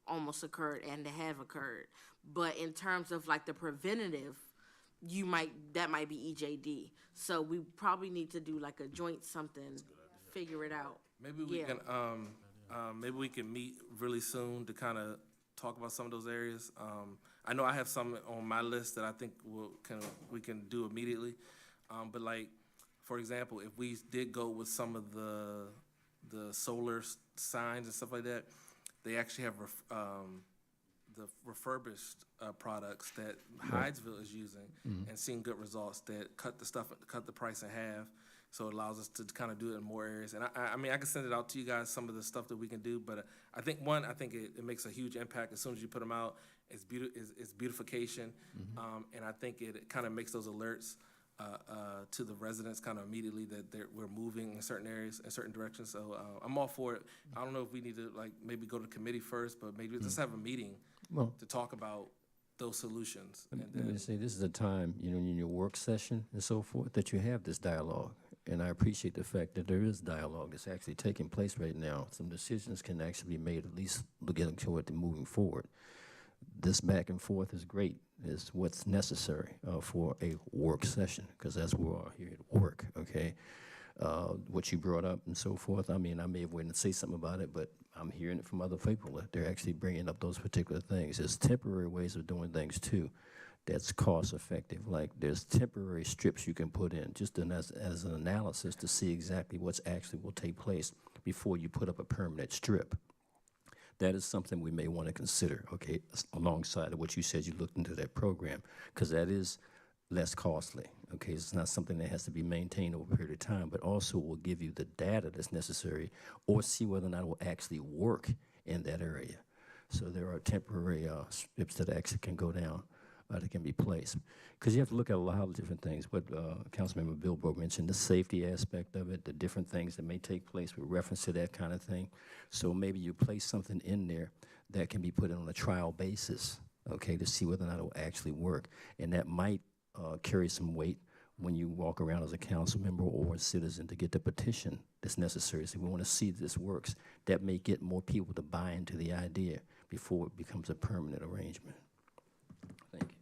almost occurred and that have occurred. But in terms of like the preventative, that might be EJD. So we probably need to do like a joint something, figure it out. Maybe we can meet really soon to kind of talk about some of those areas. I know I have some on my list that I think we can do immediately. But like, for example, if we did go with some of the solar signs and stuff like that, they actually have the refurbished products that Hydesville is using and seeing good results that cut the price in half. So it allows us to kind of do it in more areas. And I mean, I can send it out to you guys, some of the stuff that we can do, but I think it makes a huge impact as soon as you put them out. It's beautification. And I think it kind of makes those alerts to the residents kind of immediately that we're moving in certain areas, in certain directions. So I'm all for it. I don't know if we need to like maybe go to committee first, but maybe just have a meeting to talk about those solutions. Let me say, this is a time, in your work session and so forth, that you have this dialogue. And I appreciate the fact that there is dialogue that's actually taking place right now. Some decisions can actually be made, at least looking toward the moving forward. This back and forth is great. Is what's necessary for a work session, because that's where we are here at work, okay? What you brought up and so forth, I mean, I may have waited to say something about it, but I'm hearing it from other people that they're actually bringing up those particular things. There's temporary ways of doing things too that's cost effective. Like there's temporary strips you can put in just as an analysis to see exactly what's actually will take place before you put up a permanent strip. That is something we may want to consider, okay, alongside of what you said you looked into that program, because that is less costly, okay? It's not something that has to be maintained over a period of time, but also will give you the data that's necessary or see whether or not it will actually work in that area. So there are temporary strips that actually can go down, that can be placed. Because you have to look at a lot of different things. What Councilmember Bilbrook mentioned, the safety aspect of it, the different things that may take place with reference to that kind of thing. So maybe you place something in there that can be put in on a trial basis, okay, to see whether or not it will actually work. And that might carry some weight when you walk around as a council member or a citizen to get the petition that's necessary. So we want to see this works. That may get more people to buy into the idea before it becomes a permanent arrangement. Thank you.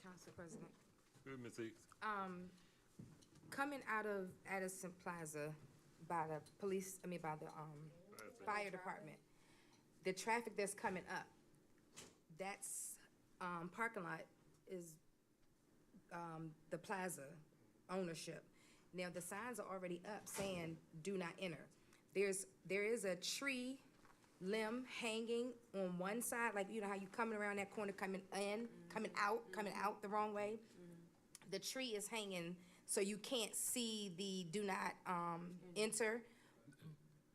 Council President. Good, Ms. Hicks. Coming out of Addison Plaza by the fire department, the traffic that's coming up, that's parking lot is the plaza ownership. Now the signs are already up saying do not enter. There is a tree limb hanging on one side, like you know how you coming around that corner, coming out the wrong way. The tree is hanging, so you can't see the do not enter.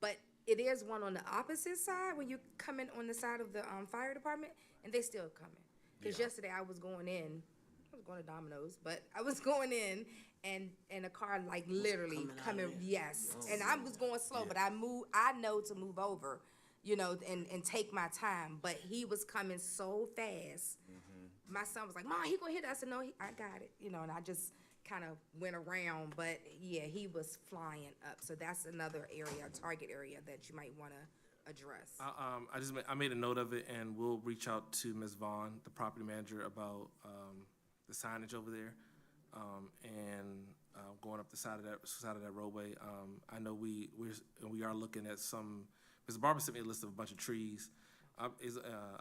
But it is one on the opposite side when you come in on the side of the fire department, and they still coming. Because yesterday I was going to Domino's, but I was going in, and a car like literally coming, yes. And I was going slow, but I know to move over, and take my time. But he was coming so fast. My son was like, "Mom, he gonna hit us." I said, "No, I got it," and I just kind of went around. But yeah, he was flying up. So that's another area, target area that you might want to address. I made a note of it, and we'll reach out to Ms. Vaughn, the property manager, about the signage over there, and going up the side of that roadway. I know we are looking at some. Mr. Barber sent me a list of a bunch of trees. I'll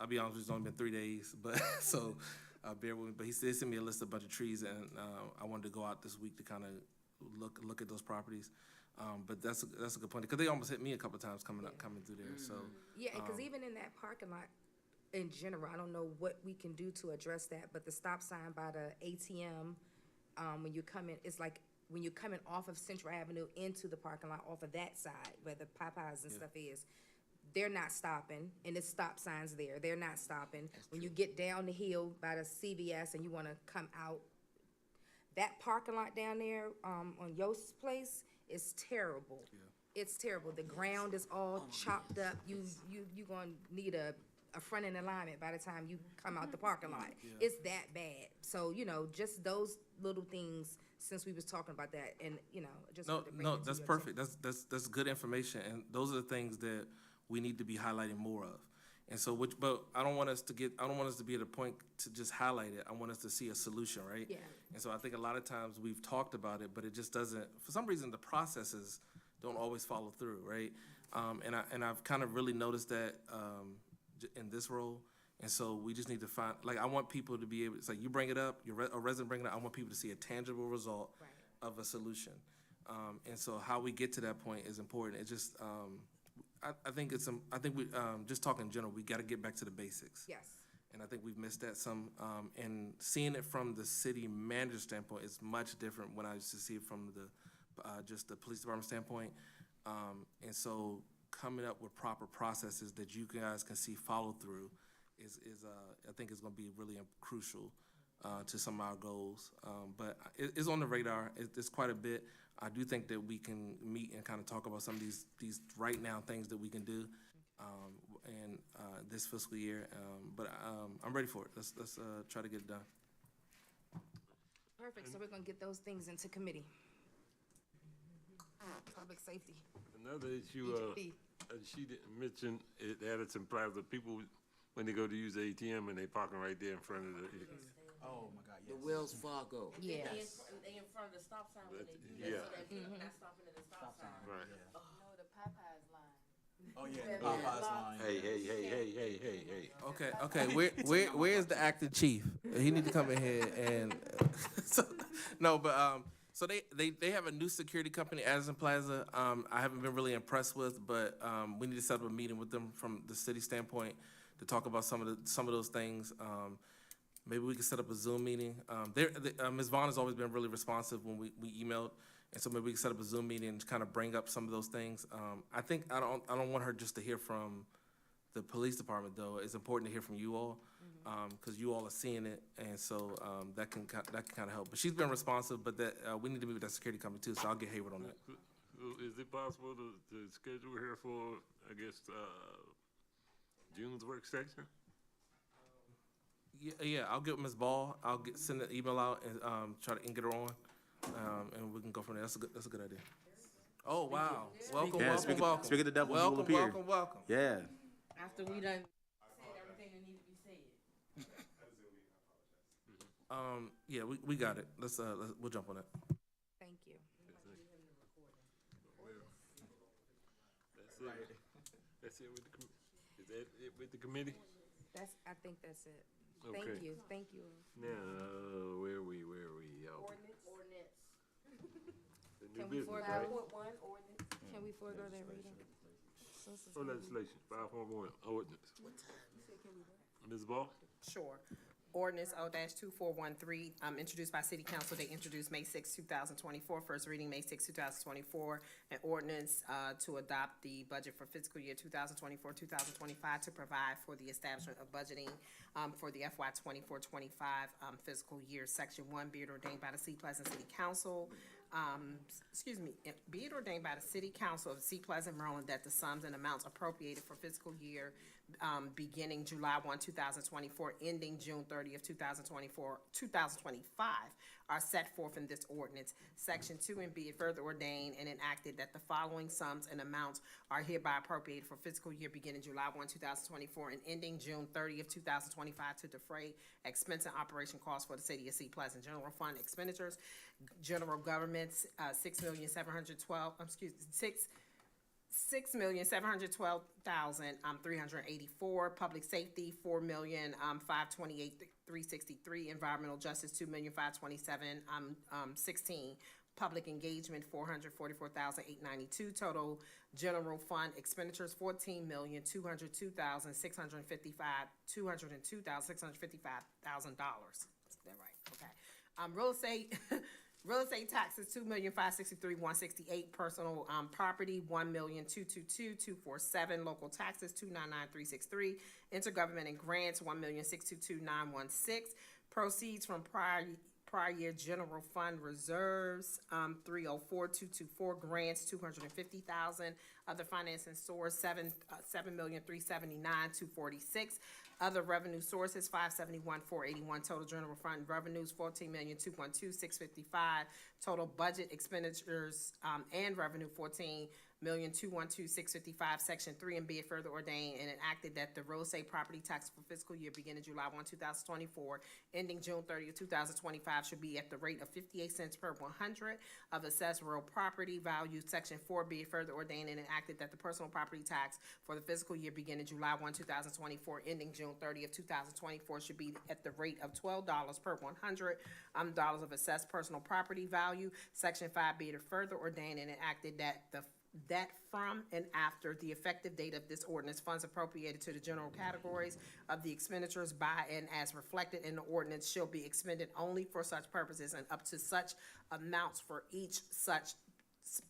be honest with you, it's only been 3 days, but so bear with me. But he sent me a list of a bunch of trees, and I wanted to go out this week to kind of look at those properties. But that's a good point, because they almost hit me a couple of times coming through there, so. Yeah, because even in that parking lot, in general, I don't know what we can do to address that, but the stop sign by the ATM, when you come in, it's like, when you're coming off of Central Avenue into the parking lot, off of that side, where the Popeyes and stuff is, they're not stopping, and there's stop signs there, they're not stopping. When you get down the hill by the CVS and you wanna come out, that parking lot down there, on Yost's place is terrible. It's terrible. The ground is all chopped up. You gonna need a front end alignment by the time you come out the parking lot. It's that bad. So, just those little things, since we was talking about that, and, just. wanted to bring it to That's your perfect. That's good information, and those are the things that we need to be highlighting more of. And so, but I don't want us to be at a point to just highlight it. I want us to see a solution, right? Yeah. And so I think a lot of times we've talked about it, but it just doesn't, for some reason, the processes don't always follow through, right? And I've kind of really noticed that, in this role. And so we just need to find, like, I want people to be able, it's like you bring it up, a resident bring it up, I want people to see a tangible result of a solution. And so how we get to that point is important. It just, I think we, just talking in general, we gotta get back to the basics. Yes. And I think we've missed that some, and seeing it from the city manager standpoint is much different when I used to see it from just the police department standpoint. And so coming up with proper processes that you guys can see follow through is I think is gonna be really crucial to some of our goals. But it's on the radar. It's quite a bit. I do think that we can meet and kind of talk about some of these right now things that we can do and this fiscal year. But I'm ready for it. Let's try to get it done. Perfect, so we're gonna get those things into committee. Public safety. Another issue, she didn't mention, it added some Plaza, people, when they go to use the ATM and they parking right there in front of the. Oh, my God, The Wells Fargo. Yes. They in front of the stop sign when they do Yeah. that, so that people not stopping at the stop sign. Right. No, the Popeyes line. Oh, yeah, the Popeyes line. Hey. Okay. Where's the acting chief? He need to come in here and so they have a new security company, Addison Plaza. I haven't been really impressed with, but we need to set up a meeting with them from the city standpoint to talk about some of those things. Maybe we can set up a Zoom meeting. Ms. Vaughn has always been really responsive when we emailed, and so maybe we can set up a Zoom meeting and kind of bring up some of those things. I think I don't want her just to hear from the police department, though. It's important to hear from you all, because you all are seeing it, and so that can kind of help. But she's been responsive, but we need to meet with that security company too. So I'll get Hayward on that. So is it possible to schedule her for, I guess, June's work session? Yeah, I'll get Ms. Ball. Send an email out and try to get her on, and we can go from there. That's a good idea. Oh wow! Welcome. Speak of the devil, you will appear. Welcome. Yeah. After we done said everything that needed to be said. Yeah, we got it. We'll jump on that. Thank you. That's it with the, is that it with the committee? I think that's it. Okay. Thank you. Now, where are we? Ordinance. The new Can we business, forego right? 5.1 ordinance. Can we forego that reading? Oh, legislation, 5.1, ordinance. Ms. Ball? Sure. Ordinance O-2413, introduced by City Council. They introduced May 6, 2024. First reading, May 6, 2024. An ordinance to adopt the budget for fiscal year 2024-2025 to provide for the establishment of budgeting for the FY 24-25 fiscal year. Section 1, be it ordained by the Seat Pleasant City Council. Be it ordained by the City Council of Seat Pleasant, Maryland, that the sums and amounts appropriated for fiscal year beginning July 1, 2024, ending June 30th, 2025, are set forth in this ordinance. Section 2, and be it further ordained and enacted that the following sums and amounts are hereby appropriated for fiscal year beginning July 1, 2024, and ending June 30th, 2025, to defray expense and operation costs for the city of Seat Pleasant. General fund expenditures, general governments, $6,712,384. Public safety, $4,528,363. Environmental justice, $2,527,16. Public engagement, $444,892. Total general fund expenditures, $14,202,655. $202,655,000. Is that right? Okay. Real estate, real estate taxes, $2,563,168. Personal property, $1,222,247. Local taxes, $299,363. Intergovernment and grants, $1,622,916. Proceeds from prior year general fund reserves, $304,224. Grants, $250,000. Other financing source, $7,379,246. Other revenue sources, $571,481. Total general fund revenues, $14,212,655. Total budget expenditures and revenue, $14,212,655. Section 3, and be it further ordained and enacted that the real estate property tax for fiscal year beginning July 1, 2024, ending June 30, 2025, should be at the rate of 58 cents per 100 of assessed real property value. Section 4, be it further ordained and enacted that the personal property tax for the fiscal year beginning July 1, 2024, ending June 30, 2024, should be at the rate of $12 per 100 dollars of assessed personal property value. Section 5, be it further ordained and enacted that from and after the effective date of this ordinance, funds appropriated to the general categories of the expenditures by and as reflected in the ordinance shall be expended only for such purposes and up to such amounts for each such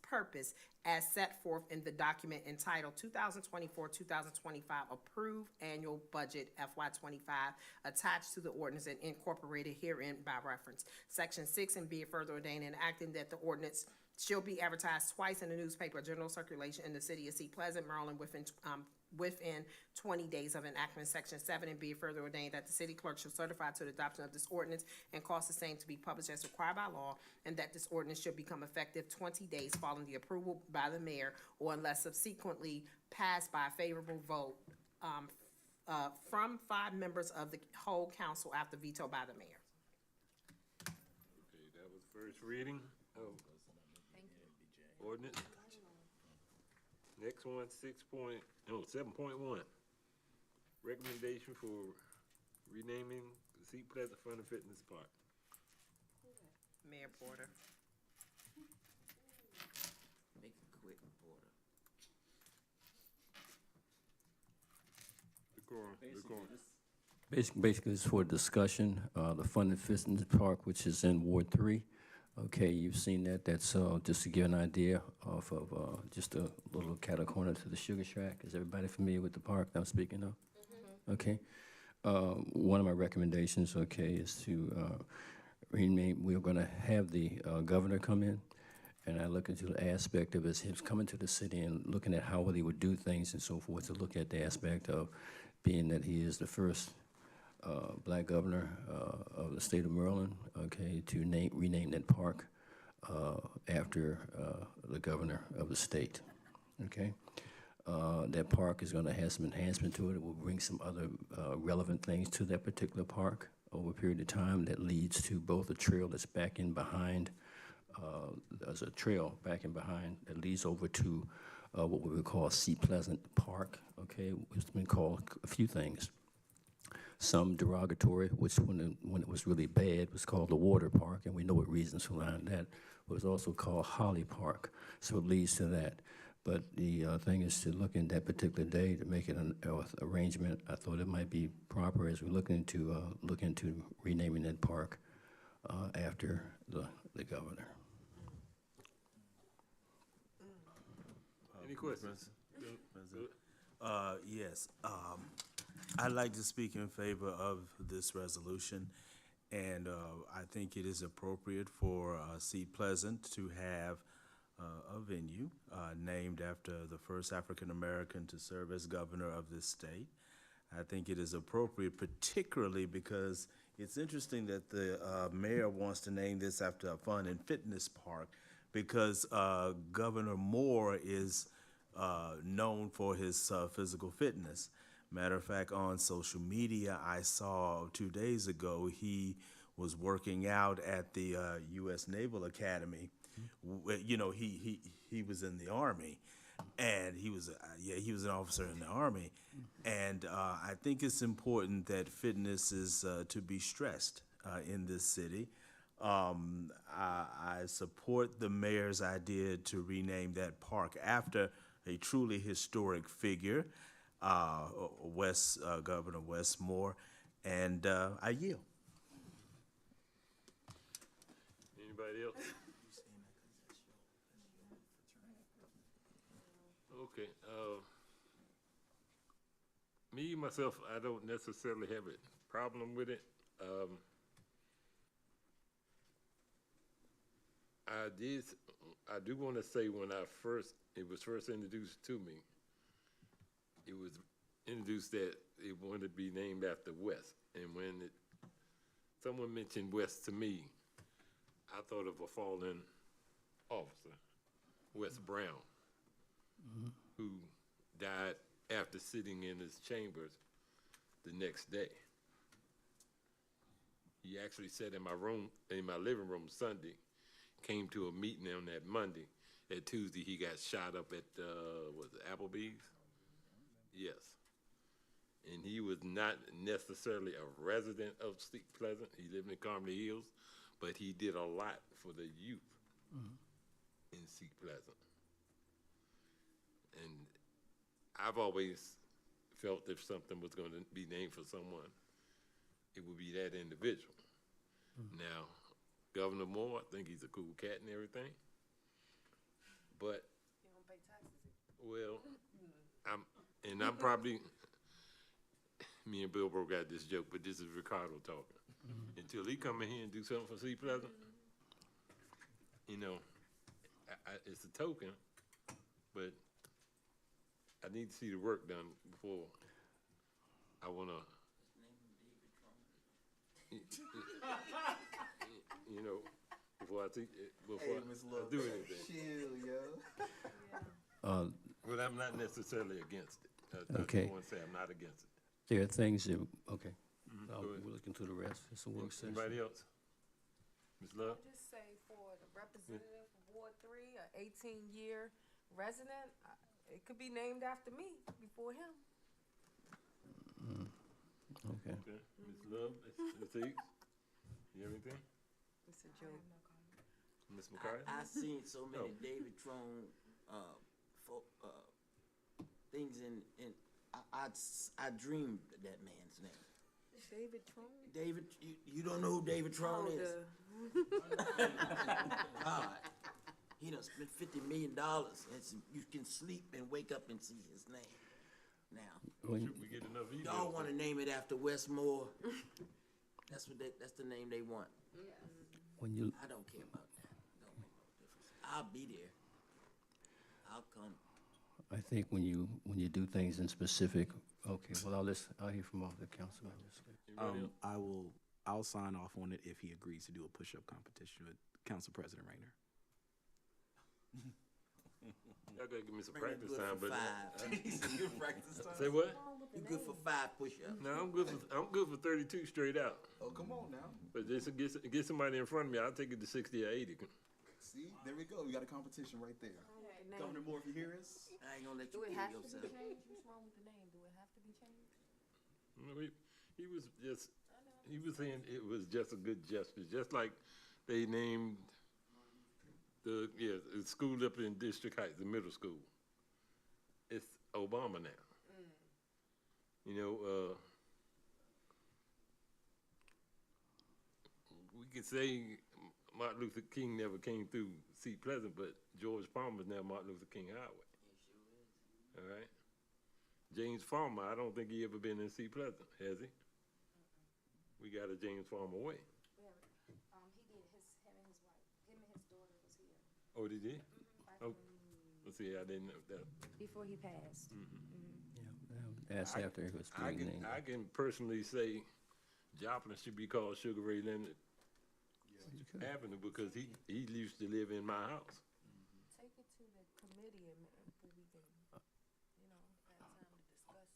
purpose as set forth in the document entitled 2024-2025 Approved Annual Budget FY25 attached to the ordinance and incorporated herein by reference. Section 6, and be it further ordained and enacted that the ordinance shall be advertised twice in the newspaper, general circulation in the city of Seat Pleasant, Maryland, within 20 days of enactment. Section 7, and be it further ordained that the city clerk shall certify to the adoption of this ordinance and cause the same to be published as required by law, and that this ordinance should become effective 20 days following the approval by the mayor, or unless subsequently passed by a favorable vote from 5 members of the whole council after veto by the mayor. Okay, that was first reading of ordinance. Next one, 7.1. Recommendation for renaming the Seat Pleasant Fun and Fitness Park. Mayor Porter. Make it quick, Porter. Basically, it's for discussion, the Fun and Fitness Park, which is in Ward 3. Okay, you've seen that. That's just to give an idea of just a little cattle corner to the Sugar Shack. Is everybody familiar with the park that I'm speaking of? Mm-hmm. Okay. One of my recommendations, okay, is to rename. We're going to have the governor come in, and I look into the aspect of him coming to the city and looking at how he would do things and so forth, to look at the aspect of being that he is the first black governor of the state of Maryland, okay, to rename that park after the governor of the state, okay. That park is going to have some enhancement to it. It will bring some other relevant things to that particular park over a period of time that leads to both a trail that's back in behind, there's a trail back in behind that leads over to what we would call Seat Pleasant Park, okay. It's been called a few things. Some derogatory, which when it was really bad was called the Water Park, and we know what reasons behind that. It was also called Holly Park, so it leads to that. But the thing is to look in that particular day to make it an arrangement. I thought it might be proper as we look into renaming that park after the governor. Any questions? Yes. I'd like to speak in favor of this resolution, and I think it is appropriate for Seat Pleasant to have a venue named after the first African-American to serve as governor of this state. I think it is appropriate, particularly because it's interesting that the mayor wants to name this after a fun and fitness park, because Governor Moore is known for his physical fitness. Matter of fact, on social media, I saw 2 days ago he was working out at the U.S. Naval Academy. You know, he was in the Army, and he was an officer in the Army. And I think it's important that fitness is to be stressed in this city. I support the mayor's idea to rename that park after a truly historic figure, Governor Wes Moore, and I yield. Anybody else? Okay, me, myself, I don't necessarily have a problem with it. I do want to say when it was first introduced to me, it was introduced that it wanted to be named after West. And when someone mentioned West to me, I thought of a fallen officer, Wes Brown, who died after sitting in his chambers the next day. He actually sat in my living room Sunday, came to a meeting on that Monday. That Tuesday, he got shot up at, was it Applebee's? Yes. And he was not necessarily a resident of Seat Pleasant. He lived in Carmel Hills, but he did a lot for the youth in Seat Pleasant. And I've always felt if something was going to be named for someone, it would be that individual. Now, Governor Moore, I think he's a cool cat and everything, but well, I'm probably, me and Bill broke out this joke, but this is Ricardo talking. Until he come in here and do something for Seat Pleasant, you know, it's a token, but I need to see the work done before I wanna, you know, before I do anything. Chill, yo. But I'm not necessarily against it. Okay. I want to say I'm not against it. There are things that, okay. Go ahead. We'll look into the rest. It's a work session. Anybody else? Ms. Love? I'll just say for the representative of Ward 3, a 18-year resident, it could be named after me before him. Okay. Okay. Ms. Love, Ms. Higgs, you have anything? It's a joke. Ms. McCarthy? I seen so many David Trone, things in I dreamed that man's name. David Trone? David, you don't know who David Trone is? God, he done spent $50 million, and you can sleep and wake up and see his name. Now, Should we get enough emails? y'all want to name it after Wes Moore? That's the name they want. When you, I don't care about that. Don't make no difference. I'll be there. I'll come. I think when you do things in specific, okay, well, I'll hear from all the council members. I'll sign off on it if he agrees to do a push-up competition with Council President Rayner. Y'all gotta give me some Bring him practice good time, for but. 5. He said good practice time. Say what? You good for 5 push-ups. No, I'm good for 32 straight out. Oh, come on now. But just to get somebody in front of me, I'll take it to 60 or 80. See, there we go. We got a competition right there. Governor Moore, if you hear us. I ain't gonna let Do you it kill have to yourself. be changed? What's wrong with the name? Do it have to be changed? No, he was saying it was just a good gesture, just like they named the school up in District Heights, the middle school. It's Obama now. You know, we could say Martin Luther King never came through Seat Pleasant, but George Palmer's now Martin Luther King Highway. All right. James Farmer, I don't think he ever been in Seat Pleasant, has he? We got a James Farmer way. He did. Him and his daughter was here. Oh, did he? Oh, let's see, I didn't know that. Before he passed. That's after it was renamed. I can personally say Joplin should be called Sugar Ray Leonard Avenue because he used to live in my house. Take it to the committee and we can, have time to discuss.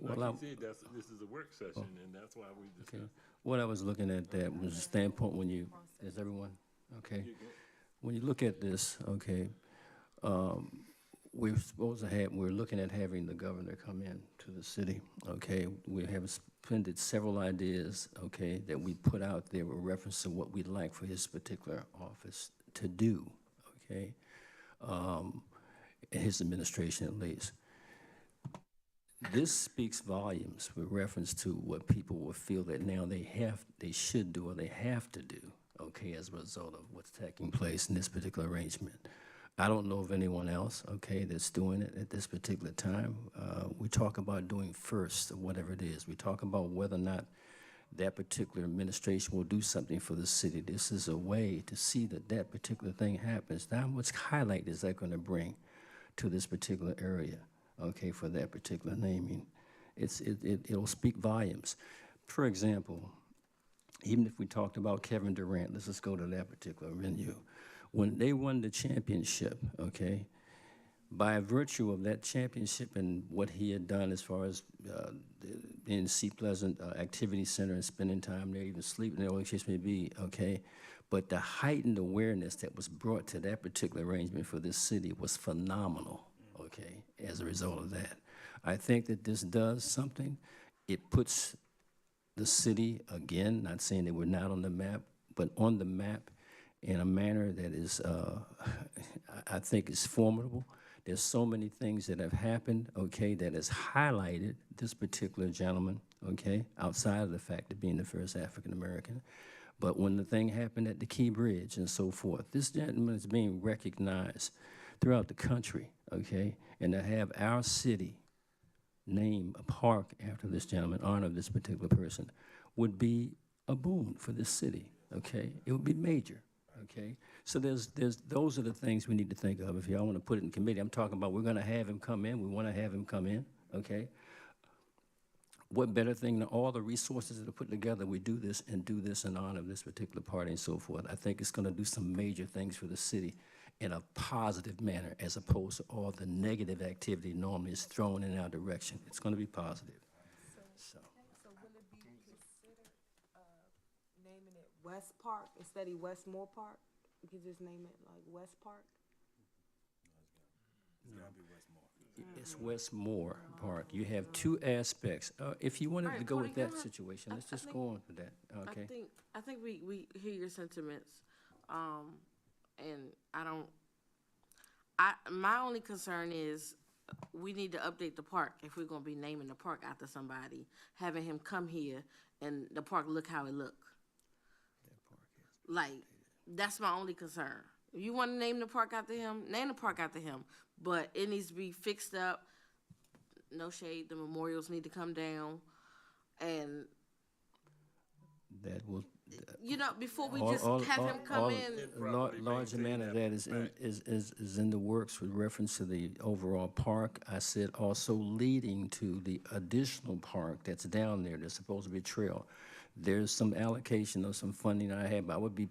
Well, like you said, this is a work session, and that's why we Okay. discussed. What I was looking at that was a standpoint when is everyone, okay? When you look at this, okay, we're looking at having the governor come in to the city, okay? We have expended several ideas, okay, that we put out there with reference to what we'd like for his particular office to do, okay? His administration at least. This speaks volumes with reference to what people will feel that now they should do or they have to do, okay, as a result of what's taking place in this particular arrangement. I don't know of anyone else, okay, that's doing it at this particular time. We talk about doing first, or whatever it is. We talk about whether or not that particular administration will do something for the city. This is a way to see that that particular thing happens. Now, how much highlight is that going to bring to this particular area, okay, for that particular naming? It'll speak volumes. For example, even if we talked about Kevin Durant, let's just go to that particular venue. When they won the championship, okay, by virtue of that championship and what he had done as far as in Seat Pleasant Activity Center and spending time there, even sleeping there, whatever the case may be, okay, but the heightened awareness that was brought to that particular arrangement for this city was phenomenal, okay, as a result of that. I think that this does something. It puts the city, again, not saying that we're not on the map, but on the map in a manner that is, I think is formidable. There's so many things that have happened, okay, that has highlighted this particular gentleman, okay, outside of the fact of being the first African-American. But when the thing happened at the Key Bridge and so forth, this gentleman is being recognized throughout the country, okay, and to have our city name a park after this gentleman, honor this particular person, would be a boon for this city, okay? It would be major. Okay, so those are the things we need to think of. If y'all want to put it in committee, I'm talking about we're going to have him come in. We want to have him come in. Okay, what better thing than all the resources that are put together? We do this in honor of this particular party and so forth. I think it's going to do some major things for the city in a positive manner, as opposed to all the negative activity normally is thrown in our direction. It's going to be positive. So will it be considered naming it West Park instead of Westmore Park? We could just name it like West Park? It's Westmore Park. You have two aspects. If you wanted to go with that situation, let's just go on with that, okay? I think we hear your sentiments, and my only concern is we need to update the park if we're gonna be naming the park after somebody, having him come here and the park look how it look. Like, that's my only concern. If you wanna name the park after him, name the park after him, but it needs to be fixed up. No shade, the memorials need to come down, and that will. You know, before we just have him come in. Large amount of that is in the works with reference to the overall park. I said also leading to the additional park that's down there. There's supposed to be a trail. There's some allocation of some funding I have. I would be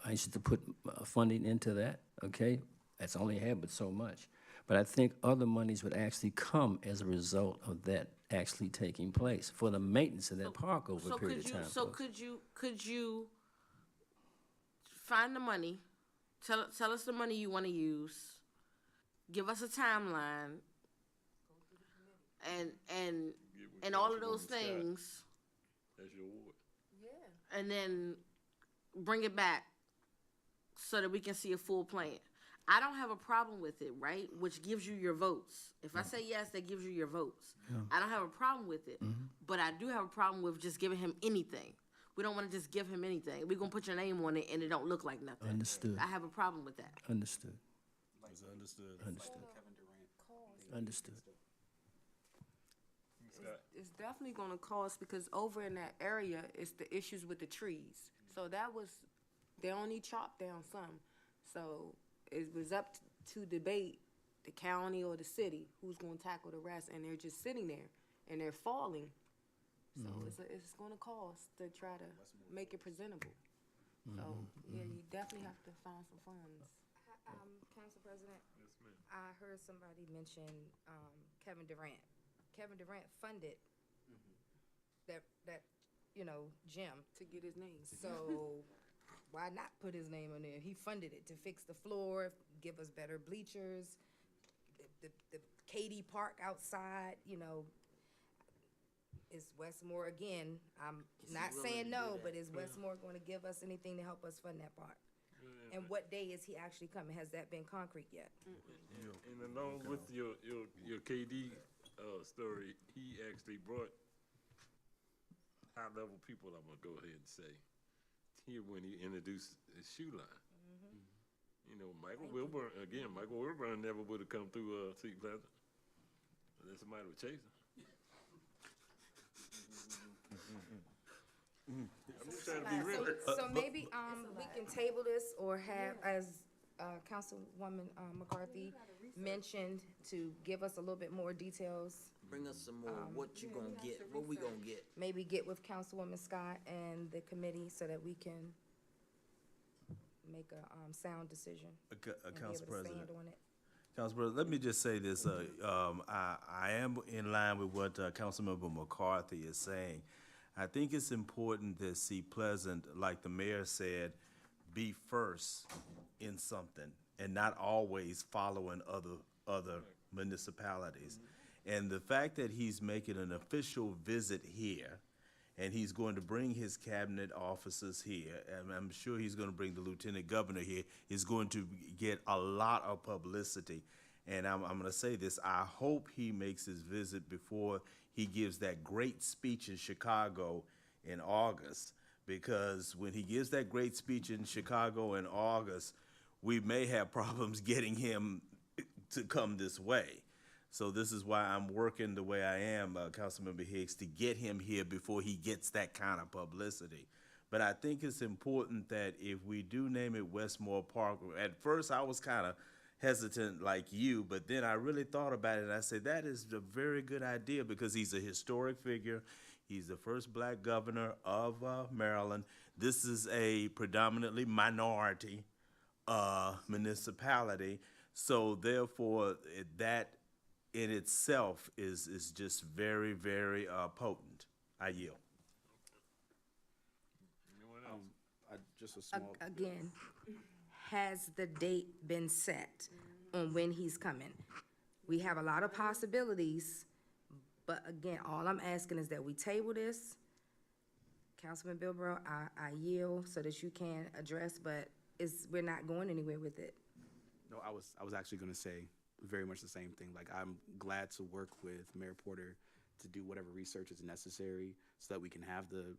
anxious to put funding into that, okay? That's only had but so much. But I think other monies would actually come as a result of that actually taking place for the maintenance of that park over a period of time. So could you find the money, tell us the money you want to use, give us a timeline, and all of those things. That's your award. Yeah. And then bring it back so that we can see a full plan. I don't have a problem with it, right? Which gives you your votes. If I say yes, that gives you your votes. Yeah. I don't have a problem with it, but I do have a problem with just giving him anything. We don't want to just give him anything. We're going to put your name on it and it don't look like nothing. Understood. I have a problem with that. Understood. Understood. Understood. It's definitely going to cost, because over in that area, it's the issues with the trees. So they only chopped down some. So it was up to debate the county or the city who's going to tackle the rest, and they're just sitting there and they're falling. So it's going to cost to try to make it presentable. So yeah, you definitely have to find some funds. Council President, I heard somebody mention Kevin Durant. Kevin Durant funded that gym To get his name. So why not put his name on there? He funded it to fix the floor, give us better bleachers, the Katy Park outside, you know, is Westmore, again, I'm Is he not willing saying to do no, that? but is Westmore gonna give us anything to help us fund that part? And what day is he actually coming? Has that been concrete yet? And along with your KD, story, he actually brought high-level people, I'm gonna go ahead and say, here when he introduced the shoe line. You know, Michael Wilburn never would have come through, Seat Pleasant. Unless somebody was chasing. I'm just trying to be real. So maybe, we can table this or have, as, Councilwoman, McCarthy mentioned, to give us a little bit more details. Bring us some more, what you gonna get, what we gonna get. Maybe get with Councilwoman Scott and the committee so that we can make a, sound decision. and be able Council to President. stand on it. Council President, let me just say this, I am in line with what Councilmember McCarthy is saying. I think it's important that Seat Pleasant, like the mayor said, be first in something and not always following other municipalities. And the fact that he's making an official visit here, and he's going to bring his cabinet officers here, and I'm sure he's gonna bring the lieutenant governor here, is going to get a lot of publicity. And I'm gonna say this, I hope he makes his visit before he gives that great speech in Chicago in August. Because when he gives that great speech in Chicago in August, we may have problems getting him to come this way. So this is why I'm working the way I am, Councilmember Higgs, to get him here before he gets that kind of publicity. But I think it's important that if we do name it Westmore Park, at first I was kind of hesitant like you, but then I really thought about it and I said, that is a very good idea because he's a historic figure. He's the first black governor of Maryland. This is a predominantly minority municipality. So therefore, that in itself is just very, very potent. I yield. Just a small. Again, has the date been set on when he's coming? We have a lot of possibilities, but again, all I'm asking is that we table this. Councilman Bilbro, I yield so that you can address, but we're not going anywhere with it. No, I was actually gonna say very much the same thing. Like, I'm glad to work with Mayor Porter to do whatever research is necessary so that we can have the,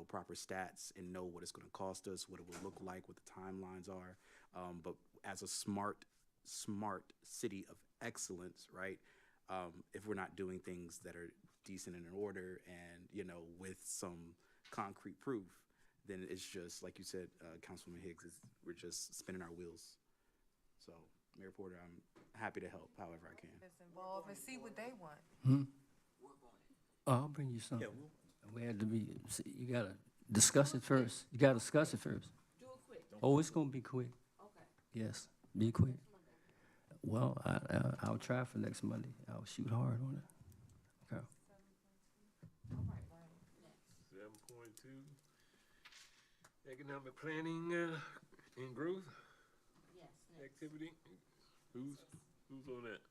proper stats and know what it's gonna cost us, what it will look like, what the timelines are. But as a smart city of excellence, right? If we're not doing things that are decent and in order and, with some concrete proof, then it's just, like you said, Councilwoman Higgs, we're just spinning our wheels. So, Mayor Porter, I'm happy to help however I can. Involve and see what they want. I'll bring you some. We had to you gotta discuss it first. You gotta discuss it first. Do it quick. Oh, it's gonna be quick. Okay. Yes, be quick. Well, I'll try for next Monday. I'll shoot hard on it. Okay. 7.2, economic planning and growth Yes. activity. Who's on that?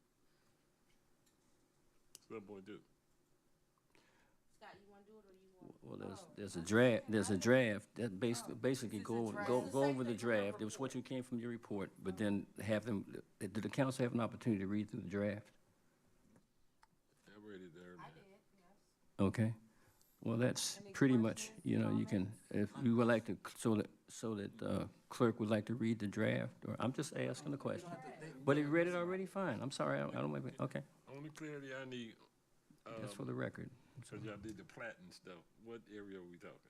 7.2. Scott, you wanna do it or you want? Well, there's a draft. There's a draft that basically go over the draft. It was what you came from your report, but then have them. Did the council have an opportunity to read through the draft? I read it there. I did, yes. Okay. Well, that's pretty much, you can, if you would like to, so that clerk would like to read the draft, or I'm just asking the question. But he read it already, fine. I'm sorry, I don't, okay. Only clarity I need. That's for the record. Cause y'all did the plat and stuff. What area are we talking?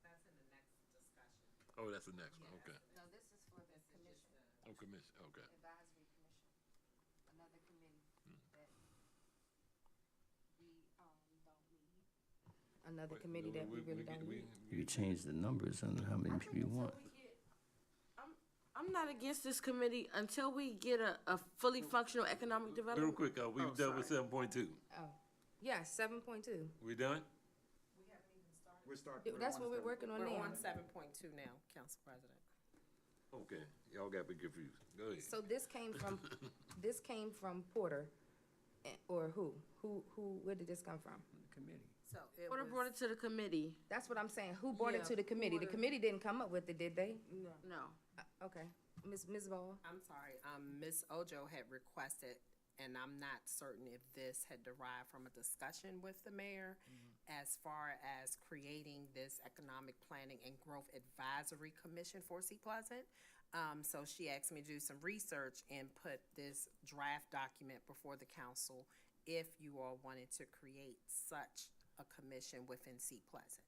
That's in the next discussion. Oh, that's the next one, okay. No, this is for the commission, Oh, commission, okay. advisory commission, another committee that we, don't need. Another committee that we really don't need. You can change the numbers on how many people you want. I'm not against this committee until we get a fully functional economic Real development. quick, we done with 7.2. Oh, yeah, 7.2. We done? That's what we're working on We're now. on 7.2 now, Council President. Okay, y'all got me confused. Go ahead. So this came from, Porter, or who? Where did this come from? Committee. So it Porter brought it to the committee. That's what I'm saying. Who brought it Yeah, to the committee? The Porter. committee didn't come up with it, did they? No. Okay. Ms. Ball? I'm sorry, Ms. Ojo had requested, and I'm not certain if this had derived from a discussion with the mayor as far as creating this Economic Planning and Growth Advisory Commission for Sea Pleasant. So she asked me to do some research and put this draft document before the council if you all wanted to create such a commission within Sea Pleasant.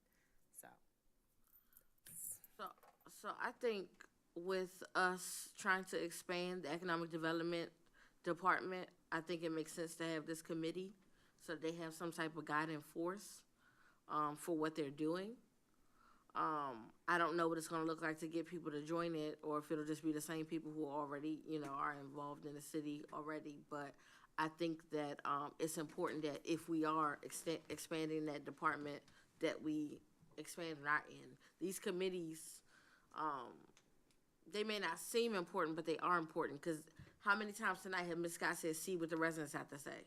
So I think with us trying to expand the economic development department, I think it makes sense to have this committee so they have some type of guiding force for what they're doing. I don't know what it's gonna look like to get people to join it, or if it'll just be the same people who already, are involved in the city already. But I think that it's important that if we are expanding that department, that we expand on our end. These committees, they may not seem important, but they are important, because how many times tonight have Ms. Scott said, see what the residents have to say?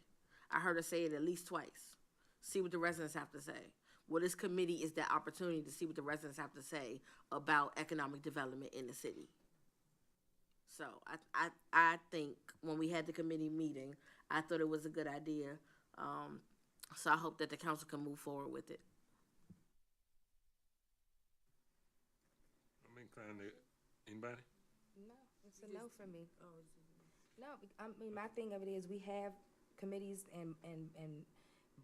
I heard her say it at least twice. See what the residents have to say. Well, this committee is that opportunity to see what the residents have to say about economic development in the city. So I think when we had the committee meeting, I thought it was a good idea. So I hope that the council can move forward with it. I'm inclined to, anybody? No, it's a no for me. No, I mean, my thing of it is, we have committees and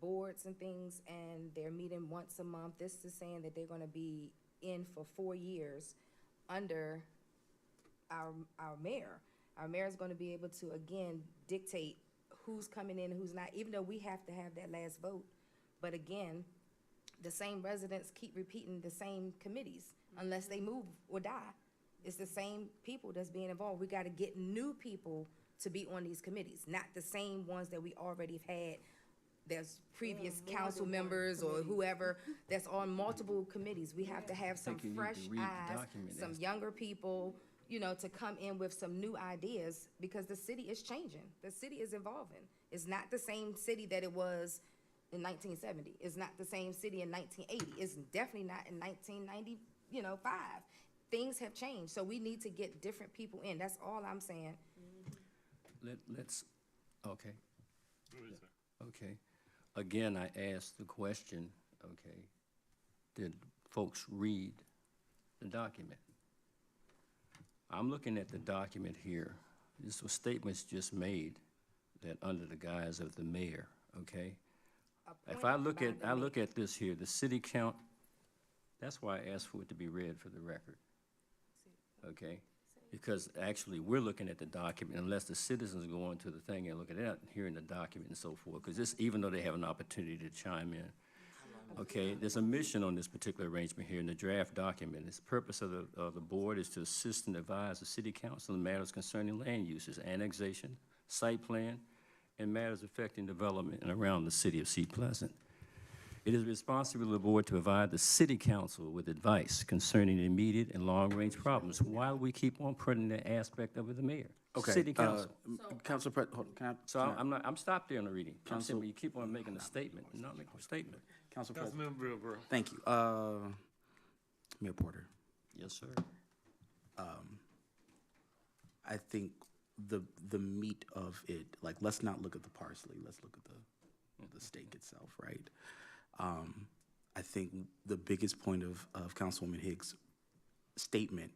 boards and things, and they're meeting once a month. This is saying that they're gonna be in for 4 years under our mayor. Our mayor's gonna be able to, again, dictate who's coming in and who's not, even though we have to have that last vote. But again, the same residents keep repeating the same committees unless they move or die. It's the same people that's being involved. We gotta get new people to be on these committees, not the same ones that we already have had. There's previous council members or whoever that's on multiple committees. We have to have some think you need to fresh read the eyes, document some as- younger people, to come in with some new ideas, because the city is changing. The city is evolving. It's not the same city that it was in 1970. It's not the same city in 1980. It's definitely not in 1995. Things have changed, so we need to get different people in. That's all I'm saying. Let's, okay, What is that? okay. Again, I asked the question, okay, did folks read the document? I'm looking at the document here. This was statements just made that under the guise of the mayor, okay? If I look at, this here, the city count, that's why I asked for it to be read for the record, okay? Because actually, we're looking at the document unless the citizens go into the thing and look at that, hearing the document and so forth, because this, even though they have an opportunity to chime in. Okay, there's a mission on this particular arrangement here in the draft document. Its purpose of the board is to assist and advise the city council in matters concerning land uses, annexation, site plan, and matters affecting development and around the city of Sea Pleasant. It is the responsibility of the board to provide the city council with advice concerning immediate and long-range problems, while we keep on putting the aspect of it, the mayor. Okay, City council. Council hold on, can I? So I'm not, I'm stopped there on the reading. I'm Council- saying, you keep on making a statement, not making a statement. Council President. Councilmember Bro. Thank you. Mayor Porter. Yes, sir. I think the meat of it, like, let's not look at the parsley, let's look at the steak itself, right? I think the biggest point of Councilwoman Higgs' statement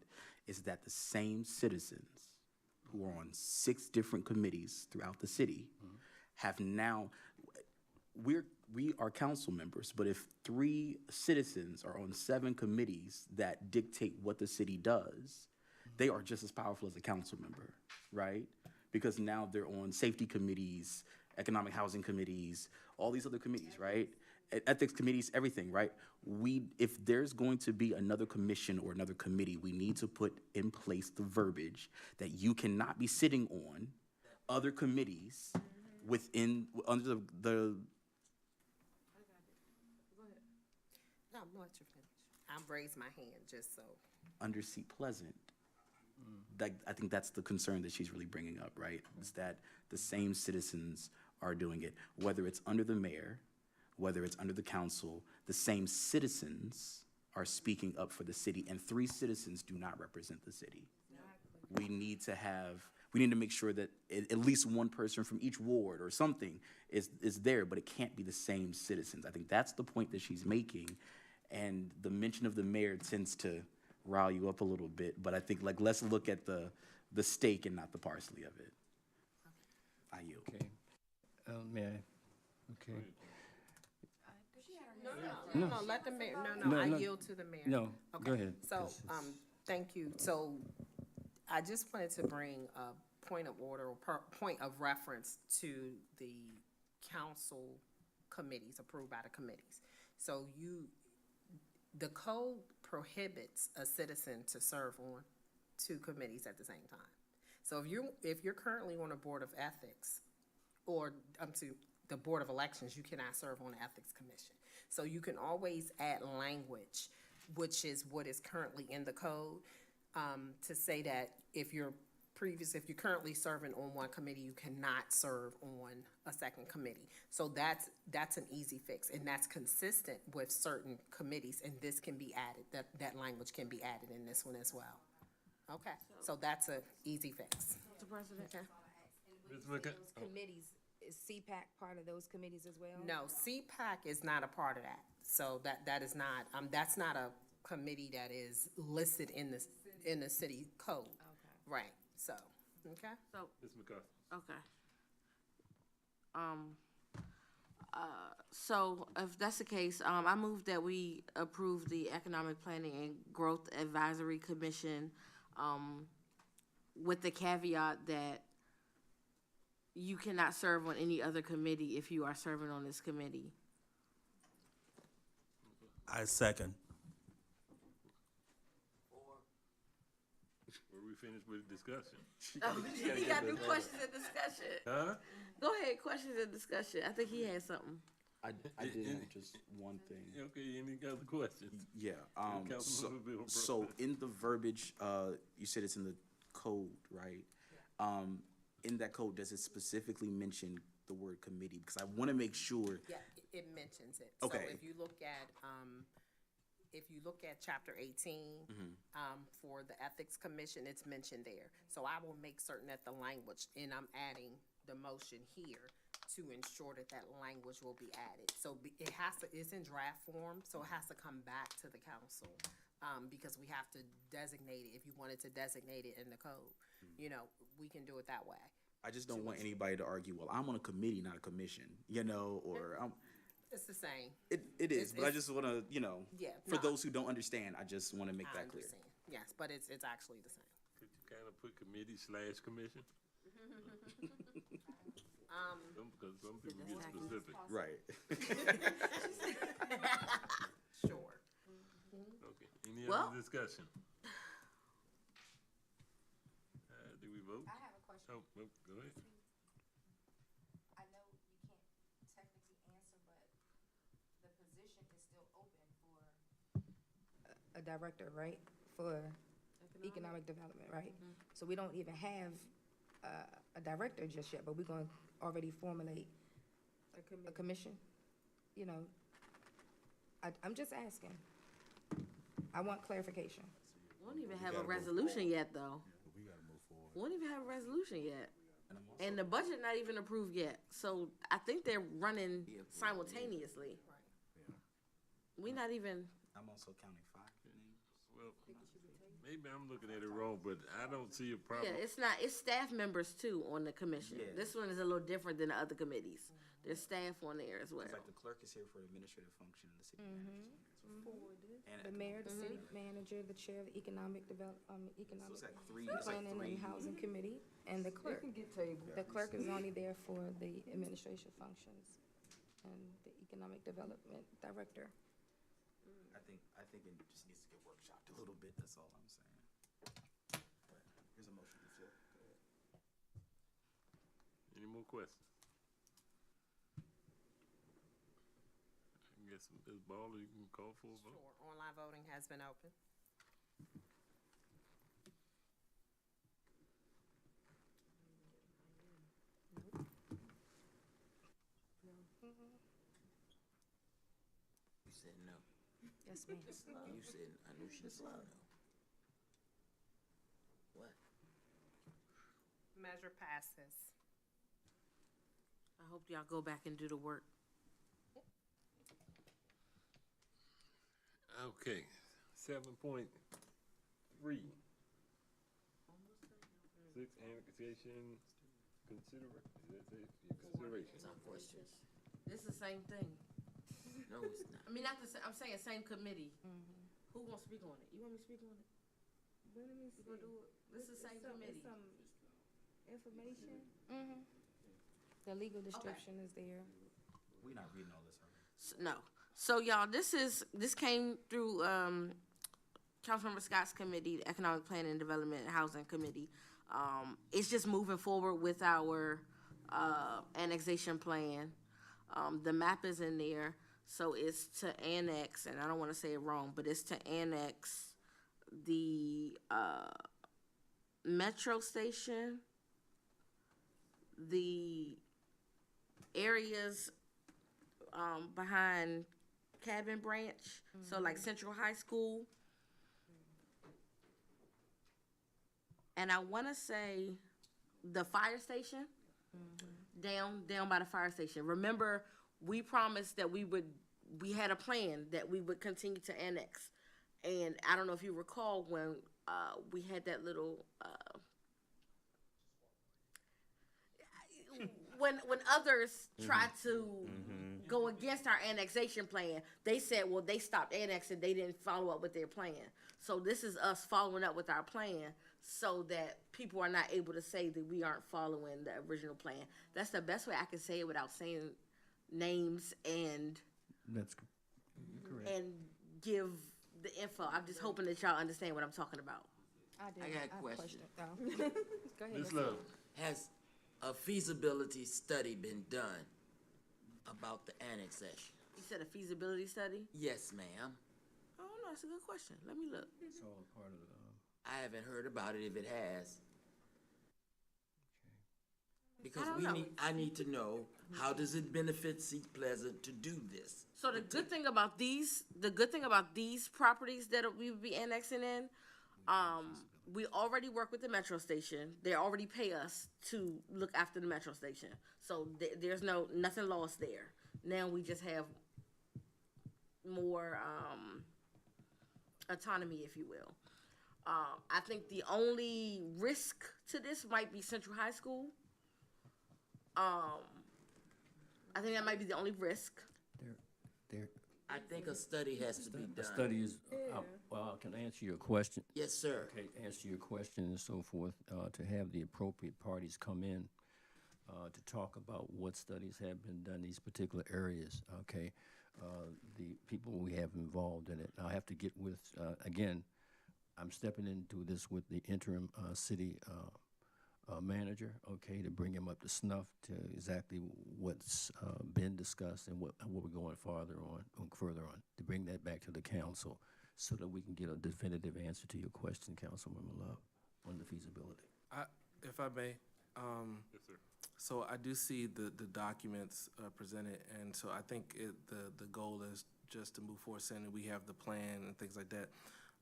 is that the same citizens who are on 6 different committees throughout the city have now, we are council members, but if 3 citizens are on 7 committees that dictate what the city does, they are just as powerful as a council member, right? Because now they're on safety committees, economic housing committees, all these other committees, right? Ethics committees, everything, right? If there's going to be another commission or another committee, we need to put in place the verbiage that you cannot be sitting on other committees under the No, I'm gonna let you finish. I'll raise my hand just so. under Sea Pleasant. I think that's the concern that she's really bringing up, right? Is that the same citizens are doing it, whether it's under the mayor, whether it's under the council, the same citizens are speaking up for the city, and 3 citizens do not represent the city. We need to make sure that at least one person from each ward or something is there, but it can't be the same citizens. I think that's the point that she's making, and the mention of the mayor tends to rile you up a little bit, but I think, like, let's look at the steak and not the parsley of it. I yield. Okay. May I? Okay. No, let the mayor, I yield to the mayor. No, go Okay, ahead. So, This is- thank you. So I just wanted to bring a point of order or point of reference to the council committees approved by the committees. So the code prohibits a citizen to serve on 2 committees at the same time. So if you're currently on a board of ethics or the board of elections, you cannot serve on the ethics commission. So you can always add language, which is what is currently in the code, to say that if you're currently serving on one committee, you cannot serve on a second committee. So that's an easy fix, and that's consistent with certain committees, and this can be added, that language can be added in this one as well. Okay, so that's an easy fix. Mr. President? Okay. Ms. McCa- Those committees, is CPAC part of those committees as well? No, CPAC is not a part of that. So that is not, that's not a committee that is listed in the city code. Okay. Right, so, okay? So, Ms. McCarthy. okay. So if that's the case, I move that we approve the Economic Planning and Growth Advisory Commission, with the caveat that you cannot serve on any other committee if you are serving on this committee. I second. Were we finished with the discussion? You got new questions and discussion. Huh? Go ahead, questions and discussion. I think he had something. I did have just one thing. Okay, any other questions? Yeah, Councilmember Bill Brooks. so in the verbiage, you said it's in the code, right? In that code, does it specifically mention the word committee? Because I want to make sure. Yeah, it mentions it. Okay. So if you look at chapter 18, for the Ethics Commission, it's mentioned there. So I will make certain that the language, and I'm adding the motion here to ensure that that language will be added. So it's in draft form, so it has to come back to the council, because we have to designate it. If you wanted to designate it in the code, we can do it that way. I just don't want anybody to argue, well, I'm on a committee, not a commission, or It's the same. It is, but I just want to, Yeah, for no. those who don't understand, I just want to make I that clear. understand. Yes, but it's actually the same. Could you kind of put committee/commission? Because some people get specific. Right. Sure. Okay, any Well- other discussion? Do we vote? I have a question. Oh, well, go ahead. I know you can't technically answer, but the position is still open for a director, right? For economic development, right? So we don't even have a director just yet, but we're going to already formulate a commission? I'm just asking. I want clarification. We don't even have a resolution yet, though. We don't even have a resolution yet. And the budget not even approved yet. So I think they're running simultaneously. We not even, I'm also counting 5 names. Well, maybe I'm looking at it wrong, but I don't see a problem. yeah, it's staff members too on the commission. Yeah. This one is a little different than the other committees. There's staff on there as well. It's like the clerk is here for administrative function and the city manager. And The mayor, the city manager, the chair of the economic so it's like 3, it's like planning 3. and housing committee, and the clerk. The clerk is only there for the administration functions and the economic development director. I think it just needs to get workshopped a little bit, that's all I'm saying. But here's a motion to flip. Go ahead. Any more questions? I guess, Ms. Baller, you can call for a vote. Sure, online voting has been open. You said no. Yes, ma'am. You said, I knew she said no. What? Measure passes. I hope y'all go back and do the work. Okay, 7.3. 6, annexation, consideration. Some questions. This is the same thing. No, it's not. I mean, not the same, I'm saying same committee. Who wants to speak on it? You want me to speak on it? You gonna do it? This is the same committee. Information? Mm-hmm. The legal description is there. We're not reading all this already. No. So y'all, this came through, Councilmember Scott's committee, the Economic Planning and Development and Housing Committee. It's just moving forward with our, annexation plan. The map is in there, so it's to annex, and I don't wanna say it wrong, but it's to annex the, metro station, the areas, behind Cabin Branch, so like Central High School. And I wanna say the fire station, down by the fire station. Remember, we promised that we had a plan that we would continue to annex. And I don't know if you recall when, we had that little, when others tried to go against our annexation plan, they said, well, they stopped annexing, they didn't follow up with their plan. So this is us following up with our plan so that people are not able to say that we aren't following the original plan. That's the best way I can say it without saying names and That's correct. and give the info. I'm just hoping that y'all understand what I'm talking about. I do. I got a have question. Go ahead. Ms. Ms. Love, Has a feasibility study been done about the annexation? You said a feasibility study? Yes, ma'am. Oh, no, that's a good question. Let me look. It's all part of the, I haven't heard about it if it has. Because I don't know. I need to know, how does it benefit Seat Pleasant to do this? So the good thing about these properties that we would be annexing in, we already work with the metro station. They already pay us to look after the metro station. So there's nothing lost there. Now we just have more, autonomy, if you will. I think the only risk to this might be Central High School. I think that might be the only risk. there, I think a study has to be the done. study is, well, I can answer your question. Yes, sir. Okay, answer your question and so forth, to have the appropriate parties come in, to talk about what studies have been done in these particular areas, okay? The people we have involved in it. I'll have to get with, again, I'm stepping into this with the interim, city, manager, okay, to bring him up to snuff to exactly what's, been discussed and what we're going further on, to bring that back to the council so that we can get a definitive answer to your question, Councilmember Love, on the feasibility. If I may, yes, sir. so I do see the documents presented, and so I think the goal is just to move forward, saying that we have the plan and things like that.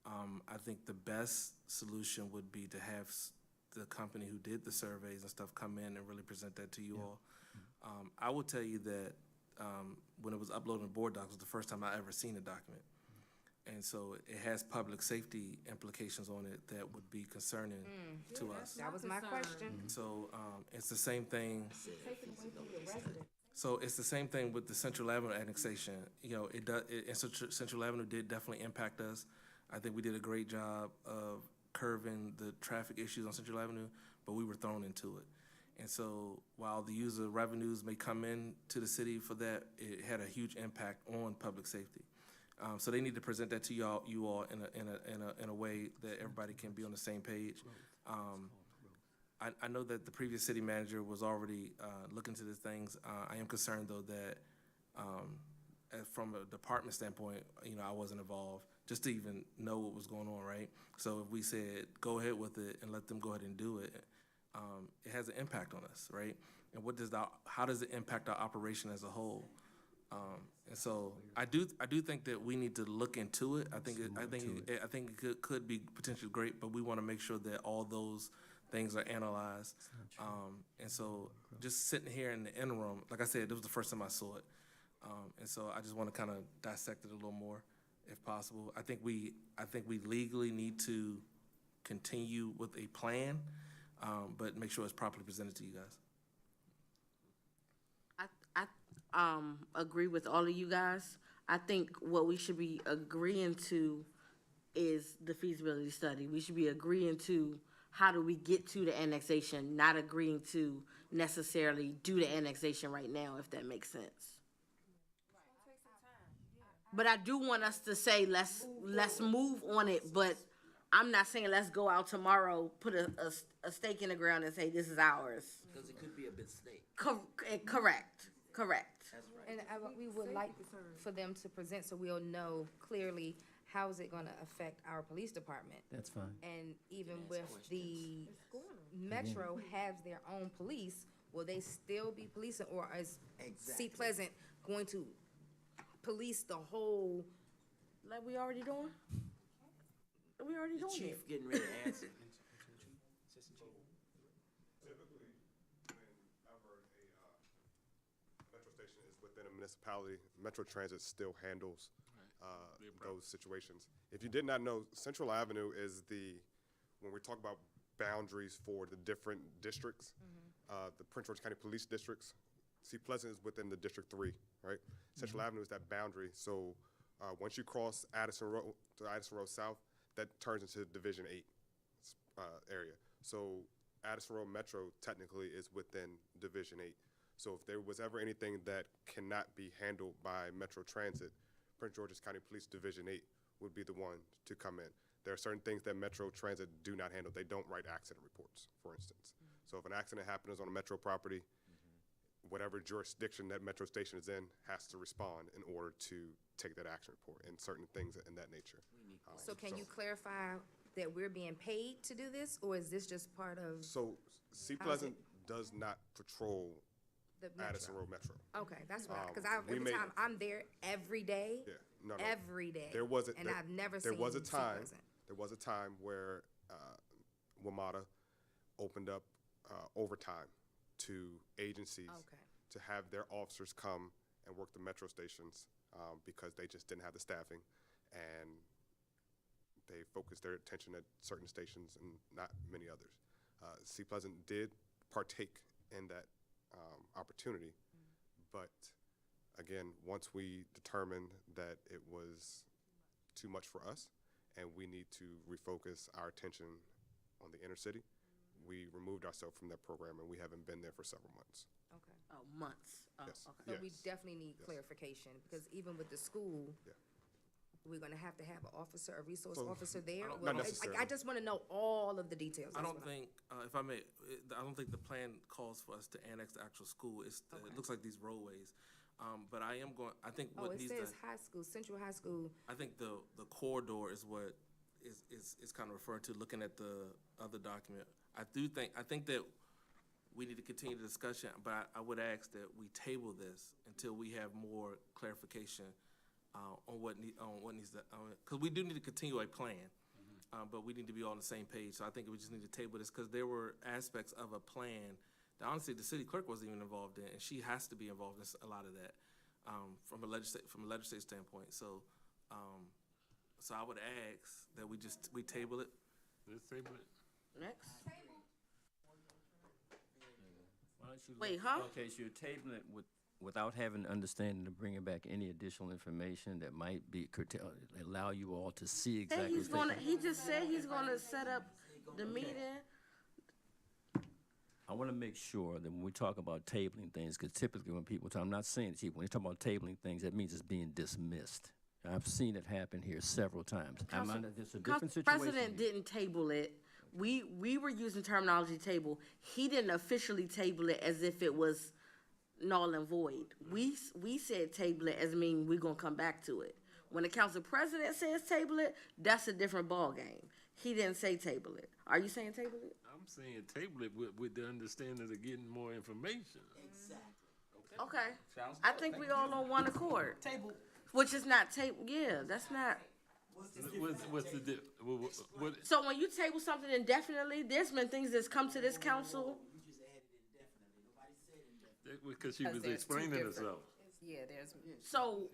I think the best solution would be to have the company who did the surveys and stuff come in and really present that to you all. I will tell you that when it was uploaded in Board Docs, it was the first time I ever seen a document. And so it has public safety implications on it that would be concerning to us. That was my question. So it's the same thing. So it's the same thing with the Central Avenue annexation. You know, Central Avenue did definitely impact us. I think we did a great job of curbing the traffic issues on Central Avenue, but we were thrown into it. And so while the user revenues may come in to the city for that, it had a huge impact on public safety. So they need to present that to you all in a way that everybody can be on the same page. I know that the previous city manager was already looking to these things. I am concerned though that from a department standpoint, you know, I wasn't involved just to even know what was going on, right? So if we said, go ahead with it and let them go ahead and do it, it has an impact on us, right? And how does it impact our operation as a whole? And so I do think that we need to look into it. I think it could be potentially great, but we want to make sure that all those things are analyzed. And so just sitting here in the interim, like I said, this was the first time I saw it. And so I just want to kind of dissect it a little more, if possible. I think we legally need to continue with a plan, but make sure it's properly presented to you guys. I agree with all of you guys. I think what we should be agreeing to is the feasibility study. We should be agreeing to how do we get to the annexation, not agreeing to necessarily do the annexation right now, if that makes sense. But I do want us to say, let's move on it, but I'm not saying let's go out tomorrow, put a stake in the ground and say this is ours. Because it could be a mistake. Correct. And we would like for them to present so we'll know clearly how is it gonna affect our police department. That's fine. And even with the Metro has their own police, will they still be policing, or is Sea Pleasant going to police the whole, Like we already doing? We already doing it. Chief getting ready to answer. Typically, whenever a metro station is within a municipality, Metro Transit still handles those situations. If you did not know, Central Avenue is when we talk about boundaries for the different districts, the Prince George County Police Districts, Sea Pleasant is within the District 3, right? Central Avenue is that boundary, so once you cross Addison Road to Addison Road South, that turns into Division 8 area. So Addison Road Metro technically is within Division 8. So if there was ever anything that cannot be handled by Metro Transit, Prince George's County Police Division 8 would be the one to come in. There are certain things that Metro Transit do not handle. They don't write accident reports, for instance. So if an accident happens on a Metro property, whatever jurisdiction that Metro station is in has to respond in order to take that action report and certain things in that nature. so can you clarify that we're being paid to do this, or is this just part of So Sea How is Pleasant does not patrol the Metro? Addison Road Metro. Okay, that's what, because we every made- time I'm there every day, Yeah, no. every day. There was and I've never there seen was a Sea time. Pleasant. There was a time where WMATA opened up overtime to agencies Okay. to have their officers come and work the metro stations because they just didn't have the staffing, and they focused their attention at certain stations and not many others. Sea Pleasant did partake in that opportunity, but again, once we determined that it was too much for us and we need to refocus our attention on the inner city, we removed ourselves from that program, and we haven't been there for several months. Okay. Oh, months. Oh, Yes. okay. So we Yes. definitely need clarification, because even with the school, Yeah. we're gonna have to have a resource So, officer there. not Well, necessarily. I just wanna know all of the details. I That's don't what think, if I may, I don't think the plan calls for us to annex the actual school. It looks like these roadways. But I think Oh, what it needs says to, high school, Central High School. I think the corridor is what is kind of referred to, looking at the other document. I think that we need to continue the discussion, but I would ask that we table this until we have more clarification on what needs to, because we do need to continue a plan, but we need to be all on the same page. So I think we just need to table this, because there were aspects of a plan that honestly the city clerk wasn't even involved in, and she has to be involved in a lot of that from a legislative standpoint. So I would ask that we table it. Let's table it. Next. Why don't you Wait, huh? Okay, so you're tabling it without having the understanding to bring back any additional information that might be allow you all to see exactly He's what's gonna, taking- he just said he's gonna set up the meeting. I want to make sure that when we talk about tabling things, because typically when people talk, I'm not saying it, when you talk about tabling things, that means it's being dismissed. I've seen it happen here several times. It's a different situation. President didn't table it. We were using terminology table. He didn't officially table it as if it was null and void. We said table it as mean we're gonna come back to it. When the council president says table it, that's a different ballgame. He didn't say table it. Are you saying table it? I'm saying table it with the understanding of getting more information. Exactly. Okay, I think we all on one accord. Table. Which is not table, yeah, that's not. What's the what? So when you table something indefinitely, there's been things that's come to this council. Because she was Because there's two explaining different- herself. Yeah, there's, So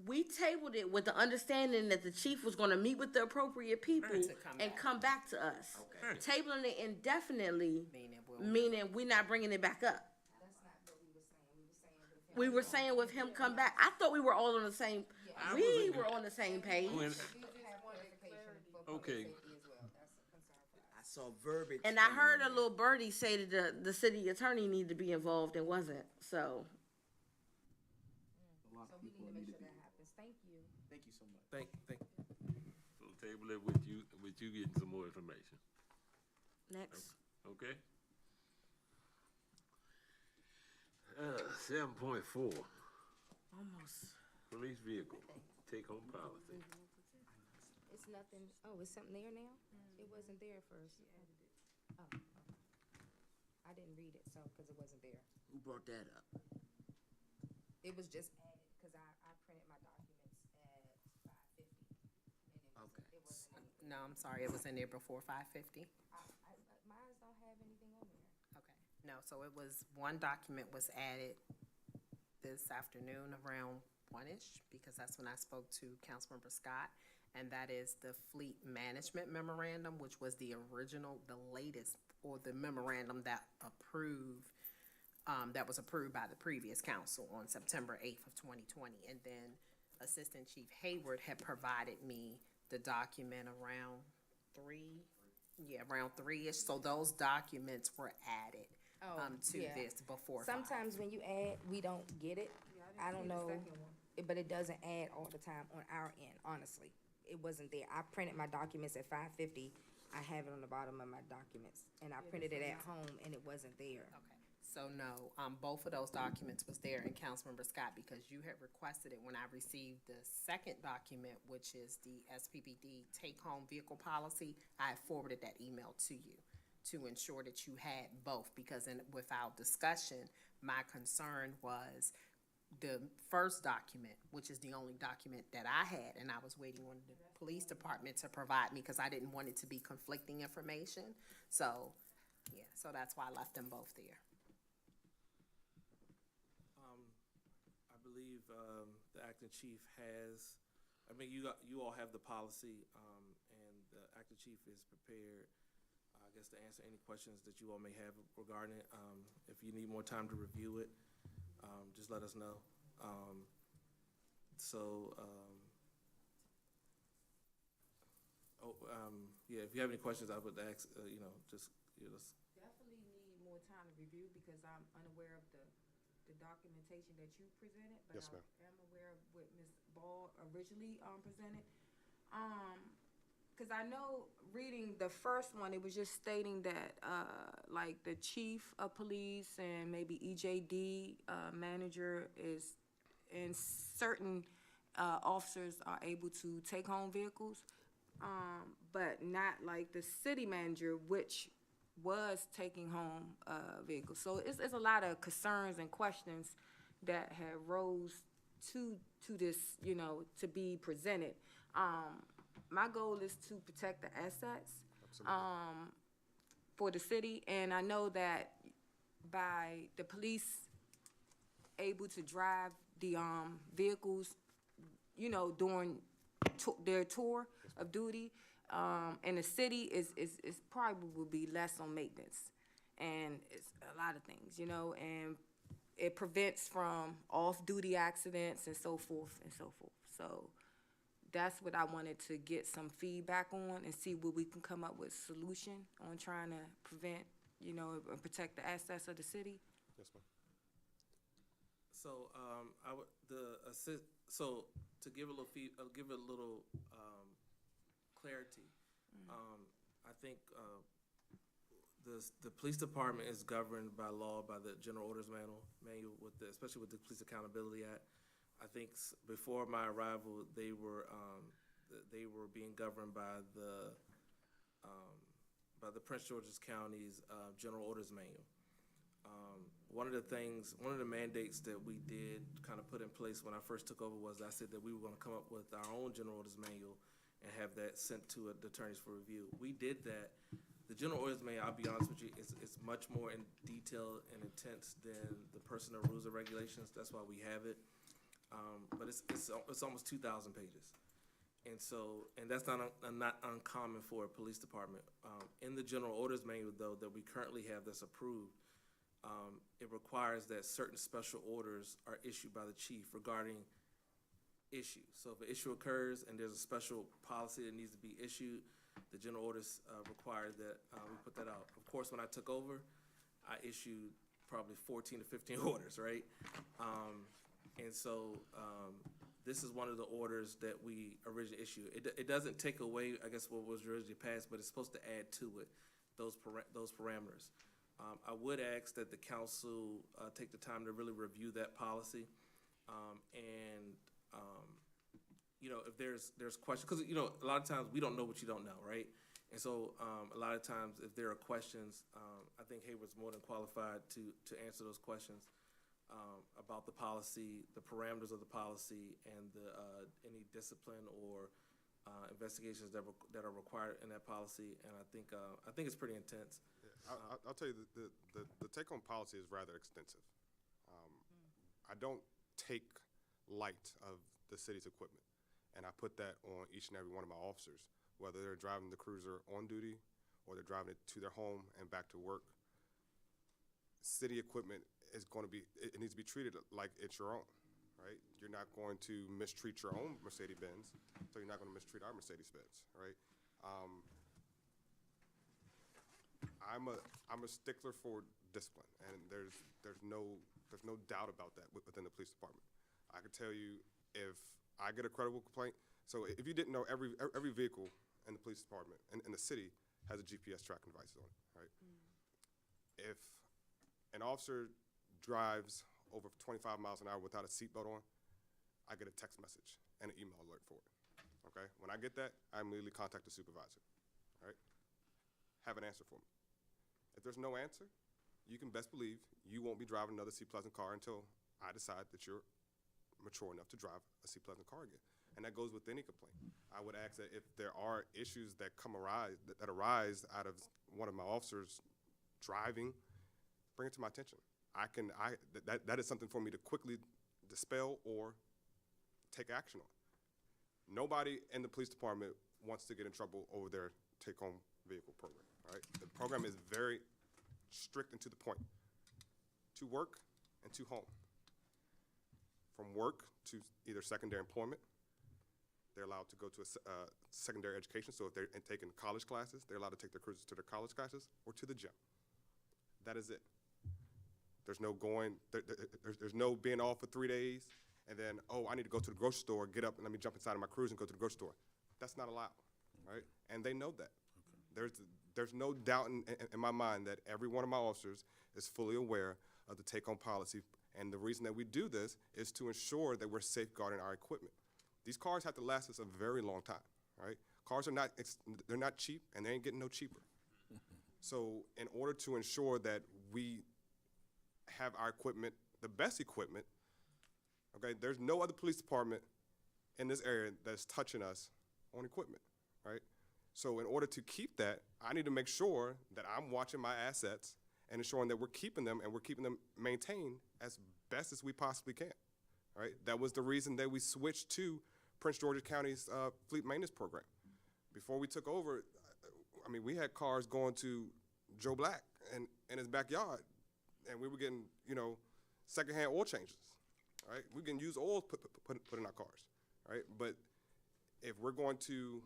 we tabled it with the understanding that the chief was gonna meet with the appropriate people To come and back. come back to us. Okay. Tabling it indefinitely, meaning meaning we're not bringing it back up. We were saying with him come back, I thought we were all on the same, we were on the same page. Okay. I saw verbiage. And I coming heard in a there. little birdie say that the city attorney needed to be involved and wasn't, so. So we need to make sure that happens. Thank you. Thank you so much. Thank. So table it with you getting some more information. Next. Okay. 7.4, Almost. police vehicle, take-home policy. It's nothing, oh, it's something there now? It wasn't there at first. Oh, okay. I didn't read it, so, because it wasn't there. Who brought that up? It was just added, because I printed my documents at 5:50. Okay. It wasn't in, no, I'm sorry, it was in there before 5:50. mine don't have anything on there. Okay, no, so it was, one document was added this afternoon around 1-ish, because that's when I spoke to Councilmember Scott, and that is the Fleet Management Memorandum, which was the original, the latest, or the memorandum that approved, that was approved by the previous council on September 8th of 2020. And then Assistant Chief Hayward had provided me the document around around 3-ish, so those documents were added to yeah. this before 5. Sometimes when you add, we don't get it. I don't know, but it doesn't add all the time on our end, honestly. It wasn't there. I printed my documents at 5:50. I have it on the bottom of my documents, and I printed it at home, and it wasn't there. Okay, so no, both of those documents was there in Councilmember Scott, because you had requested it when I received the second document, which is the SPPD take-home vehicle policy. I had forwarded that email to you to ensure that you had both, because with our discussion, my concern was the first document, which is the only document that I had, and I was waiting on the police department to provide me, because I didn't want it to be conflicting information. So, yeah, so that's why I left them both there. I believe, the acting chief has, I mean, you all have the policy, and the acting chief is prepared, I guess, to answer any questions that you all may have regarding it. If you need more time to review it, just let us know. Yeah, if you have any questions, I would ask, just, Definitely need more time to review because I'm unaware of the documentation that you presented. But Yes, I ma'am. am aware of what Ms. Ball originally presented. Because I know reading the first one, it was just stating that like the chief of police and maybe EJD manager is, and certain officers are able to take home vehicles, but not like the city manager, which was taking home vehicles. So it's a lot of concerns and questions that have rose to this, to be presented. My goal is to protect the assets for the city, and I know that by the police able to drive the vehicles, during their tour of duty, and the city is probably will be less on maintenance, and it's a lot of things, and it prevents from off-duty accidents and so forth and so forth. So that's what I wanted to get some feedback on and see what we can come up with solution on trying to prevent, and protect the assets of the city. Yes, ma'am. So, so to give a little clarity, I think, the police department is governed by law, by the General Orders Manual, especially with the Police Accountability Act. I think before my arrival, they were being governed by the Prince George's County's General Orders Manual. one of the mandates that we did kind of put in place when I first took over was I said that we were gonna come up with our own general orders manual and have that sent to the attorneys for review. We did that. The general orders manual, I'll be honest with you, it's much more in detail and intense than the personnel rules and regulations. That's why we have it. But it's almost 2,000 pages. And that's not uncommon for a police department. In the general orders manual, though, that we currently have that's approved, it requires that certain special orders are issued by the chief regarding issues. So if an issue occurs and there's a special policy that needs to be issued, the general orders require that we put that out. Of course, when I took over, I issued probably 14 to 15 orders, right? This is one of the orders that we originally issued. It doesn't take away, I guess, what was originally passed, but it's supposed to add to it those parameters. I would ask that the council take the time to really review that policy. If there's questions, because, a lot of times we don't know what you don't know, right? And so a lot of times if there are questions, I think Hayward's more than qualified to answer those questions about the policy, the parameters of the policy, and any discipline or investigations that are required in that policy. And I think it's pretty intense. I'll tell you, the take-home policy is rather extensive. I don't take light of the city's equipment, and I put that on each and every one of my officers, whether they're driving the cruiser on duty or they're driving it to their home and back to work. City equipment is going to be, it needs to be treated like it's your own, right? You're not going to mistreat your own Mercedes-Benz, so you're not going to mistreat our Mercedes-Benz, right? I'm a stickler for discipline, and there's no doubt about that within the police department. I can tell you, if I get a credible complaint, so if you didn't know, every vehicle in the police department in the city has a GPS tracking device on it, right? If an officer drives over 25 miles an hour without a seatbelt on, I get a text message and an email alert for it, okay? When I get that, I immediately contact the supervisor, right? Have an answer for me. If there's no answer, you can best believe you won't be driving another Sea Pleasant car until I decide that you're mature enough to drive a Sea Pleasant car again. And that goes with any complaint. I would ask that if there are issues that arise out of one of my officers driving, bring it to my attention. That is something for me to quickly dispel or take action on. Nobody in the police department wants to get in trouble over their take-home vehicle program, all right? The program is very strict and to the point. To work and to home. From work to either secondary employment, they're allowed to go to a secondary education, so if they're taking college classes, they're allowed to take their cruisers to their college classes or to the gym. That is it. There's no going, there's no being off for 3 days, and then, oh, I need to go to the grocery store, get up and let me jump inside of my cruiser and go to the grocery store. That's not allowed, right? And they know that. There's no doubt in my mind that every one of my officers is fully aware of the take-home policy, and the reason that we do this is to ensure that we're safeguarding our equipment. These cars have to last us a very long time, right? Cars are they're not cheap, and they ain't getting no cheaper. So in order to ensure that we have our equipment, the best equipment, okay, there's no other police department in this area that's touching us on equipment, right? So in order to keep that, I need to make sure that I'm watching my assets and ensuring that we're keeping them and we're keeping them maintained as best as we possibly can, right? That was the reason that we switched to Prince George's County's fleet maintenance program. Before we took over, I mean, we had cars going to Joe Black in his backyard, and we were getting, secondhand oil changes, right? We can use oil put in our cars, right? But if we're going to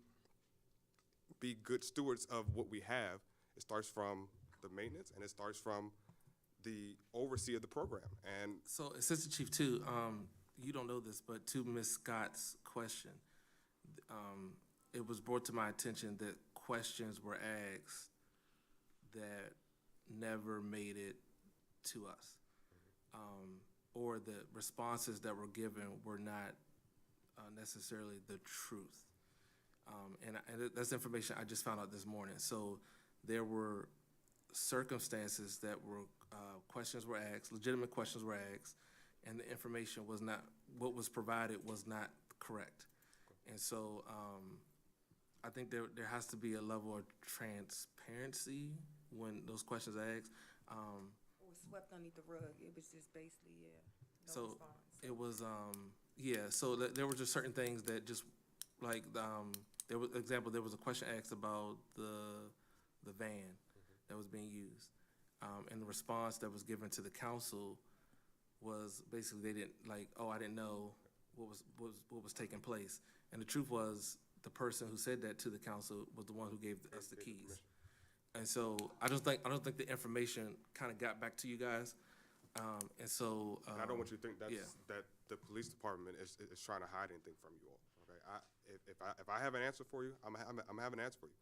be good stewards of what we have, it starts from the maintenance and it starts from the oversee of the program. And so, Assistant Chief, too, you don't know this, but to Ms. Scott's question, it was brought to my attention that questions were asked that never made it to us, or the responses that were given were not necessarily the truth. And that's information I just found out this morning. So there were circumstances that were questions were asked, legitimate questions were asked, and the information was not, what was provided was not correct. And so, I think there has to be a level of transparency when those questions are asked. It was swept underneath the rug. It was just basically, no So response. it was, so there were just certain things that just, like, there was, example, there was a question asked about the van that was being used. And the response that was given to the council was basically they didn't, like, oh, I didn't know what was taking place. And the truth was, the person who said that to the council was the one who gave us the keys. And so I don't think the information kind of got back to you guys. And so. And I don't want you to think yeah. that the police department is trying to hide anything from you all, okay? If I have an answer for you, I'm having an answer for you.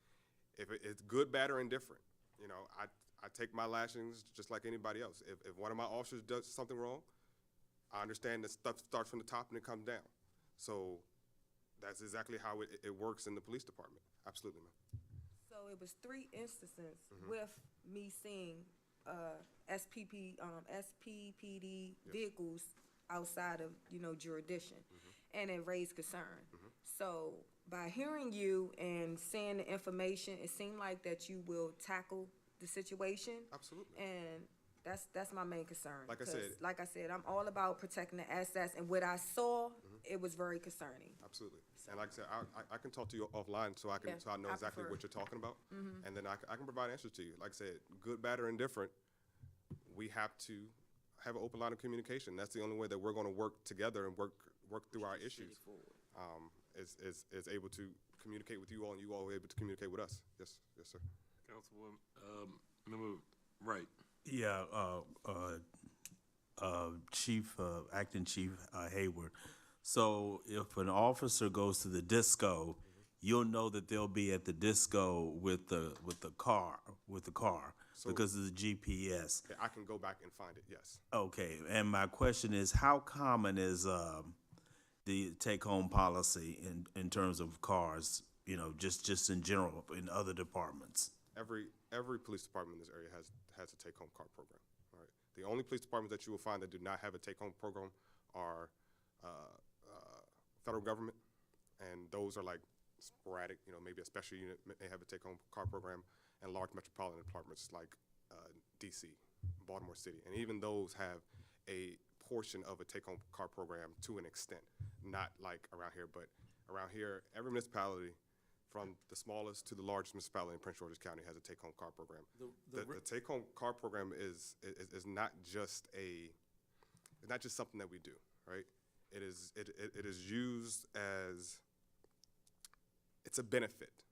If it's good, bad, or indifferent, you know, I take my lashings just like anybody else. If one of my officers does something wrong, I understand that stuff starts from the top and it comes down. So that's exactly how it works in the police department. Absolutely, ma'am. So it was 3 instances with me seeing SPPD vehicles outside of, jurisdiction, and it raised concern. So by hearing you and seeing the information, it seemed like that you will tackle the situation. Absolutely. And that's my main concern. Like I 'cause said- like I said, I'm all about protecting the assets, and what I saw, it was very concerning. Absolutely. And like I said, I can talk to you offline so I know I exactly prefer. what you're talking about. And then I can provide answers to you. Like I said, good, bad, or indifferent, we have to have an open line of communication. That's the only way that we're gonna work together and work through our issues. Is able to communicate with you all, and you all are able to communicate with us. Yes, sir. Councilwoman, member Wright. Yeah, Acting Chief Hayward. So if an officer goes to the disco, you'll know that they'll be at the disco with the car, because of the GPS. I can go back and find it, yes. Okay, and my question is, how common is the take-home policy in terms of cars, just in general, in other departments? Every police department in this area has a take-home car program. All right. The only police departments that you will find that do not have a take-home program are federal government, and those are like sporadic. Maybe a special unit may have a take-home car program, and large metropolitan departments like DC, Baltimore City, and even those have a portion of a take-home car program to an extent. Not like around here, but around here, every municipality, from the smallest to the largest municipality in Prince George's County, has a take-home car program. The take-home car program is not just something that we do, right? It is used as, it's a benefit,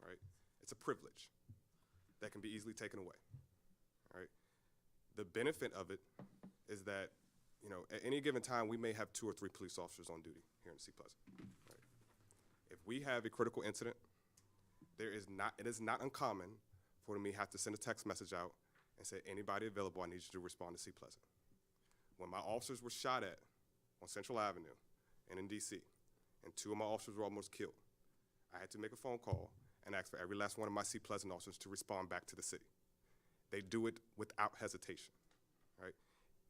right? It's a privilege that can be easily taken away, right? The benefit of it is that, at any given time, we may have 2 or 3 police officers on duty here in Sea Pleasant, right? If we have a critical incident, it is not uncommon for me to have to send a text message out and say, anybody available, I need you to respond to Sea Pleasant. When my officers were shot at on Central Avenue and in DC, and 2 of my officers were almost killed, I had to make a phone call and ask for every last one of my Sea Pleasant officers to respond back to the city. They do it without hesitation, right?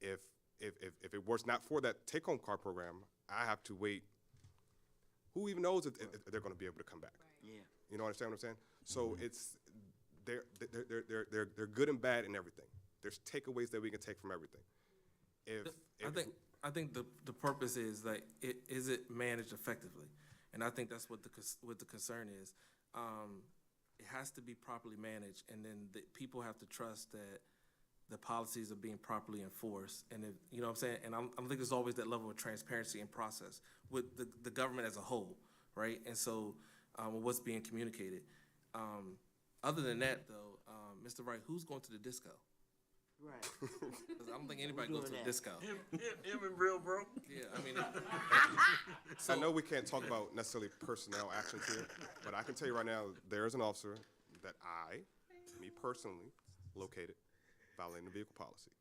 If it was not for that take-home car program, I have to wait. Who even knows if they're going to be able to come back? Yeah. You know, understand what I'm saying? So they're good and bad in everything. There's takeaways that we can take from everything. I think the purpose is like, is it managed effectively? And I think that's what the concern is. It has to be properly managed, and then the people have to trust that the policies are being properly enforced. And if, you know what I'm saying? And I think there's always that level of transparency and process with the government as a whole, right? And so what's being communicated. Other than that, though, Mr. Wright, who's going to the disco? Right. 'Cause I don't think anybody goes to the disco. Him and Real Bro. Yeah, I mean. I know we can't talk about necessarily personnel actions here, but I can tell you right now, there is an officer that me personally, located violating the vehicle policy.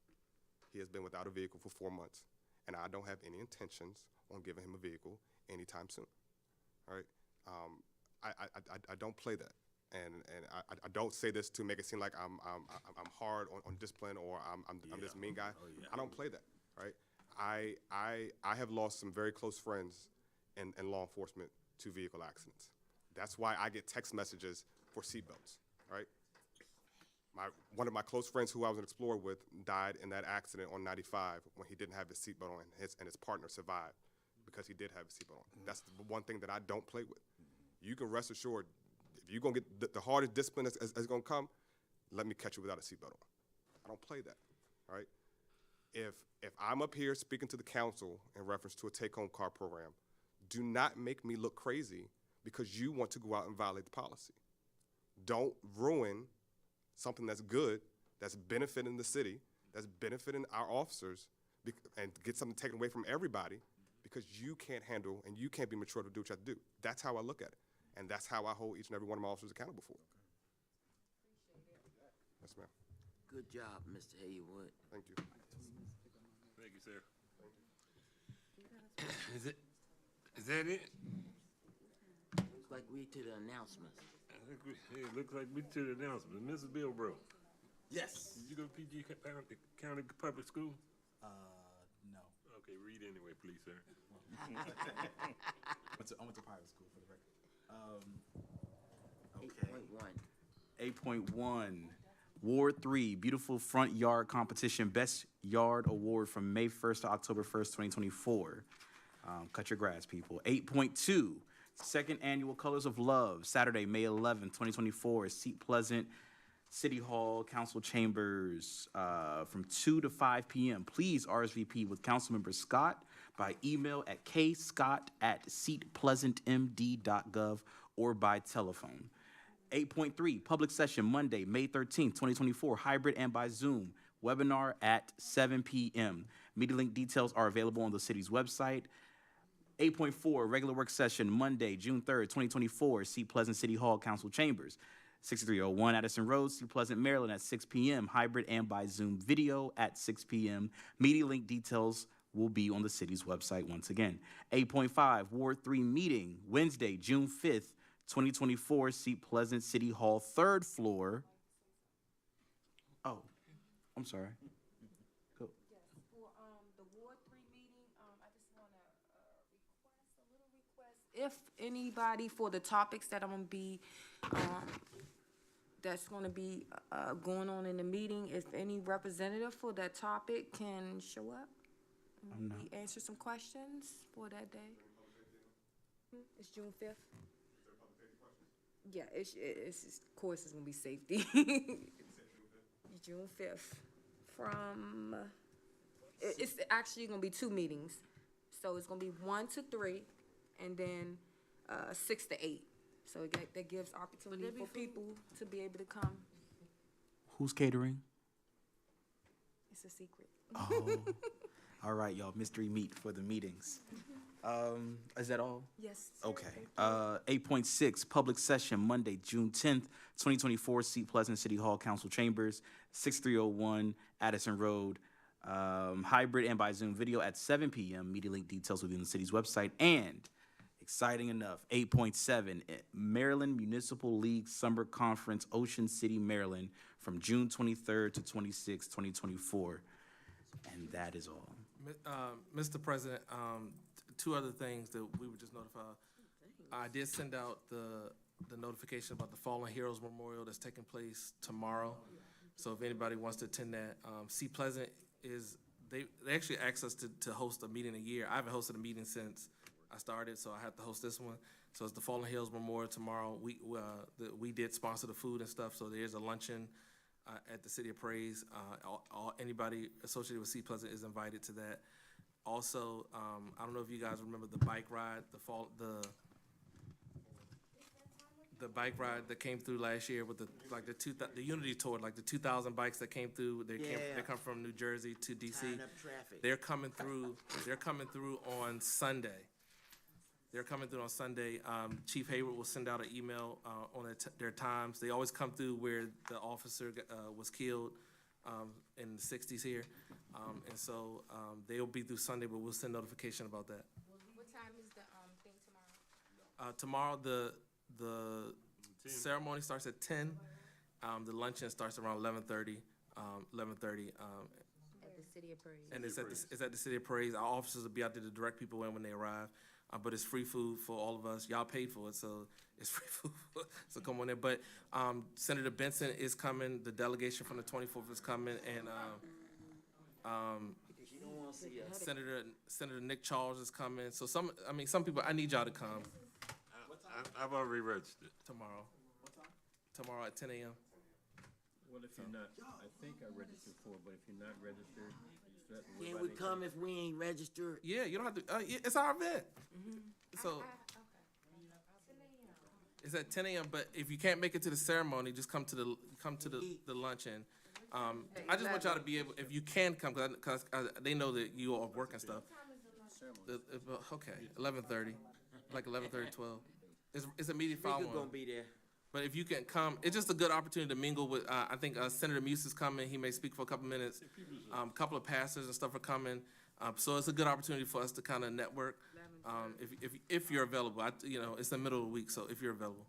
He has been without a vehicle for 4 months, and I don't have any intentions on giving him a vehicle anytime soon. All right? I don't play that. and I don't say this to make it seem like I'm hard on discipline or I'm this mean guy. I don't play that, right? I have lost some very close friends in law enforcement to vehicle accidents. That's why I get text messages for seatbelts, right? One of my close friends who I was an Explorer with died in that accident on 95 when he didn't have his seatbelt on, and his partner survived because he did have his seatbelt on. That's the one thing that I don't play with. You can rest assured, if you're gonna get the hardest discipline that's gonna come, let me catch you without a seatbelt on. I don't play that, right? If I'm up here speaking to the council in reference to a take-home car program, do not make me look crazy because you want to go out and violate the policy. Don't ruin something that's good, that's benefiting the city, that's benefiting our officers, and get something taken away from everybody because you can't handle and you can't be mature to do what you have to do. That's how I look at it. And that's how I hold each and every one of my officers accountable for it. Yes, ma'am. Good job, Mr. Haywood. Thank you. Thank you, sir. Is that it? Looks like we to the announcements. It looks like we to the announcement. Mrs. Bilbro, Yes. did you go to PG County Public School? No. Okay, read anyway, please, sir. I went to private school for the record. 8.1. 8.1, Ward 3, Beautiful Front Yard Competition, Best Yard Award from May 1st to October 1st, 2024. Cut your grass, people. 8.2, Second Annual Colors of Love, Saturday, May 11th, 2024, Seat Pleasant, City Hall, Council Chambers, from 2 to 5 p.m. Please RSVP with Councilmember Scott by email at kscott@seatpleasantmd.gov or by telephone. 8.3, Public Session, Monday, May 13th, 2024, hybrid and by Zoom, webinar at 7 p.m. Meeting link details are available on the city's website. 8.4, Regular Work Session, Monday, June 3rd, 2024, Seat Pleasant City Hall, Council Chambers, 6301 Addison Road, Seat Pleasant, Maryland, at 6 p.m. Hybrid and by Zoom video at 6 p.m. Meeting link details will be on the city's website once again. 8.5, Ward 3 meeting, Wednesday, June 5th, 2024, Seat Pleasant City Hall, 3rd floor. Oh, I'm sorry. Go. Yes, for, the Ward 3 meeting, I just wanna, request a little request. If anybody, for the topics that I'm gonna be, that's gonna be, going on in the meeting, if any representative for that topic can show up, and we answer some questions for that day. It's June 5th. Yeah, it's of course, it's gonna be safety. June 5th, from, it's actually gonna be 2 meetings. So it's gonna be 1 to 3, and then, 6 to 8. So that gives opportunity for people to be able to come. Who's catering? It's a secret. Oh, all right, y'all. Mystery meat for the meetings. Is that all? Yes. Okay. 8.6, Public Session, Monday, June 10th, 2024, Seat Pleasant City Hall, Council Chambers, 6301 Addison Road. Hybrid and by Zoom video at 7 p.m. Media link details will be on the city's website. And exciting enough, 8.7, Maryland Municipal League Summer Conference, Ocean City, Maryland, from June 23rd to 26th, 2024. And that is all. Mr. President, 2 other things that we would just notify. I did send out the notification about the Fallen Heroes Memorial that's taking place tomorrow. So if anybody wants to attend that, Seat Pleasant they actually asked us to host a meeting a year. I haven't hosted a meeting since I started, so I have to host this one. So it's the Fallen Heroes Memorial tomorrow. We did sponsor the food and stuff, so there's a luncheon at the City of Praise. Anybody associated with Seat Pleasant is invited to that. Also, I don't know if you guys remember the bike ride, the bike ride that came through last year with the Unity Tour, like the 2,000 bikes that came through. They come from New Jersey to DC. Tying up traffic. They're coming through on Sunday. Chief Hayward will send out an email on their times. They always come through where the officer was killed in the 60s here. And so they'll be through Sunday, but we'll send notification about that. What time is the thing tomorrow? Tomorrow, the ceremony starts at 10. The luncheon starts around 11:30. 11:30. At the City of Praise. And it's at the City of Praise. Our officers will be out there to direct people in when they arrive. But it's free food for all of us. Y'all paid for it, so it's free food. So come on in. But Senator Benson is coming. The delegation from the 24th is coming, and Senator Nick Charles is coming. So some people. I need y'all to come I've already registered. tomorrow. Tomorrow at 10 a.m. Well, if you're not, I think I registered for it, but if you're not registered, you still have to worry Can about we anything. come if we ain't registered? Yeah, you don't have to. It's our event. So it's at 10 a.m. But if you can't make it to the ceremony, just come to the luncheon. I just want y'all to be able, if you can come, because they know that you all work and stuff. Okay, 11:30, like 11:30, 12. It's immediate We're following. gonna be there. But if you can come, it's just a good opportunity to mingle with, I think Senator Muse is coming. He may speak for a couple minutes. A couple of pastors and stuff are coming. So it's a good opportunity for us to kind of network. If you're available, it's the middle of the week, so if you're available.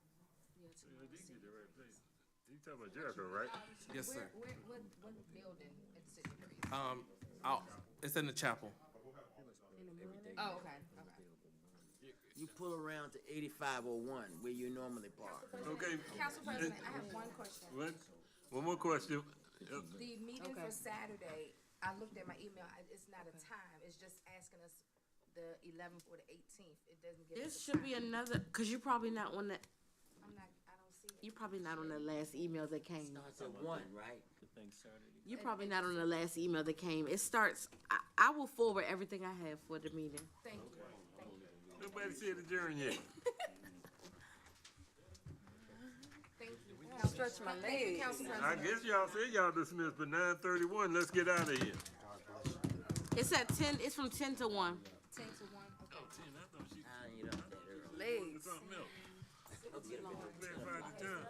You talking about Jericho, right? Yes, sir. What building at the City of Praise? It's in the chapel. Oh, okay. You pull around to 8501 where you normally park. Okay. Council President, I have one question. One more question. The meeting for Saturday, I looked at my email, it's not a time, it's just asking us the 11th or the 18th. It doesn't give There us a should time. be another, because you're probably not on the, I don't see it. you're probably not on the last email that came. Starts at 1, right? You're probably not on the last email that came. It starts, I will forward everything I have for the meeting. Thank you. Nobody said adjourn yet. Thank you. I'll stretch my legs. Thank you, Council I President. guess y'all said y'all dismissed, but 9:31, let's get out of here. It's at 10, it's from 10 to 1. 10 to 1. Oh, 10, I thought she I ain't up that early. Legs. something else. Let's get along. Clarify the time.